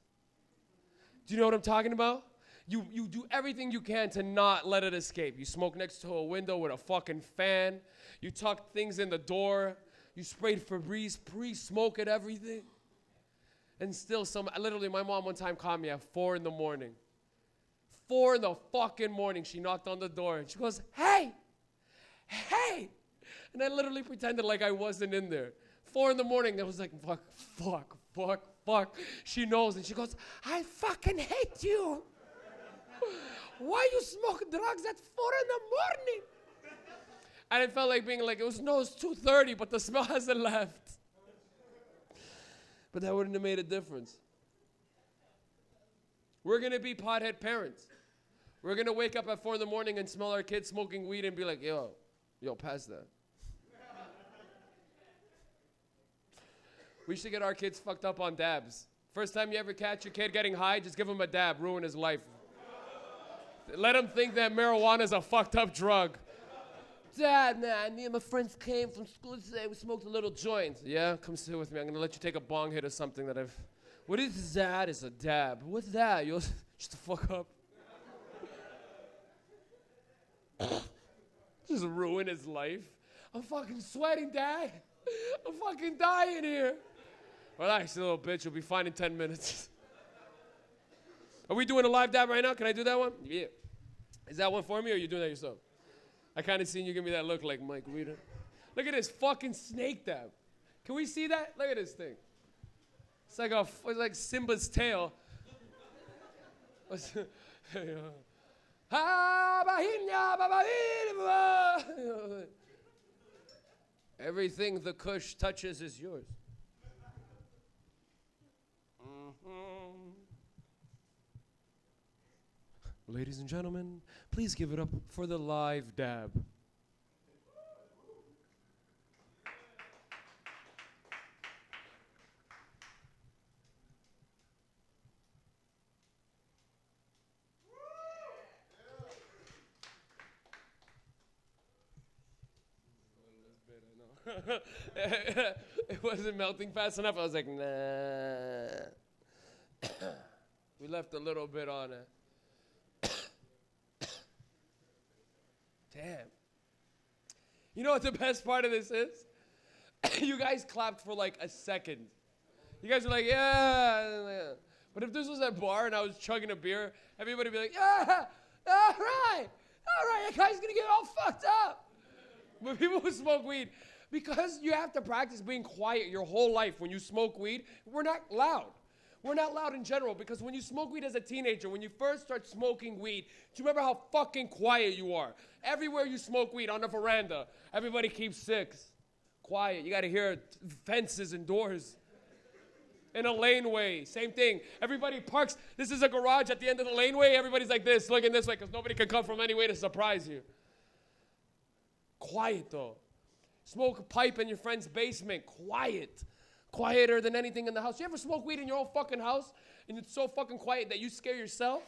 Do you know what I'm talking about? You do everything you can to not let it escape. You smoke next to a window with a fucking fan. You tuck things in the door. You sprayed Febreze, pre-smoke at everything. And still literally my mom one time called me at 4 in the morning. 4 in the fucking morning, she knocked on the door and she goes, hey, hey. And I literally pretended like I wasn't in there. 4 in the morning, I was like, fuck. She knows and she goes, I fucking hate you. Why you smoke drugs at 4 in the morning? And it felt like being like, it's 2:30, but the smell hasn't left. But that wouldn't have made a difference. We're going to be pothead parents. We're going to wake up at 4 in the morning and smell our kids smoking weed and be like, yo, pass that. We should get our kids fucked up on dabs. First time you ever catch your kid getting high, just give him a dab, ruin his life. Let him think that marijuana is a fucked up drug. Dad, man, me and my friends came from school today. We smoked a little joint. Yeah, come sit with me. I'm gonna let you take a bong hit or something that I've. What is that? It's a dab. What's that? You'll shut the fuck up. Just ruin his life. I'm fucking sweating, Dad. I'm fucking dying here. Relax, you little bitch. You'll be fine in 10 minutes. Are we doing a live dab right now? Can I do that one? Yeah. Is that one for me, or are you doing that yourself? I kind of seen you give me that look like Mike Rita. Look at this fucking snake dab. Can we see that? Look at this thing. It's like Simba's tail. Everything the Kush touches is yours. Ladies and gentlemen, please give it up for the live dab. It wasn't melting fast enough. I was like, nah. We left a little bit on it. Damn. You know what the best part of this is? You guys clapped for like a second. You guys were like, yeah. But if this was a bar and I was chugging a beer, everybody would be like, yeah, all right, that guy's gonna get all fucked up. But people who smoke weed, because you have to practice being quiet your whole life. When you smoke weed, we're not loud. We're not loud in general, because when you smoke weed as a teenager, when you first start smoking weed, do you remember how fucking quiet you are? Everywhere you smoke weed, on the veranda, everybody keeps six. Quiet. You got to hear fences and doors. In a laneway, same thing. Everybody parks. This is a garage at the end of the laneway. Everybody's like this, looking this way, because nobody can come from any way to surprise you. Quiet, though. Smoke a pipe in your friend's basement. Quiet. Quieter than anything in the house. You ever smoke weed in your own fucking house and it's so fucking quiet that you scare yourself?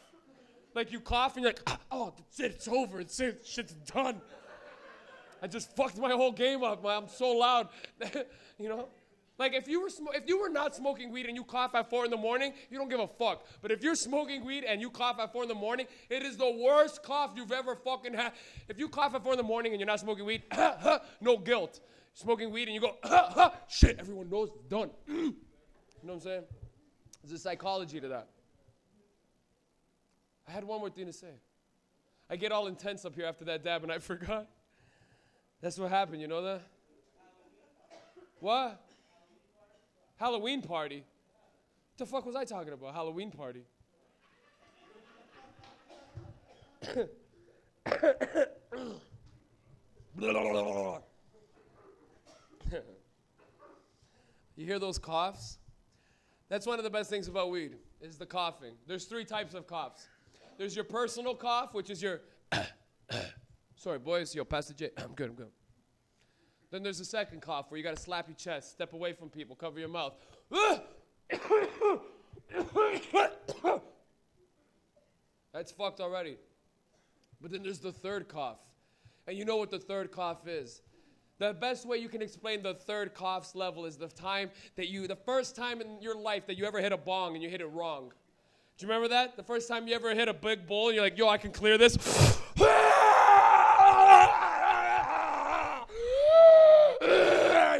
Like you cough and you're like, oh, that's it, it's over, it's it, shit's done. I just fucked my whole game up, man. I'm so loud. You know? Like if you were not smoking weed and you cough at 4 in the morning, you don't give a fuck. But if you're smoking weed and you cough at 4 in the morning, it is the worst cough you've ever fucking had. If you cough at 4 in the morning and you're not smoking weed, no guilt. Smoking weed and you go, shit, everyone knows it's done. You know what I'm saying? There's a psychology to that. I had one more thing to say. I get all intense up here after that dab and I forgot. That's what happened, you know that? What? Halloween party? What the fuck was I talking about? Halloween party. You hear those coughs? That's one of the best things about weed, is the coughing. There's 3 types of coughs. There's your personal cough, which is your sorry boys, yo, Pastor J, I'm good. Then there's the second cough where you gotta slap your chest, step away from people, cover your mouth. That's fucked already. But then there's the third cough. And you know what the third cough is. The best way you can explain the third cough's level is the first time in your life that you ever hit a bong and you hit it wrong. Do you remember that? The first time you ever hit a big bowl and you're like, yo, I can clear this.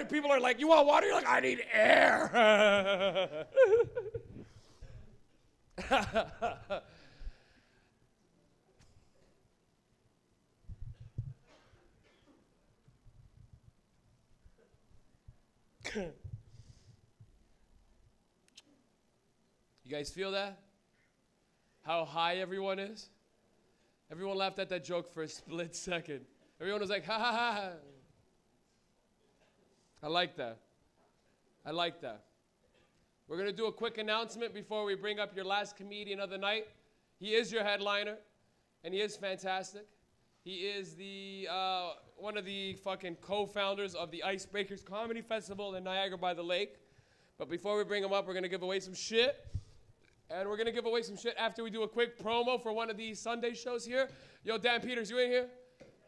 People are like, you want water? You're like, I need air. You guys feel that? How high everyone is? Everyone laughed at that joke for a split second. Everyone was like, ha ha ha. I like that. We're going to do a quick announcement before we bring up your last comedian of the night. He is your headliner, and he is fantastic. He is the one of the fucking co-founders of the Icebreakers Comedy Festival in Niagara by the Lake. But before we bring him up, we're going to give away some shit. And we're going to give away some shit after we do a quick promo for one of these Sunday shows here. Yo, Dan Peters, you in here?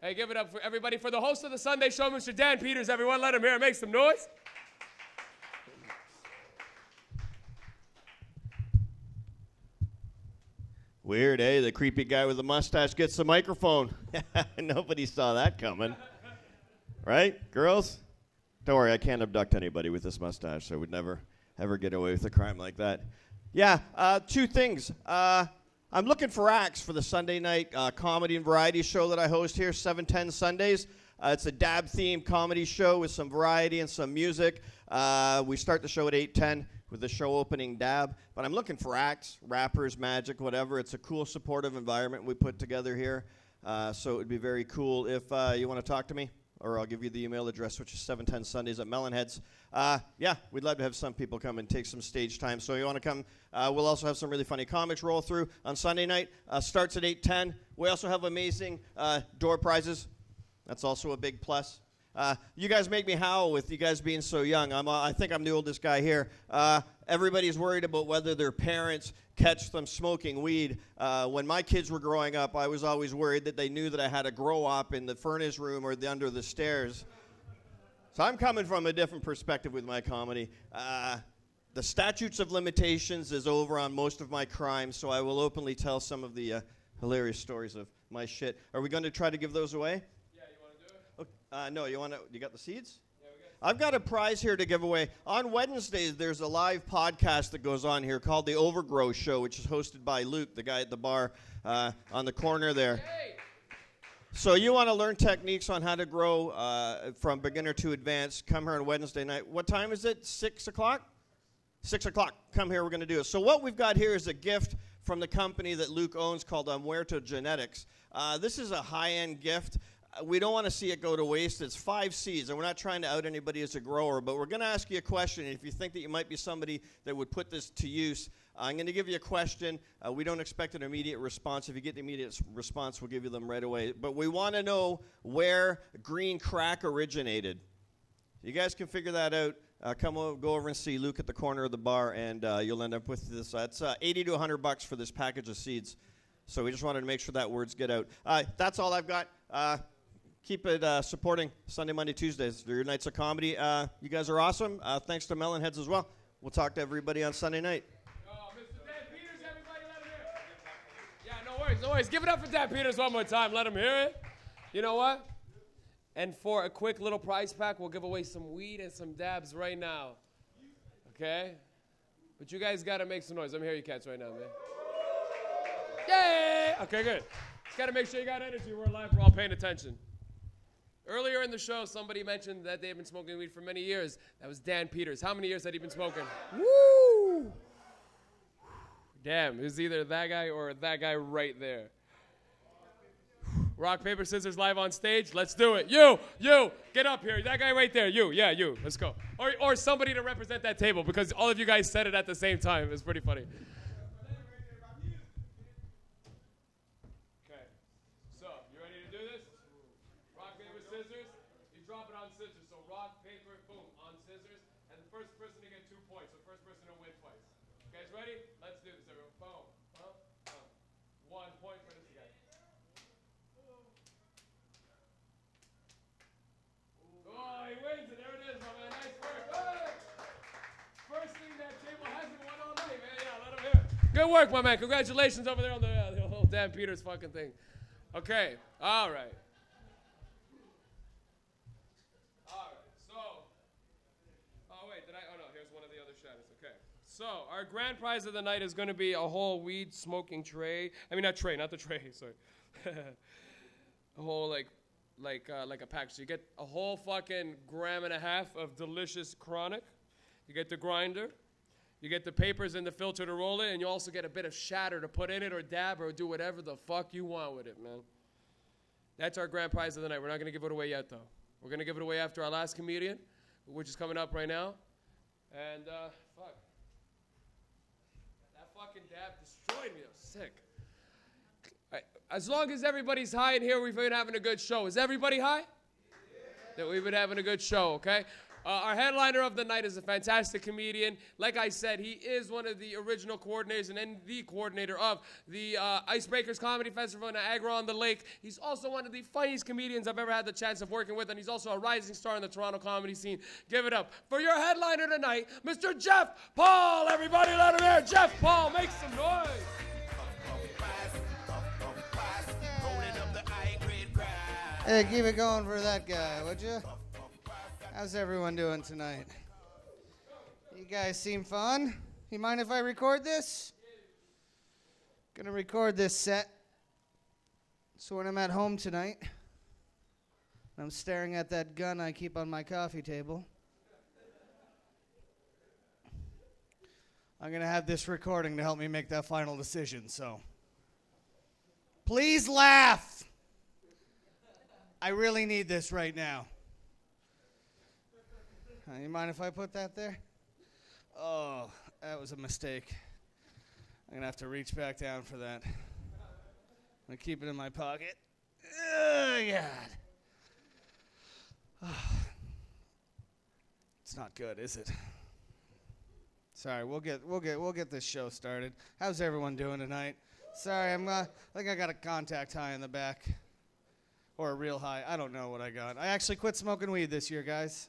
Hey, give it up for everybody for the host of the Sunday show, Mr. Dan Peters. Everyone, let him hear. Make some noise. Weird, eh? The creepy guy with the mustache gets the microphone. Nobody saw that coming. Right, girls? Don't worry, I can't abduct anybody with this mustache, so I would never, ever get away with a crime like that. Yeah, two things. I'm looking for acts for the Sunday night comedy and variety show that I host here, 7:10 Sundays. It's a dab-themed comedy show with some variety and some music. We start the show at 8:10 with the show opening dab. But I'm looking for acts, rappers, magic, whatever. It's a cool, supportive environment we put together here. So it would be very cool if you want to talk to me, or I'll give you the email address, which is 7:10 Sundays at Melanheadz. Yeah, we'd love to have some people come and take some stage time. So you want to come, we'll also have some really funny comics roll through on Sunday night. Starts at 8:10. We also have amazing door prizes. That's also a big plus. You guys make me howl with you guys being so young. I think I'm the oldest guy here. Everybody's worried about whether their parents catch them smoking weed. When my kids were growing up, I was always worried that they knew that I had a grow up in the furnace room or under the stairs. So I'm coming from a different perspective with my comedy. The statutes of limitations is over on most of my crimes, so I will openly tell some of the hilarious stories of my shit. Are we going to try to give those away? No, you got the seeds? Yeah, I've got a prize here to give away. On Wednesdays, there's a live podcast that goes on here called The Overgrow Show, which is hosted by Luke, the guy at the bar on the corner there. Hey. So you want to learn techniques on how to grow from beginner to advanced, come here on Wednesday night. What time is it? 6 o'clock? 6 o'clock. Come here, we're going to do it. So what we've got here is a gift from the company that Luke owns called Muerto Genetics. This is a high-end gift. We don't want to see it go to waste. It's 5 seeds, and we're not trying to out anybody as a grower, but we're going to ask you a question. If you think that you might be somebody that would put this to use, I'm going to give you a question. We don't expect an immediate response. If you get the immediate response, we'll give you them right away. But we want to know where green crack originated. You guys can figure that out. Go over and see Luke at the corner of the bar, and you'll end up with this. It's $80 to $100 for this package of seeds. So we just wanted to make sure that words get out. That's all I've got. Keep it supporting Sunday, Monday, Tuesdays. They're your nights of comedy. You guys are awesome. Thanks to Melanheadz as well. We'll talk to everybody on Sunday night. Oh, Mr. Dan Peters, everybody, let him hear it. Yeah, no worries, no worries. Give it up for Dan Peters one more time. Let him hear it. You know what? And for a quick little prize pack, we'll give away some weed and some dabs right now. Okay? But you guys got to make some noise. Let me hear you cats right now, man. Yay! Okay, good. Just got to make sure you got energy. We're live. We're all paying attention. Earlier in the show, somebody mentioned that they've been smoking weed for many years. That was Dan Peters. How many years had he been smoking? Woo! Damn, it was either that guy or that guy right there. Rock, paper, scissors, live on stage. Let's do it. You, get up here. That guy right there. You. Let's go. Or somebody to represent that table, because all of you guys said it at the same time. It's pretty funny. Ready? Let's do this, everyone. Boom. Boom. Boom. 1 point for this guy. Oh, he wins it. There it is, my man. Nice work. Oh! First thing that table hasn't won all night, man. Yeah, let him hear it. Good work, my man. Congratulations over there on the whole Dan Peters fucking thing. Okay. All right. So, our grand prize of the night is going to be a whole weed smoking tray. I mean, not the tray, sorry. A whole, like a pack. So you get a whole fucking 1.5 grams of delicious chronic. You get the grinder. You get the papers and the filter to roll it. And you also get a bit of shatter to put in it or dab or do whatever the fuck you want with it, man. That's our grand prize of the night. We're not going to give it away yet, though. We're going to give it away after our last comedian, which is coming up right now. And, fuck. Fucking dab destroyed me. I was sick. Right. As long as everybody's high in here, we've been having a good show. Is everybody high? Yeah. That we've been having a good show, okay? Our headliner of the night is a fantastic comedian. Like I said, he is one of the original coordinators and the coordinator of the Icebreakers Comedy Festival in Niagara on the Lake. He's also one of the funniest comedians I've ever had the chance of working with, and he's also a rising star in the Toronto comedy scene. Give it up for your headliner tonight, Mr. Jeff Paul. Everybody let him hear. Jeff Paul, make some noise. Hey, keep it going for that guy, would you? How's everyone doing tonight? You guys seem fun? You mind if I record this? Gonna record this set. So when I'm at home tonight, I'm staring at that gun I keep on my coffee table. I'm gonna have this recording to help me make that final decision, so. Please laugh! I really need this right now. You mind if I put that there? Oh, that was a mistake. I'm gonna have to reach back down for that. I'm gonna keep it in my pocket. Oh, God. It's not good, is it? Sorry, we'll get this show started. How's everyone doing tonight? Sorry, I think I got a contact high in the back. Or a real high. I don't know what I got. I actually quit smoking weed this year, guys.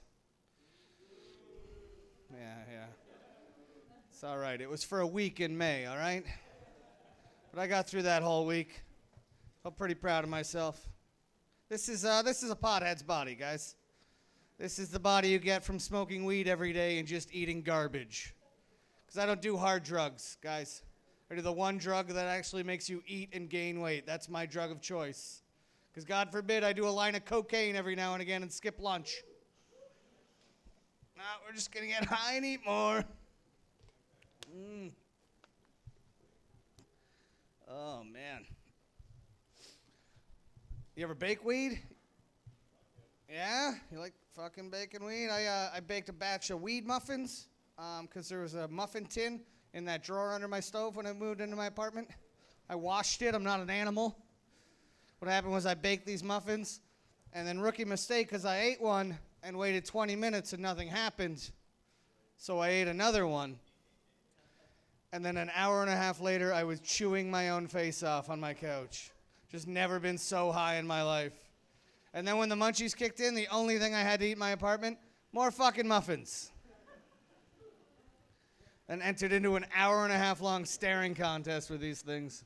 Yeah. It's all right. It was for a week in May, all right? But I got through that whole week. Felt pretty proud of myself. This is a pothead's body, guys. This is the body you get from smoking weed every day and just eating garbage. Because I don't do hard drugs, guys. I do the one drug that actually makes you eat and gain weight. That's my drug of choice. Because God forbid I do a line of cocaine every now and again and skip lunch. No, we're just going to get high and eat more. Oh, man. You ever bake weed? Yeah? You like fucking baking weed? I baked a batch of weed muffins because there was a muffin tin in that drawer under my stove when I moved into my apartment. I washed it. I'm not an animal. What happened was I baked these muffins, and then rookie mistake because I ate one and waited 20 minutes and nothing happened. So I ate another one. And then an hour and a half later, I was chewing my own face off on my couch. Just never been so high in my life. And then when the munchies kicked in, the only thing I had to eat in my apartment, more fucking muffins. And entered into an hour and a half long staring contest with these things.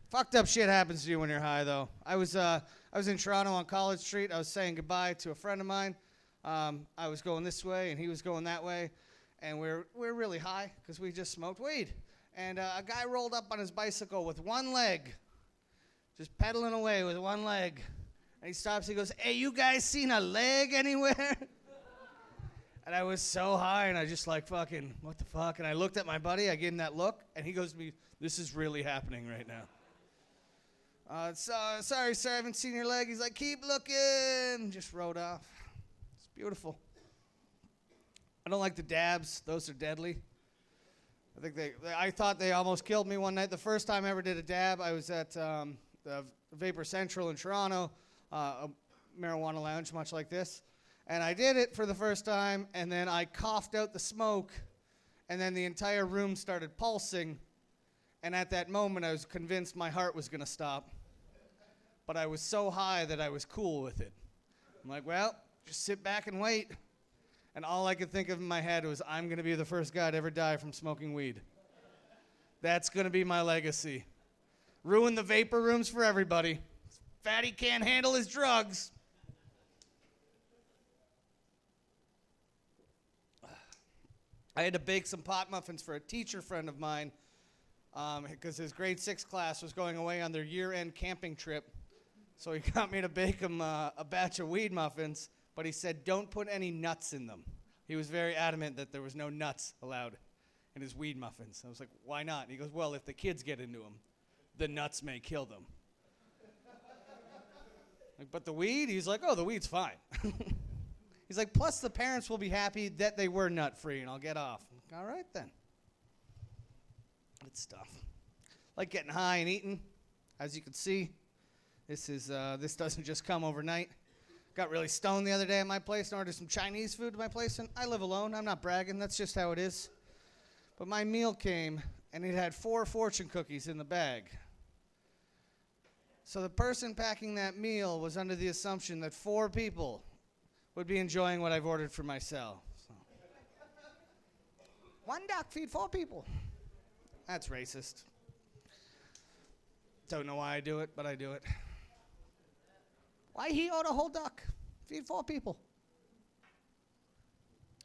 Fucked up shit happens to you when you're high, though. I was in Toronto on College Street. I was saying goodbye to a friend of mine. I was going this way, and he was going that way. And we're really high because we just smoked weed. And a guy rolled up on his bicycle with one leg, just pedaling away with one leg. And he stops, he goes, "Hey, you guys seen a leg anywhere?" And I was so high, and I just like, fucking, what the fuck? And I looked at my buddy, I gave him that look, and he goes to me, "This is really happening right now." Sorry, sir, I haven't seen your leg. He's like, "Keep looking." Just rode off. It's beautiful. I don't like the dabs. Those are deadly. I thought they almost killed me one night. The first time I ever did a dab, I was at the Vapor Central in Toronto, a marijuana lounge much like this. And I did it for the first time, and then I coughed out the smoke, and then the entire room started pulsing. And at that moment, I was convinced my heart was going to stop. But I was so high that I was cool with it. I'm like, well, just sit back and wait. And all I could think of in my head was, I'm going to be the first guy to ever die from smoking weed. That's going to be my legacy. Ruin the vapor rooms for everybody. Fatty can't handle his drugs. I had to bake some pot muffins for a teacher friend of mine because his grade 6 class was going away on their year-end camping trip. So he got me to bake him a batch of weed muffins, but he said, don't put any nuts in them. He was very adamant that there was no nuts allowed in his weed muffins. I was like, why not? And he goes, well, if the kids get into them, the nuts may kill them. Like, but the weed? He's like, oh, the weed's fine. He's like, plus the parents will be happy that they were nut-free, and I'll get off. I'm like, all right, then. Good stuff. Like getting high and eating. As you can see, this doesn't just come overnight. Got really stoned the other day at my place and ordered some Chinese food to my place. And I live alone. I'm not bragging. That's just how it is. But my meal came, and it had 4 fortune cookies in the bag. So the person packing that meal was under the assumption that 4 people would be enjoying what I've ordered for myself. So. 1 duck, feed 4 people. That's racist. Don't know why I do it, but I do it. Why he order a whole duck? Feed 4 people.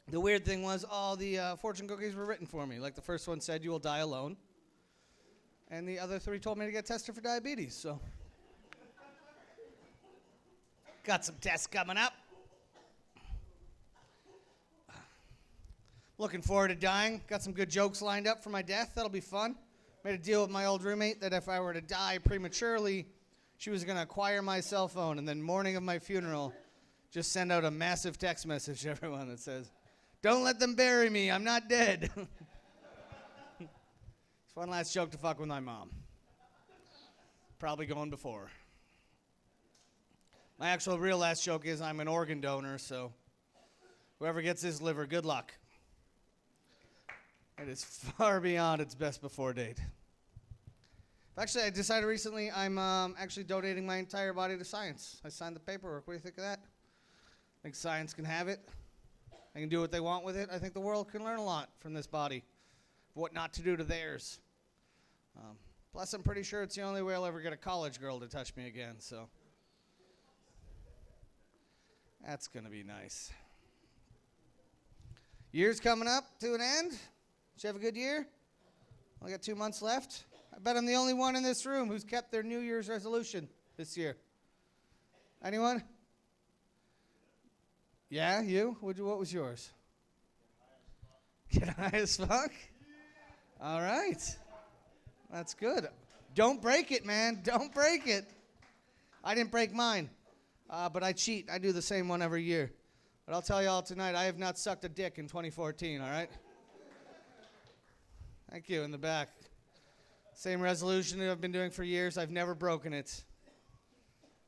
The weird thing was all the fortune cookies were written for me. Like the first one said, you will die alone. And the other 3 told me to get tested for diabetes, so. Got some tests coming up. Looking forward to dying. Got some good jokes lined up for my death. That'll be fun. Made a deal with my old roommate that if I were to die prematurely, she was going to acquire my cell phone and then morning of my funeral, just send out a massive text message to everyone that says, "Don't let them bury me. I'm not dead." It's one last joke to fuck with my mom. Probably going before. My actual real last joke is I'm an organ donor, so whoever gets this liver, good luck. It is far beyond its best before date. Actually, I decided recently I'm actually donating my entire body to science. I signed the paperwork. What do you think of that? I think science can have it. They can do what they want with it. I think the world can learn a lot from this body. What not to do to theirs. Plus, I'm pretty sure it's the only way I'll ever get a college girl to touch me again, so. That's going to be nice. Year's coming up to an end. Did you have a good year? Only got 2 months left. I bet I'm the only one in this room who's kept their New Year's resolution this year. Anyone? Yeah, you? What was yours? Get high as fuck? All right. That's good. Don't break it, man. Don't break it. I didn't break mine, but I cheat. I do the same one every year. But I'll tell you all tonight, I have not sucked a dick in 2014, all right? Thank you, in the back. Same resolution that I've been doing for years. I've never broken it.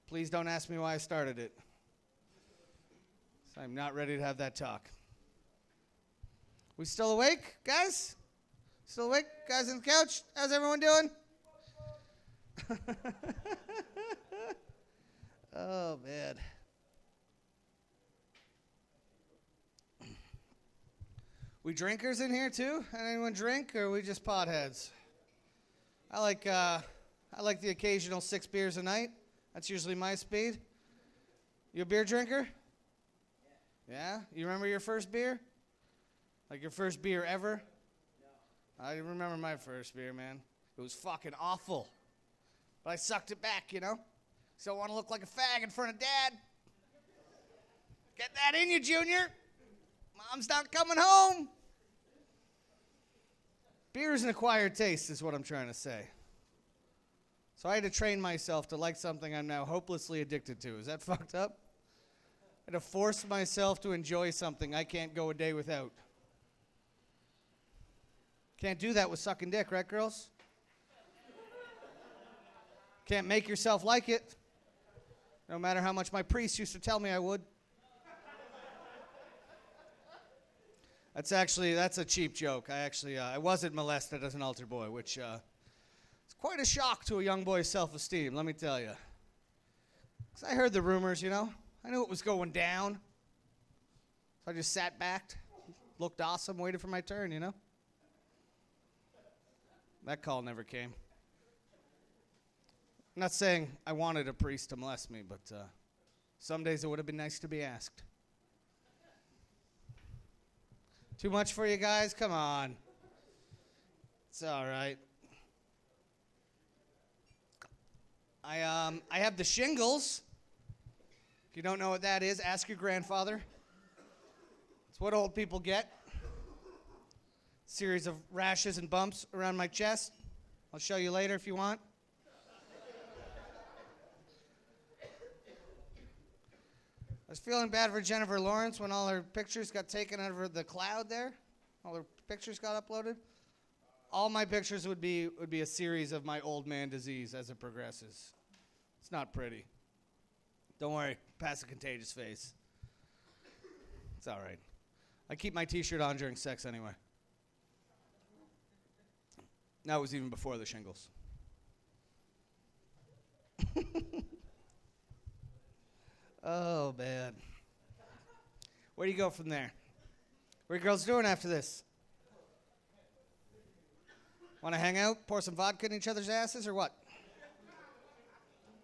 Please don't ask me why I started it. So I'm not ready to have that talk. We still awake, guys? Still awake? Guys on the couch? How's everyone doing? Oh, man. We drinkers in here, too? Anyone drink, or are we just potheads? I like the occasional 6 beers a night. That's usually my speed. You a beer drinker? Yeah? You remember your first beer? Like your first beer ever? No. I remember my first beer, man. It was fucking awful. But I sucked it back, you know? So I want to look like a fag in front of Dad. Get that in you, Junior. Mom's not coming home. Beer is an acquired taste, is what I'm trying to say. So I had to train myself to like something I'm now hopelessly addicted to. Is that fucked up? I had to force myself to enjoy something I can't go a day without. Can't do that with sucking dick, right, girls? Can't make yourself like it. No matter how much my priest used to tell me I would. That's a cheap joke. I wasn't molested as an altar boy, which is quite a shock to a young boy's self-esteem, let me tell you. 'Cause I heard the rumors, you know. I knew it was going down. So I just sat back, looked awesome, waited for my turn, you know. That call never came. I'm not saying I wanted a priest to molest me, but some days it would have been nice to be asked. Too much for you guys? Come on. It's all right. I have the shingles. If you don't know what that is, ask your grandfather. It's what old people get. Series of rashes and bumps around my chest. I'll show you later if you want. I was feeling bad for Jennifer Lawrence when all her pictures got taken out of the cloud there. All her pictures got uploaded. All my pictures would be a series of my old man disease as it progresses. It's not pretty. Don't worry. Pass a contagious phase. It's all right. I keep my t-shirt on during sex anyway. That was even before the shingles. Oh, man. Where do you go from there? What are you girls doing after this? Want to hang out, pour some vodka in each other's asses, or what?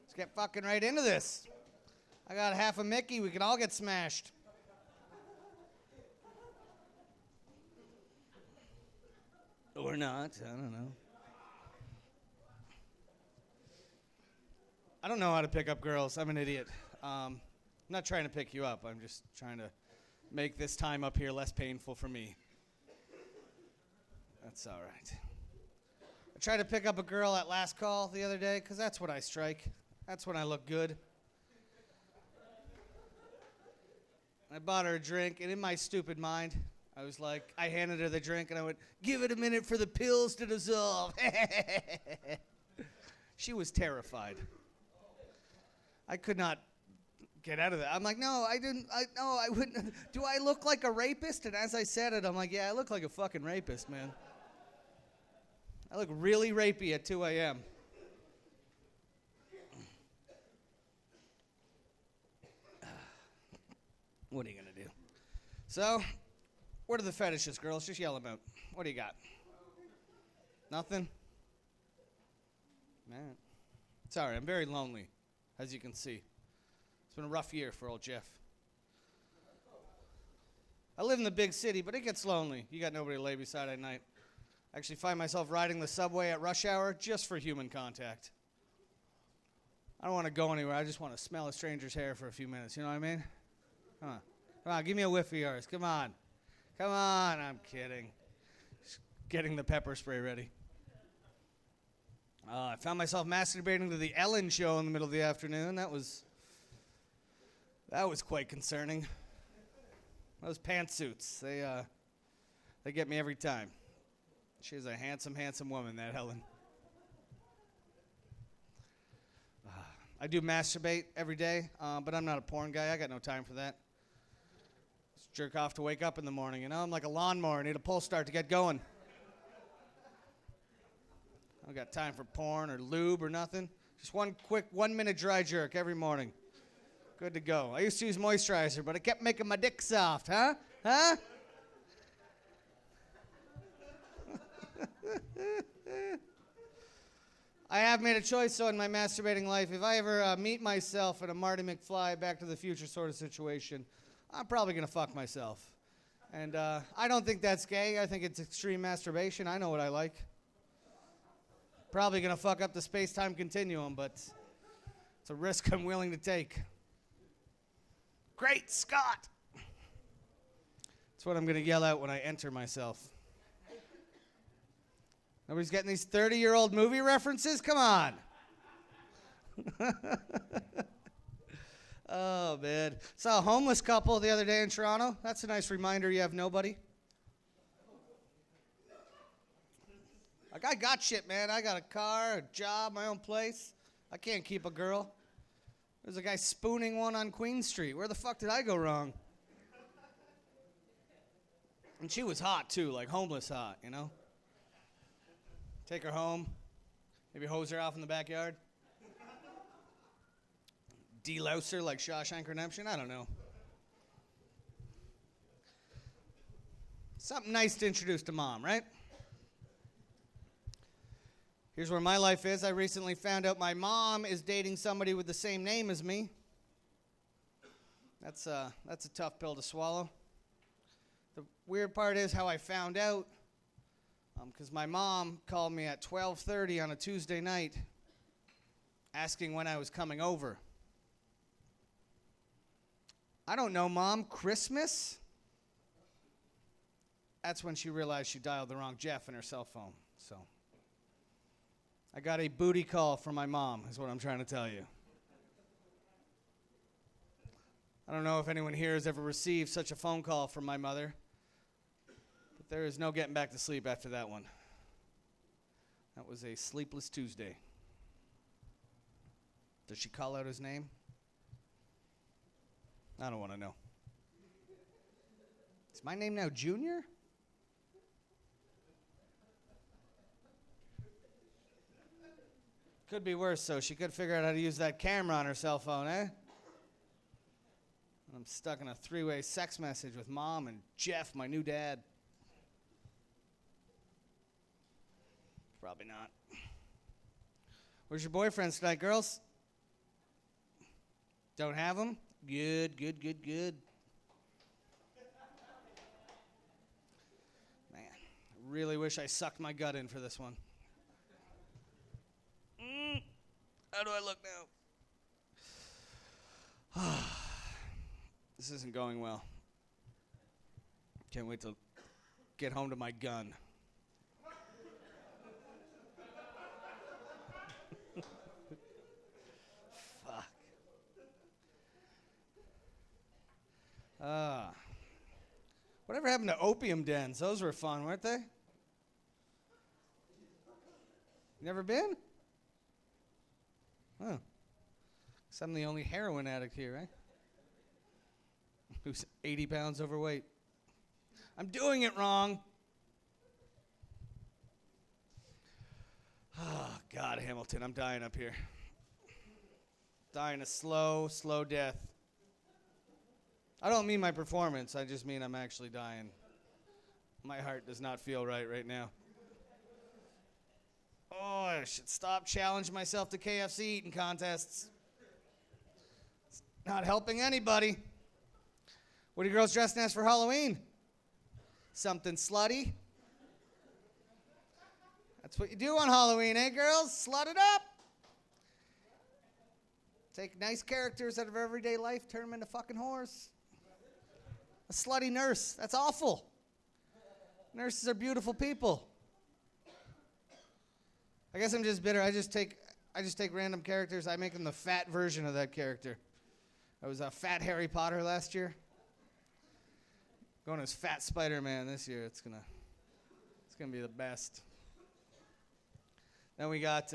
Let's get fucking right into this. I got half a Mickey. We can all get smashed. Or not. I don't know. I don't know how to pick up girls. I'm an idiot. I'm not trying to pick you up. I'm just trying to make this time up here less painful for me. That's all right. I tried to pick up a girl at last call the other day because that's what I strike. That's when I look good. I bought her a drink, and in my stupid mind, I was like, I handed her the drink, and I went, give it a minute for the pills to dissolve. She was terrified. I could not get out of that. I'm like, no, I didn't. No, I wouldn't. Do I look like a rapist? And as I said it, I'm like, yeah, I look like a fucking rapist, man. I look really rapey at 2 a.m. What are you going to do? So, what are the fetishes, girls? Just yell them out. What do you got? Nothing? Man. Sorry, I'm very lonely, as you can see. It's been a rough year for old Jeff. I live in the big city, but it gets lonely. You got nobody to lay beside at night. I actually find myself riding the subway at rush hour just for human contact. I don't want to go anywhere. I just want to smell a stranger's hair for a few minutes. You know what I mean? Come on. Come on, give me a whiff of yours. Come on. Come on. I'm kidding. Just getting the pepper spray ready. I found myself masturbating to the Ellen show in the middle of the afternoon. That was quite concerning. Those pantsuits, they get me every time. She's a handsome, handsome woman, that Ellen. I do masturbate every day, but I'm not a porn guy. I got no time for that. Just jerk off to wake up in the morning. You know, I'm like a lawnmower. I need a pull start to get going. I don't got time for porn or lube or nothing. Just one quick 1 minute dry jerk every morning. Good to go. I used to use moisturizer, but it kept making my dick soft, huh? Huh? I have made a choice, though, in my masturbating life. If I ever meet myself in a Marty McFly Back to the Future sort of situation, I'm probably going to fuck myself. And I don't think that's gay. I think it's extreme masturbation. I know what I like. Probably going to fuck up the space-time continuum, but it's a risk I'm willing to take. Great Scott! That's what I'm going to yell out when I enter myself. Nobody's getting these 30-year-old movie references? Come on. Oh, man. Saw a homeless couple the other day in Toronto. That's a nice reminder you have nobody. Like, I got shit, man. I got a car, a job, my own place. I can't keep a girl. There's a guy spooning one on Queen Street. Where the fuck did I go wrong? And she was hot, too, like homeless hot, you know? Take her home. Maybe hose her off in the backyard. De-louse her like Shawshank Redemption. I don't know. Something nice to introduce to mom, right? Here's where my life is. I recently found out my mom is dating somebody with the same name as me. That's a tough pill to swallow. The weird part is how I found out. Because my mom called me at 12:30 on a Tuesday night asking when I was coming over. I don't know, Mom. Christmas? That's when she realized she dialed the wrong Jeff in her cell phone. So I got a booty call from my mom, is what I'm trying to tell you. I don't know if anyone here has ever received such a phone call from my mother. There is no getting back to sleep after that one. That was a sleepless Tuesday. Does she call out his name? I don't want to know. Is my name now Junior? Could be worse, though. She could figure out how to use that camera on her cell phone, eh? I'm stuck in a three-way sex message with Mom and Jeff, my new dad. Probably not. Where's your boyfriends tonight, girls? Don't have them? Good, good, good, good. Man, I really wish I sucked my gut in for this one. How do I look now? This isn't going well. Can't wait to get home to my gun. Fuck. Whatever happened to opium dens? Those were fun, weren't they? Never been? Oh. Guess I'm the only heroin addict here, right? Who's 80 pounds overweight. I'm doing it wrong. Oh, God, Hamilton, I'm dying up here. Dying a slow, slow death. I don't mean my performance. I just mean I'm actually dying. My heart does not feel right now. Oh, I should stop challenging myself to KFC eating contests. It's not helping anybody. What are you girls dressing as for Halloween? Something slutty? That's what you do on Halloween, eh, girls? Slut it up. Take nice characters out of everyday life, turn them into fucking whores. A slutty nurse. That's awful. Nurses are beautiful people. I guess I'm just bitter. I just take random characters. I make them the fat version of that character. I was a fat Harry Potter last year. Going as fat Spider-Man this year. It's gonna be the best. Then we got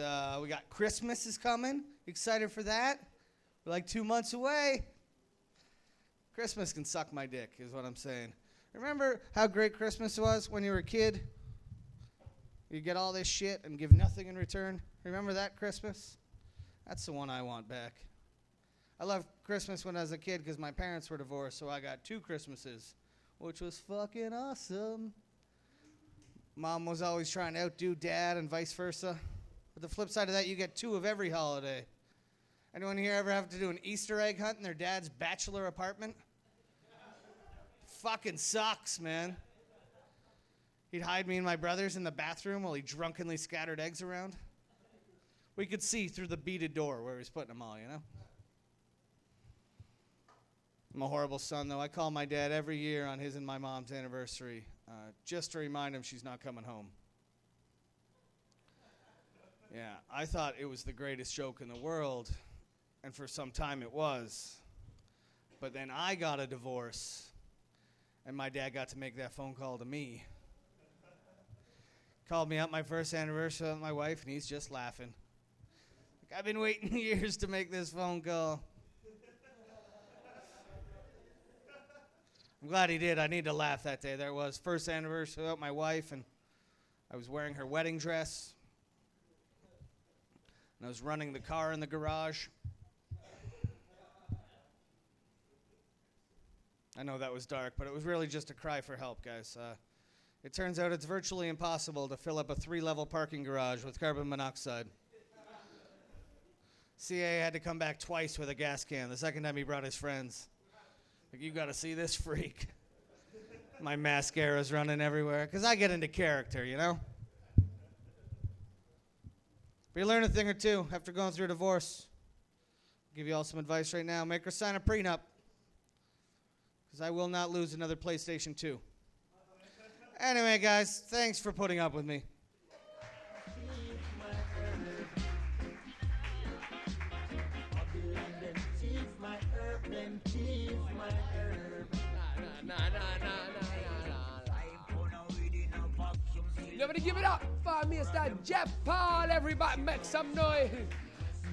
Christmas is coming. Excited for that? We're like 2 months away. Christmas can suck my dick, is what I'm saying. Remember how great Christmas was when you were a kid? You get all this shit and give nothing in return. Remember that Christmas? That's the one I want back. I loved Christmas when I was a kid because my parents were divorced, so I got 2 Christmases, which was fucking awesome. Mom was always trying to outdo Dad and vice versa. But the flip side of that, you get 2 of every holiday. Anyone here ever have to do an Easter egg hunt in their dad's bachelor apartment? Fucking sucks, man. He'd hide me and my brothers in the bathroom while he drunkenly scattered eggs around. We could see through the beaded door where he was putting them all, you know? I'm a horrible son, though. I call my dad every year on his and my mom's anniversary just to remind him she's not coming home. Yeah, I thought it was the greatest joke in the world, and for some time it was. But then I got a divorce, and my dad got to make that phone call to me. Called me up my first anniversary with my wife, and he's just laughing. Like, I've been waiting years to make this phone call. I'm glad he did. I need to laugh that day. There it was, first anniversary without my wife, and I was wearing her wedding dress. And I was running the car in the garage. I know that was dark, but it was really just a cry for help, guys. It turns out it's virtually impossible to fill up a 3-level parking garage with carbon monoxide. CA had to come back twice with a gas can. The second time he brought his friends. Like, you got to see this freak. My mascara's running everywhere. Because I get into character, you know? But you learn a thing or two after going through a divorce. I'll give you all some advice right now. Make her sign a prenup. Because I will not lose another PlayStation 2. Anyway, guys, thanks for putting up with me. Nobody give it up for Mr. Jeff Paul. Everybody make some noise.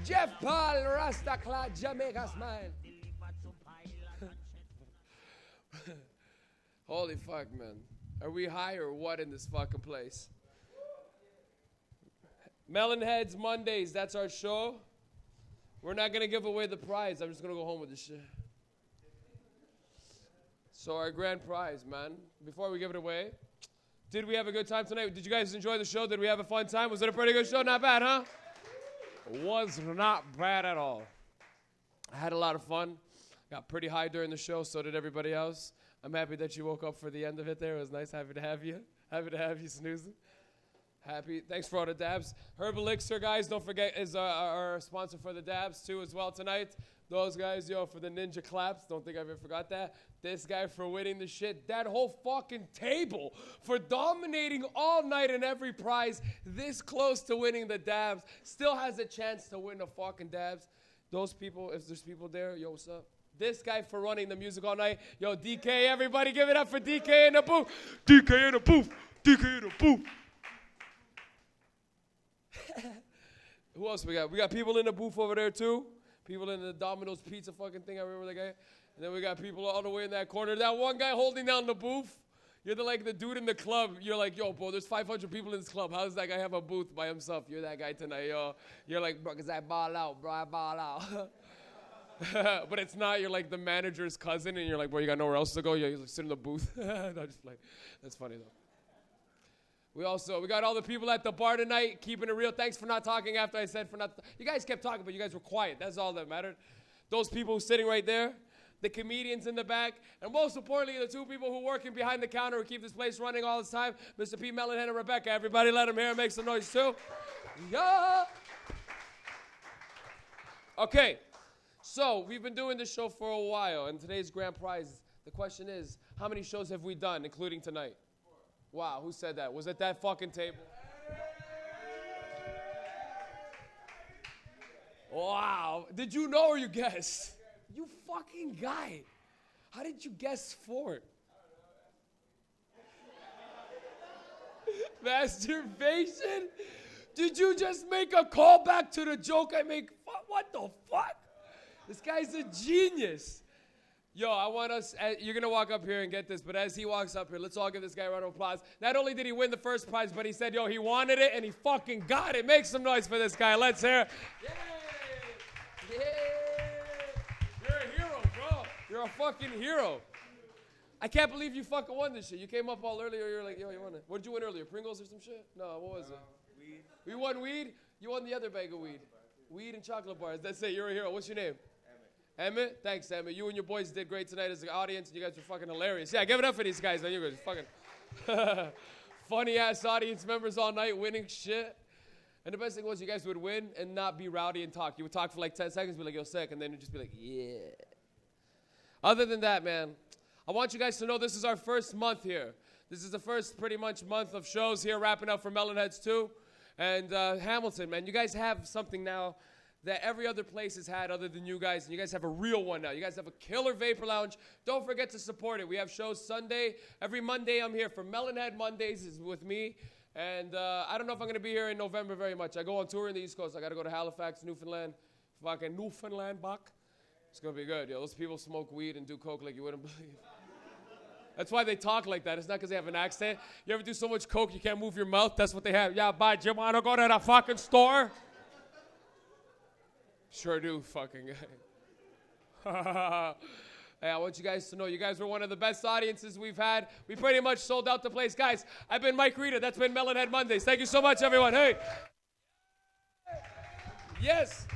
Jeff Paul, Rasta Clad, Jamaica smile. Holy fuck, man. Are we high or what in this fucking place? Melanheadz Mondays, that's our show. We're not going to give away the prize. I'm just going to go home with this shit. So our grand prize, man. Before we give it away, did we have a good time tonight? Did you guys enjoy the show? Did we have a fun time? Was it a pretty good show? Not bad, huh? Was not bad at all. I had a lot of fun. Got pretty high during the show, so did everybody else. I'm happy that you woke up for the end of it there. It was nice. Happy to have you. Happy to have you snoozing. Happy. Thanks for all the dabs. Herb Elixir, guys, don't forget, is our sponsor for the dabs, too, as well tonight. Those guys, yo, for the ninja claps. Don't think I ever forgot that. This guy for winning the shit. That whole fucking table for dominating all night in every prize. This close to winning the dabs. Still has a chance to win the fucking dabs. Those people, if there's people there, yo, what's up? This guy for running the music all night. Yo, DK, everybody give it up for DK in the booth. DK in the booth. DK in the booth. Who else we got? We got people in the booth over there, too. People in the Domino's pizza fucking thing. I remember that guy. And then we got people all the way in that corner. That one guy holding down the booth. You're the dude in the club. You're like, yo, bro, there's 500 people in this club. How does that guy have a booth by himself? You're that guy tonight, yo. You're like, bro, because I ball out, bro. I ball out. But it's not. You're like the manager's cousin, and you're like, bro, you got nowhere else to go? Yeah, you like, sit in the booth. No, just like, that's funny, though. We got all the people at the bar tonight, keeping it real. Thanks for not talking after I said for not. You guys kept talking, but you guys were quiet. That's all that mattered. Those people sitting right there, the comedians in the back, and most importantly, the two people who working behind the counter who keep this place running all this time, Mr. Pete Melanhead and Rebecca. Everybody let them hear and make some noise, too. Yeah. Okay, so we've been doing this show for a while, and today's grand prize, the question is, how many shows have we done, including tonight? Wow, who said that? Was it that fucking table? Wow. Did you know or you guessed? You fucking guy. How did you guess 4? Masturbation? Did you just make a callback to the joke I make? What the fuck? This guy's a genius. Yo, I want us, you're going to walk up here and get this, but as he walks up here, let's all give this guy a round of applause. Not only did he win the first prize, but he said, yo, he wanted it, and he fucking got it. Make some noise for this guy. Let's hear it. Yay! Yay! You're a hero, bro. You're a fucking hero. I can't believe you fucking won this shit. You came up all earlier, you're like, yo, you won it. What did you win earlier, Pringles or some shit? No, what was it? Weed. We won weed? You won the other bag of weed. Weed and chocolate bars. That's it. You're a hero. What's your name? Emmett? Thanks, Emmett. You and your boys did great tonight as an audience, and you guys were fucking hilarious. Yeah, give it up for these guys, man. You guys are fucking funny-ass audience members all night winning shit. And the best thing was you guys would win and not be rowdy and talk. You would talk for like 10 seconds, be like, yo, sick, and then you'd just be like, yeah. Other than that, man, I want you guys to know this is our first month here. This is the first pretty much month of shows here, wrapping up for Melanheadz too. And Hamilton, man, you guys have something now that every other place has had other than you guys, and you guys have a real one now. You guys have a killer vapor lounge. Don't forget to support it. We have shows Sunday. Every Monday I'm here for Melanhead Mondays is with me. And I don't know if I'm going to be here in November very much. I go on tour in the East Coast. I got to go to Halifax, Newfoundland, fucking Newfoundland, Bach. It's going to be good. Yo, those people smoke weed and do coke like you wouldn't believe. That's why they talk like that. It's not because they have an accent. You ever do so much coke you can't move your mouth? That's what they have. Yeah, bye, Jim. Want to go to the fucking store? Sure do, fucking guy. Hey, I want you guys to know you guys were one of the best audiences we've had. We pretty much sold out the place. Guys, I've been Mike Rita. That's been Melanhead Mondays. Thank you so much, everyone. Hey. Yes.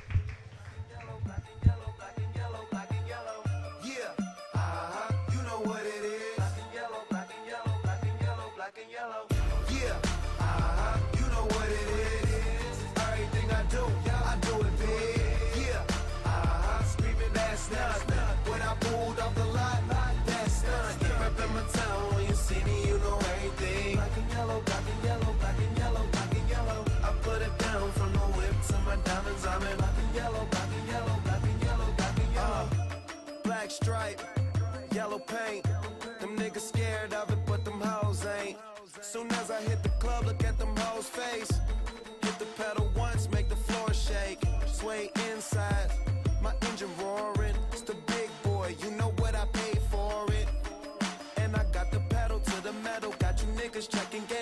Stripe, yellow paint. Them niggas scared of it, but them hoes ain't. Soon as I hit the club, look at them hoes' face. Hit the pedal once, make the floor shake. Sway inside, my engine roaring. It's the big boy, you know what I paid for it. And I got the checking